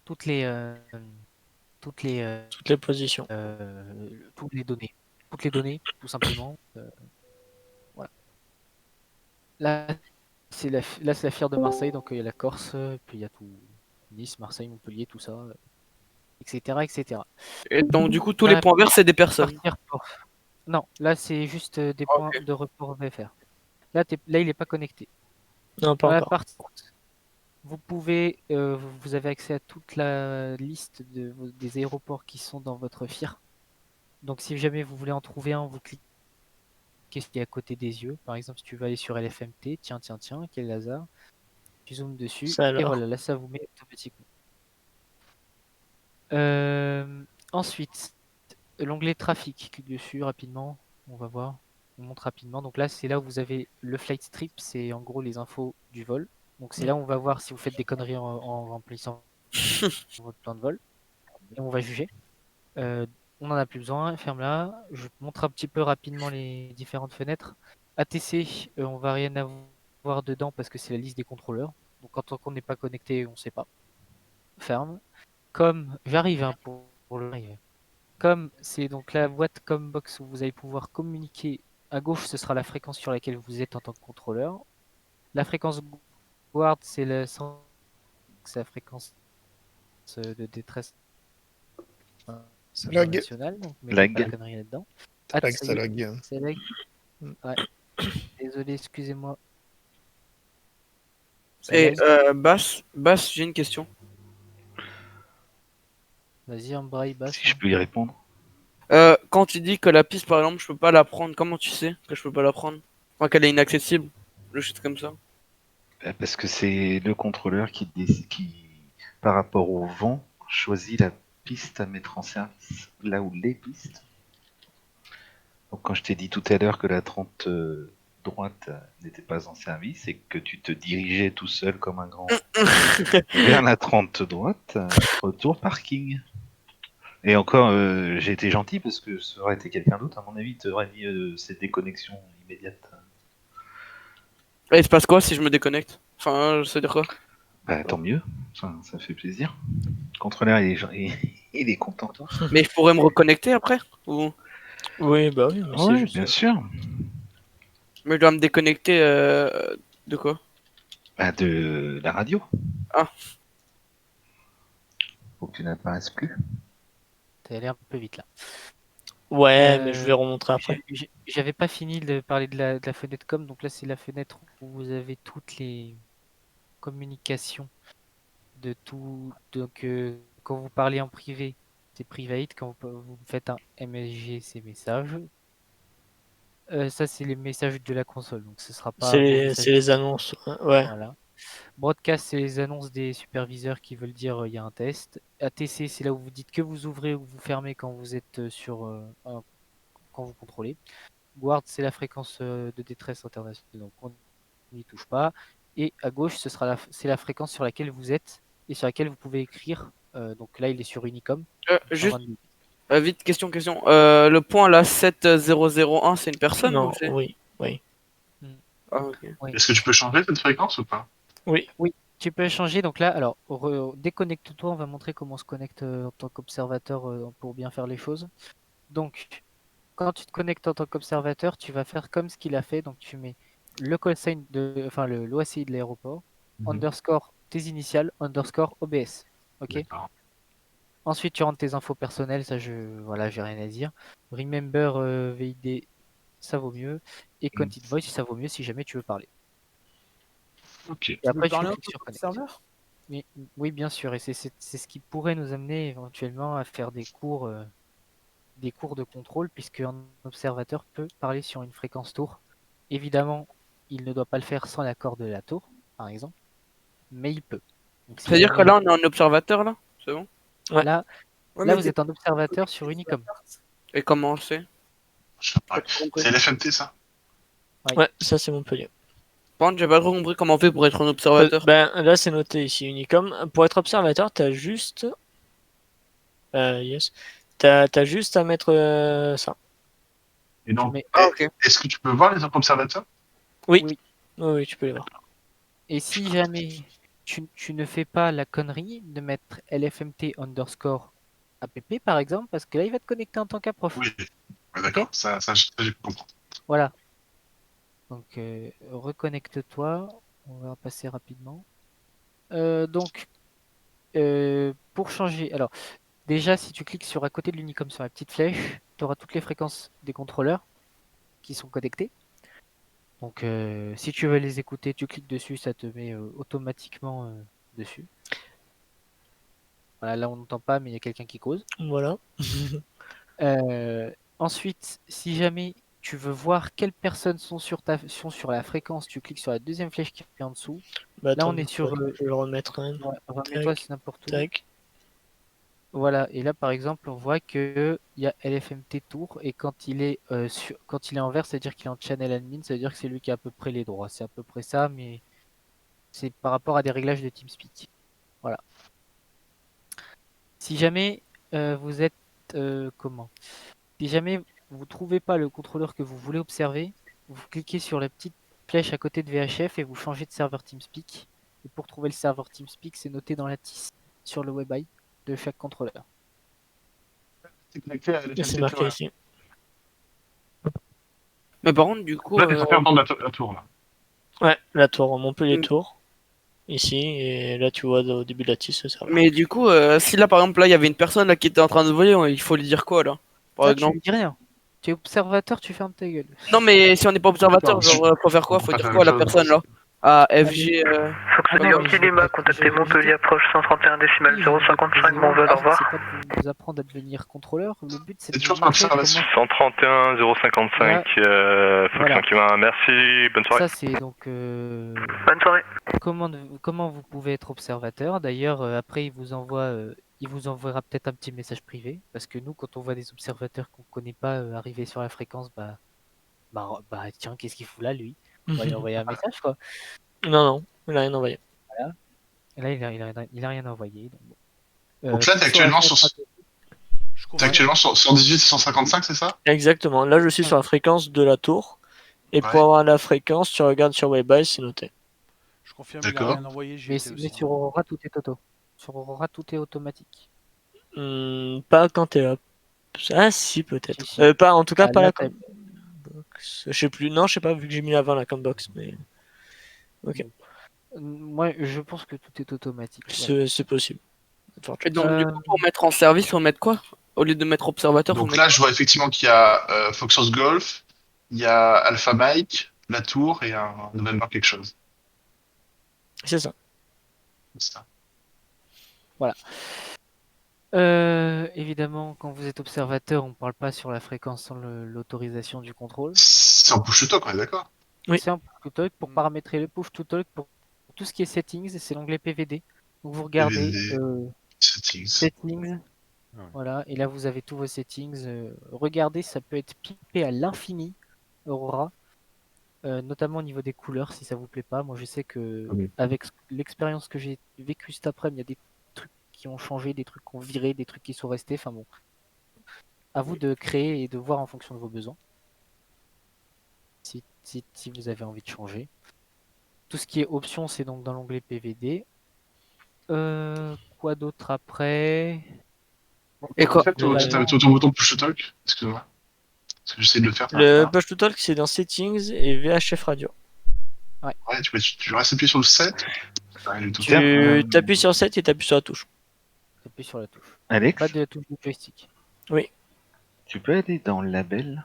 toutes les Toutes les positions. toutes les données, tout simplement. Voilà. Là, c'est la FIR de Marseille, donc il y a la Corse, puis il y a tout Nice, Marseille, Montpellier, tout ça, etc., etc. Et donc du coup tous les points verts c'est des personnes. Non, là c'est juste des points de report VFR. Là, il n'est pas connecté. Non, pas Dans la encore. partie, vous pouvez, vous avez accès à toute la liste des aéroports qui sont dans votre FIR. Donc si jamais vous voulez en trouver un, vous cliquez ce qui est à côté des yeux. Par exemple, si tu veux aller sur LFMT, tiens, quel hasard. Tu zoomes dessus Ça et alors. voilà, là ça vous met automatiquement. Ensuite, l'onglet trafic, clique dessus rapidement, on va voir, on montre rapidement. Donc là, c'est là où vous avez le flight strip, c'est en gros les infos du vol. Donc c'est là où on va voir si vous faites des conneries en remplissant votre plan de vol. Et on va juger. On n'en a plus besoin, ferme-la. Je te montre un petit peu rapidement les différentes fenêtres. ATC, on va rien avoir dedans parce que c'est la liste des contrôleurs. Donc quand on n'est pas connecté, on ne sait pas. Ferme. Comme j'arrive hein, pour le live. Comme c'est donc la boîte Combox où vous allez pouvoir communiquer. À gauche, ce sera la fréquence sur laquelle vous êtes en tant que contrôleur. La fréquence guard, c'est la fréquence de détresse lag. internationale. Donc, mais Lag. pas de conneries là-dedans. Lag, ça ça y est, lag. c'est lag. Ouais. Désolé, excusez-moi. Ça Et lag. Bass, j'ai une question. Vas-y, embraye, basse. Si je peux y répondre. Quand tu dis que la piste par exemple je peux pas la prendre, comment tu sais que je peux pas la prendre? Enfin qu'elle est inaccessible, le shit comme ça. Parce que c'est le contrôleur qui, par rapport au vent, choisit la piste à mettre en service, là où les pistes. Donc quand je t'ai dit tout à l'heure que la 30 droite n'était pas en service et que tu te dirigeais tout seul comme un grand vers la 30 droite, retour parking. Et encore, j'ai été gentil parce que ça aurait été quelqu'un d'autre, à mon avis, tu aurais mis cette déconnexion immédiate. Et il se passe quoi si je me déconnecte? Enfin, je veux dire quoi? Bah, tant mieux, ça fait plaisir. Le contrôleur, il est content. Mais je pourrais me reconnecter après? Ou... Oui, bah oui, mais c'est Ouais, juste. bien sûr. Mais je dois me déconnecter de quoi? Bah, de la radio. Ah. Faut que tu n'apparaisses plus. T'es allé un peu vite là. Ouais, mais je vais remontrer après. J'avais pas fini de parler de la fenêtre com, donc là c'est la fenêtre où vous avez toutes les communications de tout. Donc quand vous parlez en privé, c'est private. Quand vous faites un MSG, c'est message. Ça c'est les messages de la console, donc ce sera pas C'est vos les, messages. c'est les annonces. Ouais. Voilà. Broadcast, c'est les annonces des superviseurs qui veulent dire il y a un test. ATC, c'est là où vous dites que vous ouvrez ou vous fermez quand vous êtes quand vous contrôlez. Guard, c'est la fréquence de détresse internationale, donc on n'y touche pas. Et à gauche, c'est la fréquence sur laquelle vous êtes et sur laquelle vous pouvez écrire. Donc là, il est sur Unicom. Juste 122. vite, question. Le point là, 7001, c'est une personne Non, ou c'est... oui. Ah, ok. Oui. Est-ce que tu peux changer cette fréquence ou pas? Oui. Oui, tu peux changer. Donc là, alors, déconnecte-toi. On va montrer comment on se connecte en tant qu'observateur pour bien faire les choses. Donc, quand tu te connectes en tant qu'observateur, tu vas faire comme ce qu'il a fait. Donc, tu mets le call sign enfin l'OACI de l'aéroport, underscore tes initiales, underscore OBS. Ok. Ensuite, tu rentres tes infos personnelles. Ça, voilà, j'ai rien à dire. Remember VID, ça vaut mieux. Et Content Voice, ça vaut mieux si jamais tu veux parler. Ok. Et après, tu parler en cliques tant sur Connect. qu'observateur? Oui, bien sûr. Et c'est ce qui pourrait nous amener éventuellement à faire des cours de contrôle, puisque un observateur peut parler sur une fréquence tour. Évidemment, il ne doit pas le faire sans l'accord de la tour, par exemple, mais il peut. Donc, si C'est-à-dire que jamais- là, on est en observateur là? C'est bon? Ouais. Là, Ouais, là mais vous êtes un observateur sur Unicom. Et comment on le sait? Je sais pas. C'est l'FMT ça? Ouais, ça c'est Montpellier. Par contre, j'ai pas trop compris comment on fait pour être un observateur. Ben là c'est noté ici Unicom. Pour être observateur, t'as juste. Yes. T'as juste à mettre ça. Et donc, Ah, ok. est-ce que tu peux voir les autres observateurs? Oui. Oui. Oui, tu peux les voir. Et si jamais tu ne fais pas la connerie de mettre LFMT underscore app, par exemple, parce que là, il va te connecter en tant qu'approche. Oui. Ouais, d'accord. Ça, je comprends. Voilà. Donc, reconnecte-toi. On va passer rapidement. Donc, pour changer. Alors, déjà, si tu cliques sur à côté de l'Unicom sur la petite flèche, tu auras toutes les fréquences des contrôleurs qui sont connectés. Donc, si tu veux les écouter, tu cliques dessus, ça te met automatiquement dessus. Voilà, là, on n'entend pas, mais il y a quelqu'un qui cause. Voilà. Ensuite, si jamais tu veux voir quelles personnes sont sur la fréquence, tu cliques sur la deuxième flèche qui est en dessous. Bah, Là, attends, on est sur. je vais le remettre un. Ouais, remets-toi, c'est n'importe où. Tac. Voilà, et là, par exemple, on voit que il y a LFMT Tour, et quand il est en vert, c'est-à-dire qu'il est en channel admin, ça veut dire que c'est lui qui a à peu près les droits. C'est à peu près ça, mais c'est par rapport à des réglages de TeamSpeak. Voilà. Si jamais vous êtes Si jamais vous trouvez pas le contrôleur que vous voulez observer, vous cliquez sur la petite flèche à côté de VHF et vous changez de serveur TeamSpeak. Et pour trouver le serveur TeamSpeak, c'est noté dans la TIS sur le WebEye de chaque contrôleur. C'est connecté à C'est marqué ici. Mais par contre, du coup. Là, t'es censé entendre la tour là. Ouais, la tour, Montpellier Tour. Ici, et là tu vois au début de la tisse, ça. Mais du coup, si là par exemple là il y avait une personne là qui était en train de voler, il faut lui dire quoi là? Par Là, exemple. tu dis rien. Tu es observateur, tu fermes ta gueule. Non mais si on n'est pas observateur, genre faut faire quoi? Faut dire quoi à la personne là? À FG. Fox Yankee Lima, contactez Montpellier, approche 131 décimales 055, bon vol, au revoir. C'est pas de vous apprendre à devenir contrôleur. Le but, c'est de toujours vous montrer comment... 131 055, Fox Voilà. Yankee Lima, merci, bonne soirée. Ça, c'est donc Bonne soirée. comment vous pouvez être observateur. D'ailleurs, après, il vous enverra peut-être un petit message privé. Parce que nous, quand on voit des observateurs qu'on ne connaît pas arriver sur la fréquence, bah, Bah tiens, qu'est-ce qu'il fout là, lui? On va lui envoyer un message, quoi. Non, il a rien envoyé. Voilà. Et là, il a rien envoyé. Donc, bon. Donc là, Clique sur la fenêtre t'es actuellement sur 118 et 155, c'est ça? Exactement. Là, je suis sur la fréquence de la tour. Et pour Ouais. avoir la fréquence, tu regardes sur Webeye, c'est noté. Je confirme, il a D'accord. rien envoyé, j'y Mais, étais mais aussi. sur Aurora, tout est auto. Sur Aurora, tout est automatique. Pas quand t'es là. Ah, si, peut-être. Si, si. Pas, en tout cas, Ah, pas là, la t'as- box. Je sais plus. Non, je sais pas, vu que j'ai mis avant la box, mais. Ok. Moi, je pense que tout est automatique. C'est possible. Et donc, du coup, pour mettre en service, faut mettre quoi? Au lieu de mettre observateur, faut Donc mettre là, je vois effectivement qu'il y a Foxtrot Golf, il y a Alpha Mike, la tour et un November quelque chose. C'est ça. C'est ça. Voilà. Évidemment, quand vous êtes observateur, on parle pas sur la fréquence sans l'autorisation du contrôle. C'est en push to talk, on est d'accord? Oui. C'est un push to talk pour paramétrer le push to talk pour tout ce qui est settings, c'est l'onglet PVD. Donc vous regardez PVD, settings. settings, Ouais. voilà, et là vous avez tous vos settings. Regardez, ça peut être pipé à l'infini, Aurora, notamment au niveau des couleurs si ça vous plaît pas. Moi je sais que Oui. avec l'expérience que j'ai vécue cet après-midi, il y a des trucs qui ont changé, des trucs qui ont viré, des trucs qui sont restés. Enfin bon, à vous de créer et de voir en fonction de vos besoins. Si vous avez envie de changer. Tout ce qui est options, c'est donc dans l'onglet PVD. Quoi d'autre après? Et quoi? En fait, t'avais ton bouton push to talk? Excuse-moi. Parce que j'essaie de le faire. Le push to talk, c'est dans settings et VHF radio. Ouais, tu restes appuyé sur le 7. Rien du tout. Tu t'appuies sur 7 et t'appuies sur la touche. T'appuies sur la touche. Alex, Pas de touche de joystick. Oui. tu peux aller dans label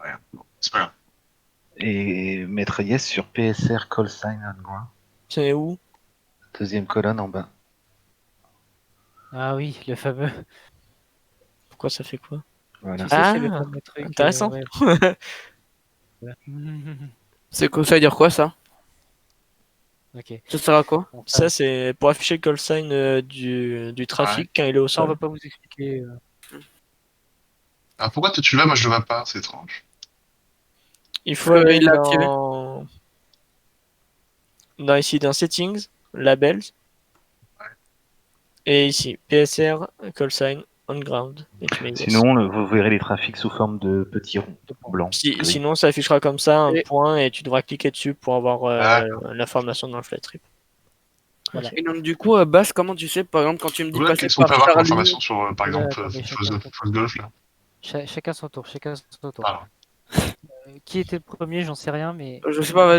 Ouais, c'est pas grave. et mettre yes sur PSR call sign on ground. C'est où? Deuxième colonne en bas. Ah oui, le fameux. Pourquoi ça fait quoi? Voilà. Tu sais, c'est le fameux truc. Intéressant. Ouais. C'est quoi, ça veut dire quoi, ça? Ok. Ça sert à quoi? Bon, Ça, c'est pour afficher le call sign du trafic quand il est au ça, on sol. va pas vous expliquer. Alors pourquoi toi tu le vois, moi je le vois pas? C'est étrange. Il faut aller il l'a activé. ici dans settings, labels. Et ici, PSR, call sign, on ground. Et tu mets yes. Sinon, vous verrez les trafics sous forme de petits ronds blancs. gris. Sinon, ça affichera comme ça un Et- point et tu devras cliquer dessus pour avoir l'information dans le flight trip. Voilà. Et donc, du coup, Bass, comment tu sais, par exemple, quand tu me dis Ouais, passer qu'est-ce qu'on par peut avoir comme Charlie, information sur, par Oula, exemple, attendez, Fox Golf là? Chacun son tour. Chacun son tour. Pardon. Qui était le premier, j'en sais rien, mais je sais pas,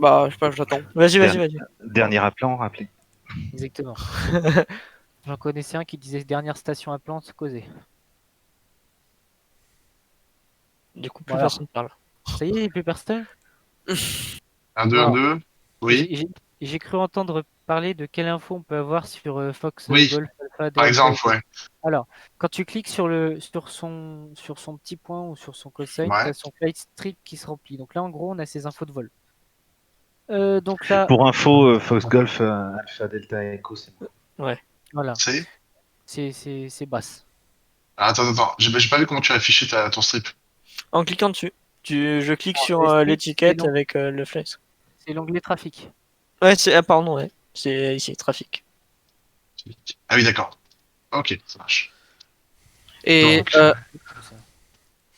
bah, je sais pas, j'attends. Vas-y. Dernier appelant, rappelez. exactement. J'en connaissais un qui disait dernière station à plante causée. Du coup, plus Voilà. personne parle. Ça y est, il n'y a plus personne? 1, 2, 1, 2. Oui. J'ai cru entendre parler de quelle info on peut avoir sur Fox Oui. Golf Alpha. Par Delta exemple, et tout. ouais. Alors, quand tu cliques sur son petit point ou sur son call sign, Ouais. tu as son flight strip qui se remplit. Donc là, en gros, on a ses infos de vol. Donc là, Pour info, Fox Golf Alpha Delta Echo, c'est moi. Ouais. voilà, C'est c'est basse. Ah, attends. J'ai pas vu comment tu as affiché ton strip. En cliquant dessus, je clique sur les strips, l'étiquette c'est long. avec le flex. C'est l'onglet trafic. Ouais, pardon, ouais. C'est ici, trafic. Ah oui, d'accord. Ok, ça marche. Et Donc,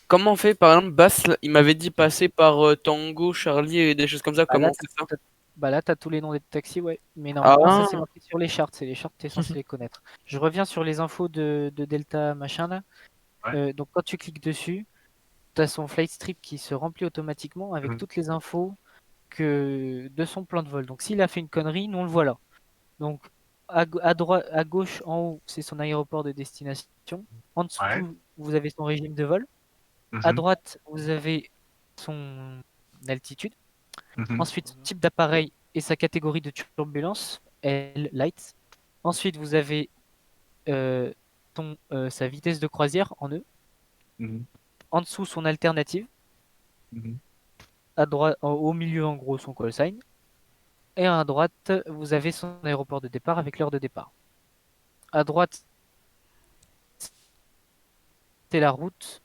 comment on fait, par exemple, Bass, là, il m'avait dit passer par Tango, Charlie et des choses comme ça, comment là, on fait ça? Bah là, tu as tous les noms des taxis, ouais. Mais normalement, ça c'est Ah, marqué sur les charts. C'est les charts, tu es censé les connaître. Je reviens sur les infos de Delta machin là. Ouais. Donc quand tu cliques dessus, tu as son flight strip qui se remplit automatiquement avec toutes les infos de son plan de vol. Donc s'il a fait une connerie, nous on le voit là. Donc à droite, à gauche, en haut, c'est son aéroport de destination. En dessous, Ouais. vous avez son régime de vol. À droite, vous avez son altitude. Ensuite, son type d'appareil et sa catégorie de turbulence, L light. Ensuite, vous avez sa vitesse de croisière en E. En dessous, son alternative. À droite, au milieu, en gros, son call sign. Et à droite, vous avez son aéroport de départ avec l'heure de départ. À droite, c'est la route.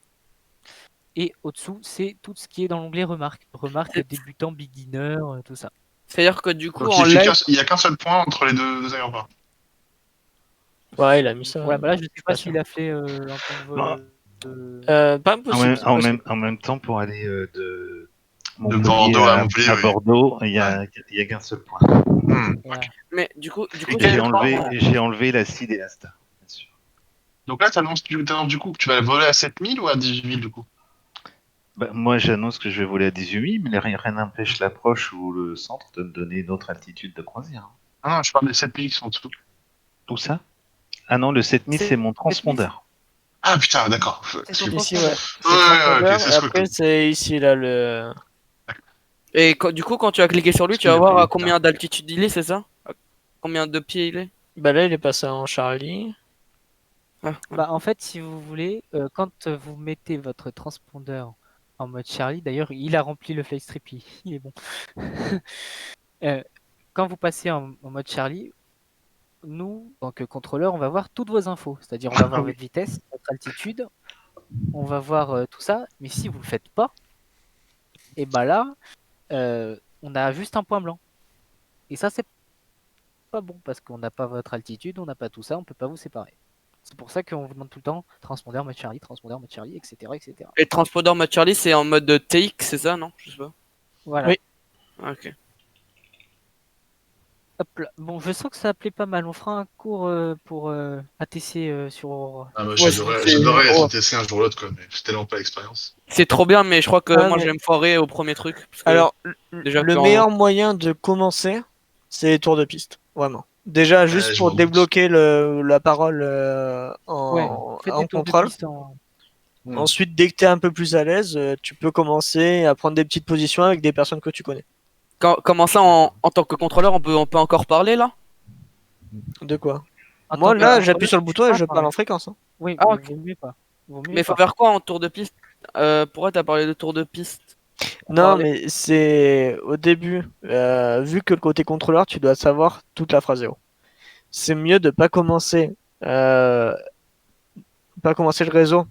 Et au-dessous, c'est tout ce qui est dans l'onglet remarques. Remarques débutant, beginner, tout ça. C'est-à-dire que du coup, Donc en il live, n'y a qu'un seul point entre les deux aéroports. Ouais, il a mis ça. Ouais, bah là, je sais pas pas sûr. s'il a fait un temps Non. Pas En impossible. même, c'est en possible. même, en même temps, pour aller de De Montpellier Bordeaux à Montpellier, à oui. Bordeaux, il y a qu'un seul point. Voilà. mais du coup, Et c'est j'ai enlevé la CID et Asta, bien sûr. Donc là, t'annonces du coup que tu vas voler à 7000 ou à 18 000 du coup? Bah, moi, j'annonce que je vais voler à 18 000, mais rien n'empêche l'approche ou le centre de me donner une autre altitude de croisière. Ah non, je parle des 7000 qui sont en dessous. Où ça? Ah non, le 7000, c'est mon transpondeur. Ah putain, d'accord. C'est son Ici, transpondeur. ouais. C'est Ouais, le ouais, transpondeur, ok, c'est et ce que après, c'est ici, là, le. Et du coup, quand tu vas cliquer sur lui, tu vas voir à combien d'altitude il est, c'est ça? À combien de pieds il est? Bah là, il est passé en Charlie. Bah, en fait, si vous voulez, quand vous mettez votre transpondeur en mode Charlie, d'ailleurs, il a rempli le flight strip, il est bon. Quand vous passez en mode Charlie, nous, en tant que contrôleur, on va voir toutes vos infos. C'est-à-dire, on va voir votre vitesse, votre altitude, on va voir tout ça. Mais si vous le faites pas, et bah là, on a juste un point blanc. Et ça, c'est pas bon parce qu'on n'a pas votre altitude, on n'a pas tout ça, on peut pas vous séparer. C'est pour ça qu'on vous demande tout le temps transpondeur mode Charlie, etc., etc. Et transpondeur mode Charlie, c'est en mode TX, c'est ça, non? Je sais pas. Voilà. Oui. Ok. Hop là. Bon, je sens que ça plaît pas mal. On fera un cours pour ATC sur Aurora. Ah bah, Ouais, j'adorais être testé un jour ou l'autre, quoi, mais j'ai tellement pas l'expérience. C'est trop bien, mais je crois que Ah, moi mais- je vais me foirer au premier truc. Parce que Alors, déjà le que en- meilleur moyen de commencer, c'est les tours de piste. Vraiment. Déjà, juste je pour m'en doute. débloquer la parole Ouais, faites en des tours de contrôle. piste en. Ensuite, dès que tu es un peu plus à l'aise, tu peux commencer à prendre des petites positions avec des personnes que tu connais. Comment ça, en tant que contrôleur, on peut encore parler là? De quoi? En Moi, tant que là, contrôleur, j'appuie sur le bouton et tu je peux parle en parler. fréquence. Hein. Oui, Ah, mais ok. vaut mieux pas. Vaut mieux Mais faut pas. faire quoi en tour de piste? Pourquoi t'as parlé de tour de piste? Non, Parler. mais c'est au début, vu que le côté contrôleur, tu dois savoir toute la phrase zéro. C'est mieux de euh, pas commencer le réseau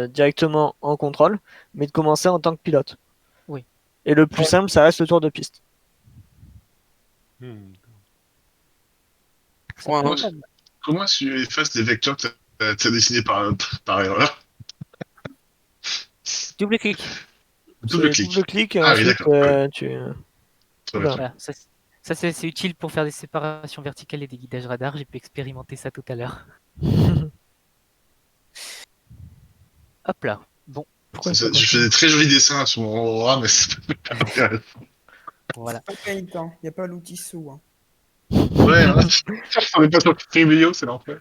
directement en contrôle, mais de commencer en tant que pilote. Oui. Et le plus simple, ça reste le tour de piste. Ça peut Ouais, être pas mal. Comment est-ce que tu effaces des vecteurs que t'as dessinés par erreur? Double clic. Double C'est clic. double clic et Ah oui, ensuite d'accord. Ouais. tu. Très bien. Voilà, ça, c'est utile pour faire des séparations verticales et des guidages radar. J'ai pu expérimenter ça tout à l'heure. Hop là. Bon, Je fais des très jolis dessins sur mon Aurora, mais c'est pas intéressant. voilà. Pas Paint, hein. Y a pas l'outil sous. Hein. Ouais, hein. On est pas sur Stream Video, c'est l'enfer.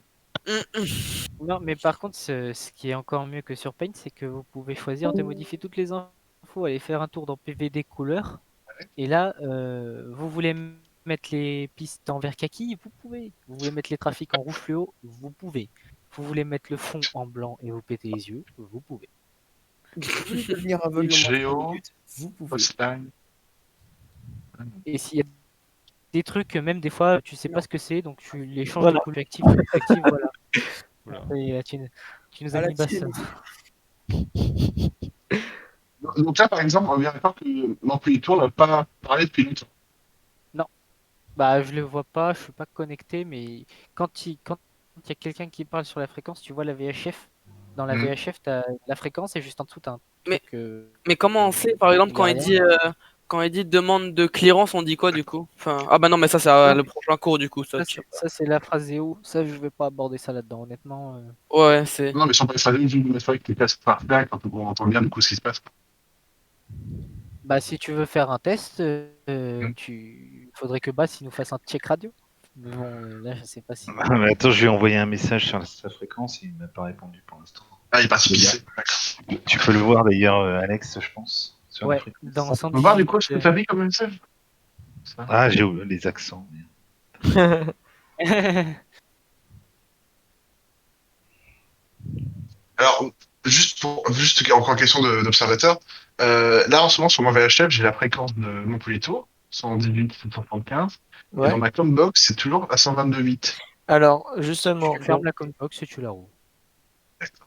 Non, mais par contre, ce qui est encore mieux que sur Paint, c'est que vous pouvez choisir de modifier toutes les infos, aller faire un tour dans PVD couleur. Et là, vous voulez mettre les pistes en vert kaki, vous pouvez. Vous voulez mettre les trafics en rouge fluo, vous pouvez. Vous voulez mettre le fond en blanc et vous péter les yeux, vous pouvez. Vous voulez devenir aveugle en moins de 3 minutes, vous pouvez. Et s'il y a des trucs, même des fois, tu sais pas ce que c'est, donc tu les changes Voilà. de couleur active, voilà. Et tu nous as À la mis basse. télé. Donc là, par exemple, on vient d'accord que l'employé tour n'a pas parlé depuis longtemps. Non. Bah, je le vois pas, je suis pas connecté, mais quand il y a quelqu'un qui parle sur la fréquence, tu vois la VHF. Dans la VHF, tu as la fréquence et juste en dessous, tu as un truc. Mais comment on sait, par exemple, quand il dit demande de clearance, on dit quoi du coup? Enfin, ah bah non, mais ça, c'est le prochain cours du coup. Ça, Ça, c'est la phrase zéro. Ça, je vais pas aborder ça là-dedans, honnêtement. Ouais, c'est. Non, mais si on peut faire une vue de mettre avec les casques par là, quand on entend bien du coup ce qui se passe. Bah, si tu veux faire un test, il faudrait que Bass il nous fasse un check radio. Mais bon, là, je sais pas si. Mais attends, je lui ai envoyé un message sur sa fréquence et il m'a pas répondu pour l'instant. Ah, il est parti pisser. Tu peux le voir d'ailleurs, Alex, je pense. Sur la Ouais, fréquence. dans On peut voir du coup ce que t'as mis comme message? Ah, j'ai oublié les accents. Merde. Alors, juste encore question d'observateur. Là, en ce moment, sur mon VHF, j'ai la fréquence de Montpellier Tour, 118 775. Ouais. Et dans ma Combox, c'est toujours à 122,8. Alors, justement. Tu fermes la combox et tu la roules.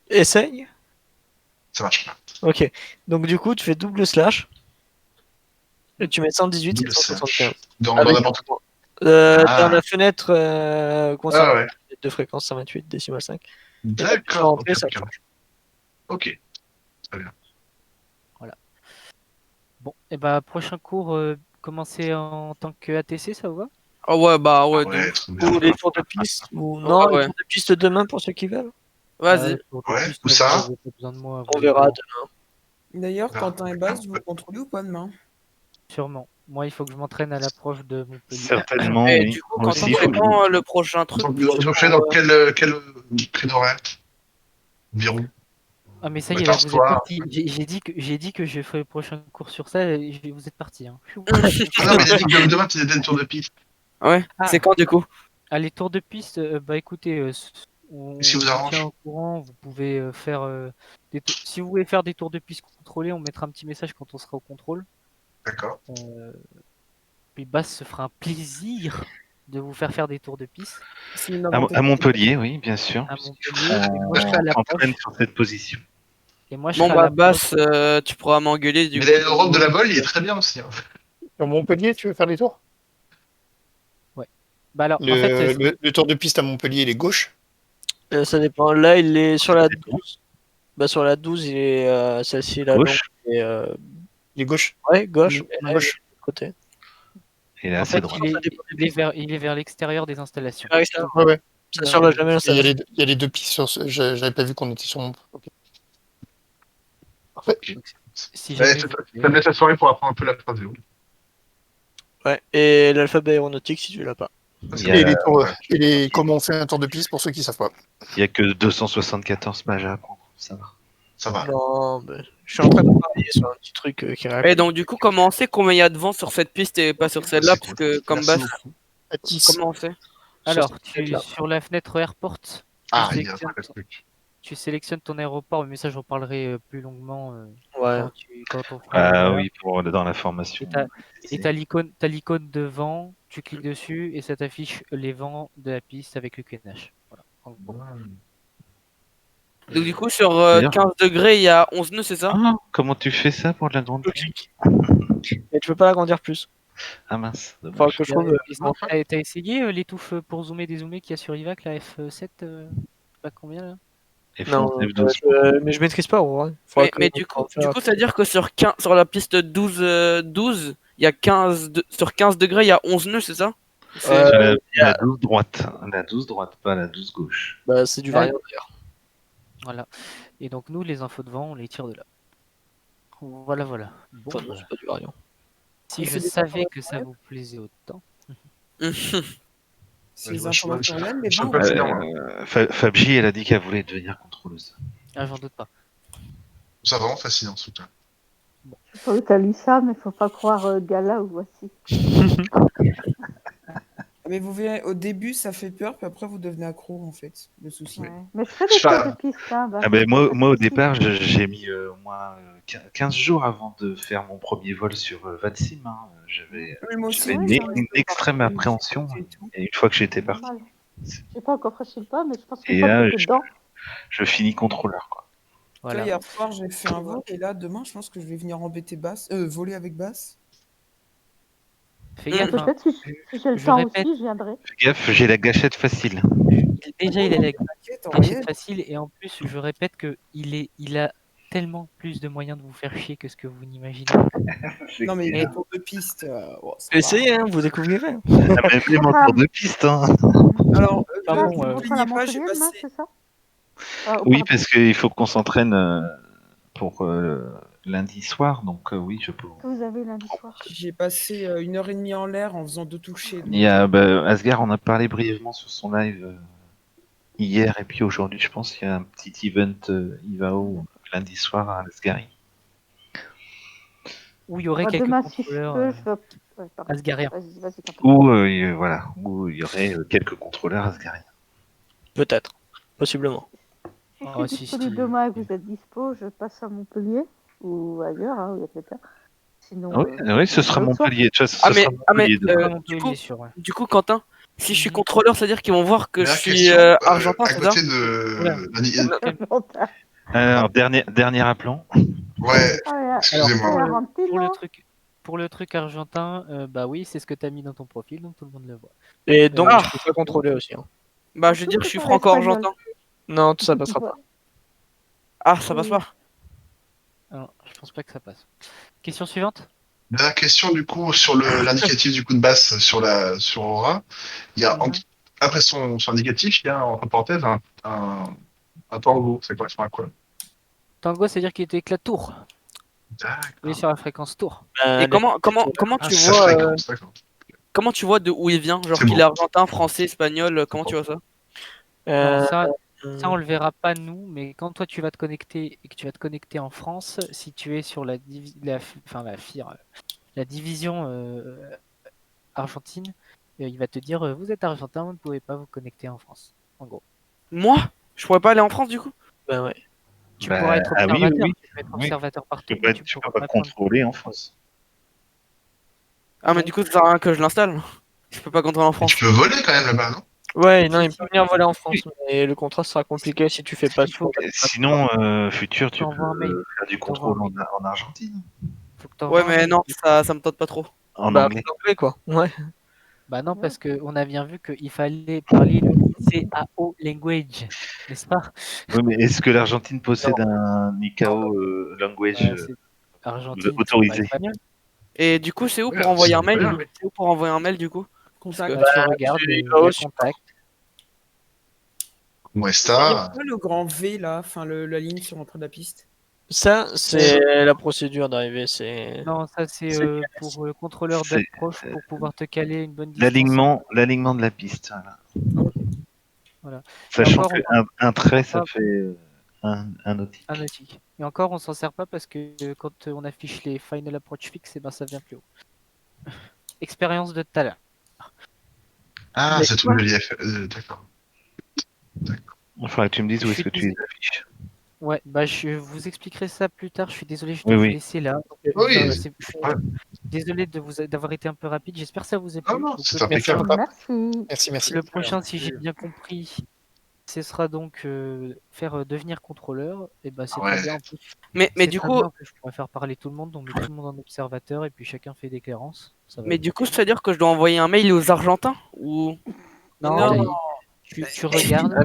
Essaye. Ça marche pas. Ok. Donc du coup, tu fais double slash. Et tu mets 118 et Double 175. slash. Dans Avec- n'importe quoi. Dans la fenêtre concernant Ah ouais. de fréquence 128 décimal 5. D'accord. Après, Ok, ça ok. change. Ok. Très bien. Bon, et bah prochain cours, commencer en tant que ATC, ça vous va? Ah ouais, bah ouais, de Ouais, ouf. trop bien. Ou les tours de piste. Ou non, ouais. les tours de piste demain pour ceux qui veulent. Vas-y. Pour de Ouais, plus, où vous ça avez pas besoin de moi. On vous verra allez demain. D'ailleurs, Ah. Quentin et Baz, vous contrôlez ou pas demain? sûrement. Moi, il faut que je m'entraîne à l'approche de Montpellier. Certainement, Et oui. du coup, Moi quand aussi, on il fait faut que je... quand le prochain truc Donc, je fais dans quel créneau horaire environ? Ah mais ça y est, Matin, là, vous êtes soir. partis. J'ai dit que je ferais le prochain cours sur ça, et vous êtes partis. Hein. Ah non, mais il a dit que demain, tu étais tour de piste. Ouais, Ah. c'est quand du coup? Ah, les tours de piste, bah écoutez, on Qu'est-ce qui vous vous arrange? tient au courant, vous pouvez faire si vous voulez faire des tours de piste contrôlés, on mettra un petit message quand on sera au contrôle. D'accord. Puis Bass se fera un plaisir de vous faire des tours de piste. À Montpellier, oui, bien sûr. À Montpellier, et moi je serai à On l'approche. s'entraîne sur cette position. Et moi je Bon serai à bah l'approche. Bass, tu pourras m'engueuler du Mais coup. l'Europe de la vol, il est très bien aussi. Hein. Sur Montpellier, tu veux faire des tours? Bah alors, en fait, Le tour de piste à Montpellier, il est gauche. Ça dépend. Là, il est sur la 12. Bah, sur la 12, il est celle-ci, la longue. Gauche. Et, Il est gauche. ouais, gauche. Il est Et là, gauche. il est de côté. Et là, en c'est fait droit. il est vers l'extérieur des installations. Ah oui, ça, Ouais, ouais. ça sur la jamais Il y a l'installation. il y a les deux pistes sur ce. J'avais pas vu qu'on était sur Montpellier. Ok. Parfait. Si Ouais, jamais ça vous- me laisse la soirée pour apprendre un peu la phrase. Ouais, et l'alphabet aéronautique si tu l'as pas. Il y a- Et les tours, comment on fait un tour de piste pour ceux qui savent pas. Il n'y a que 274 pages à apprendre. Ça va. Ça va. Non, mais je suis en train de travailler sur un petit truc qui raconte. Et donc du coup, comment on sait combien il y a de vent sur cette piste et pas sur celle-là, parce que comme Merci Bass, beaucoup. À 10. comment on sait? Alors, cette fenêtre-là. sur la fenêtre airport, Ah, tu il y a un sélectionnes, truc. tu sélectionnes ton aéroport, mais ça j'en parlerai plus longuement Ouais. quand on fera. Ah voilà. oui, dans la formation. Et t'as l'icône de vent, tu cliques dessus et ça t'affiche les vents de la piste avec le QNH. Voilà. En gros. Donc du coup, sur D'ailleurs- 15 degrés, il y a 11 nœuds, c'est ça? Ah, comment tu fais ça pour de la grande Logique. Mais tu peux pas l'agrandir plus. Ah mince. dommage. Faudra que je trouve. T'as essayé l'étouffe pour zoomer dézoomer qu'il y a sur IVAC, la F7 pas combien là? Non, F11, F12. mais je maîtrise pas. Ouais. Mais du coup, ça veut dire que sur la piste 12, il y a sur 15 degrés, il y a 11 nœuds, c'est ça? La 12 droite. La 12 droite, pas la 12 gauche. Bah, c'est du Ouais. variant d'ailleurs. Voilà. Et donc nous, les infos de vent, on les tire de là. Voilà. Bon, Enfin, non, c'est pas du variant. si Et je c'est des savais que informations ça vous plaisait autant. C'est les informations réelles, les vents. Fabji, elle a dit qu'elle voulait devenir contrôleuse. Ah, j'en doute pas. C'est vraiment fascinant, en tout cas. Oui, t'as lu ça, mais faut pas croire Gala ou voici. Mais vous verrez, au début, ça fait peur, puis après, vous devenez accro, en fait. Le souci. Ouais. Mais je fais des tours de piste. Hein, bah, Ah ben moi au départ, j'ai mis au moins 15 jours avant de faire mon premier vol sur Vatsim. Hein. J'avais Oui, moi aussi, j'avais ouais, une extrême appréhension. Et une fois que j'étais parti, normal. J'ai pas encore franchi le pas, mais je pense que et quand là, t'es dedans. je finis contrôleur. Quoi. Voilà. Hier soir, j'ai fait un vol, et là, demain, je pense que je vais venir embêter Bass, voler avec Bass. Fais gaffe. hein. Peut-être si j'ai le Je temps répète. aussi, je viendrai. Fais gaffe, j'ai la gâchette facile. Déjà, il a la T'inquiète, en gâchette réel. facile et en plus, je répète que il a tellement plus de moyens de vous faire chier que ce que vous n'imaginez. Non, mais Et- les tours de piste, ça va. Essayez, hein, vous découvrirez. Ah, même en tour de piste. Hein. Alors, Pardon, Tu montes à la pas, j'ai Montpellier demain, passé... c'est ça Oui, parce qu'il faut qu'on s'entraîne pour lundi soir, donc oui, je peux. Que vous avez lundi soir. J'ai passé 1h30 en l'air en faisant 2 touchés. Il y a Asgard, on a parlé brièvement sur son live hier et puis aujourd'hui, je pense qu'il y a un petit event IVAO lundi soir à Asgari. Où il y aurait Moi, quelques demain, si je contrôleurs peux, je vais. Ouais, pardon. asgariens. Vas-y, Quentin. Où voilà, où il y aurait quelques contrôleurs asgariens. Peut-être. Possiblement. Si je Ah, suis si, disponible si. demain et que vous êtes dispo, je passe à Montpellier ou ailleurs, hein, où il y a quelqu'un. Sinon, Oui, ce sera l'autre soir. Montpellier. Tu vois, ce sera Montpellier demain. Du coup, Quentin, si je suis contrôleur, c'est-à-dire qu'ils vont voir que je Dernière suis question, argentin, à c'est ça? côté de... Alors, dernier aplomb. Ouais, Alors, excusez-moi. pour le truc argentin, bah oui, c'est ce que tu as mis dans ton profil, donc tout le monde le voit. Et donc, Ah. tu peux pas contrôler aussi. Hein. Bah, je veux dire, je suis franco-argentin. Non, ça passera pas. Ah, ça passe pas. Alors, je pense pas que ça passe. Question suivante. La question du coup sur l'indicatif du coup de basse sur Aura, il y a après son indicatif, il y a entre parenthèses un tango. Ça correspond à quoi? Tango, c'est-à-dire qu'il était éclat tour. D'accord. Oui, sur la fréquence tour. Et comment tu Sa vois fréquence, d'accord. comment tu vois de où il vient? Genre C'est qu'il bon. est argentin, français, espagnol, comment tu vois ça? Non, ça, on le verra pas nous, mais quand toi tu vas te connecter et que tu vas te connecter en France, si tu es sur la division argentine, il va te dire vous êtes argentin, vous ne pouvez pas vous connecter en France. En gros. Moi? Je pourrais pas aller en France du coup? Bah ouais. Tu pourras être observateur, tu peux être Oui. observateur partout. Tu peux mais pas, pourras contrôler en France. Ah, mais du coup, ça sert à rien que je l'installe. Je peux pas contrôler en France. Tu peux voler quand même là-bas, non? Ouais, non, il peut venir voler en France, mais le contrat sera compliqué si tu fais pas. Sinon, futur, tu peux t'envoies un mail. faire du contrôle en Argentine. Faut que t'envoies Ouais, un mais mail. non, ça me tente pas trop. En Bah, anglais. anglais, quoi. Ouais. Bah non, parce qu'on a bien vu qu'il fallait parler le CAO language, n'est-ce pas? Oui, mais est-ce que l'Argentine possède un ICAO language C'est Argentine, c'est pas autorisé? espagnol. Et du coup, c'est où Ouais, pour envoyer un c'est mail? incroyable. C'est où pour envoyer un mail du coup? Contact. Tu regardes tu les vas sur- contacts. Ouais, Il y a ça. pas le grand V là, enfin la ligne sur l'entrée de la piste. Ça, c'est la procédure d'arrivée. C'est. Non, ça c'est pour le contrôleur c'est- d'approche pour pouvoir te caler une bonne distance. L'alignement de la piste. Voilà. Voilà. Sachant encore, qu'un trait, ça pas- fait un nautique. Un nautique. Et encore, on s'en sert pas parce que quand on affiche les final approach fixes, ben, ça vient plus haut. Expérience de tout à l'heure. Ah, Mais- c'est tout le relief. D'accord. Il faudrait que tu me dises où Je est-ce que suis tu les affiches. Ouais, bah je vous expliquerai ça plus tard. Je suis désolé, je Oui, dois vous oui. laisser là. Oui, Je c'est- suis désolé d'avoir été un peu rapide. J'espère que ça vous a plu. non, Donc, c'est le impeccable. Merci. Merci. Le prochain, si j'ai bien compris, ce sera donc faire devenir contrôleur. Et bah c'est Ouais. très bien. En plus, Mais c'est du très coup, bien, en plus, je pourrais faire parler tout le monde, donc mettre tout le monde en observateur et puis chacun fait des clairances. Ça va mais être du coup, nickel. c'est-à-dire que je dois envoyer un mail aux Argentins ou Non, Non. tu regardes. International.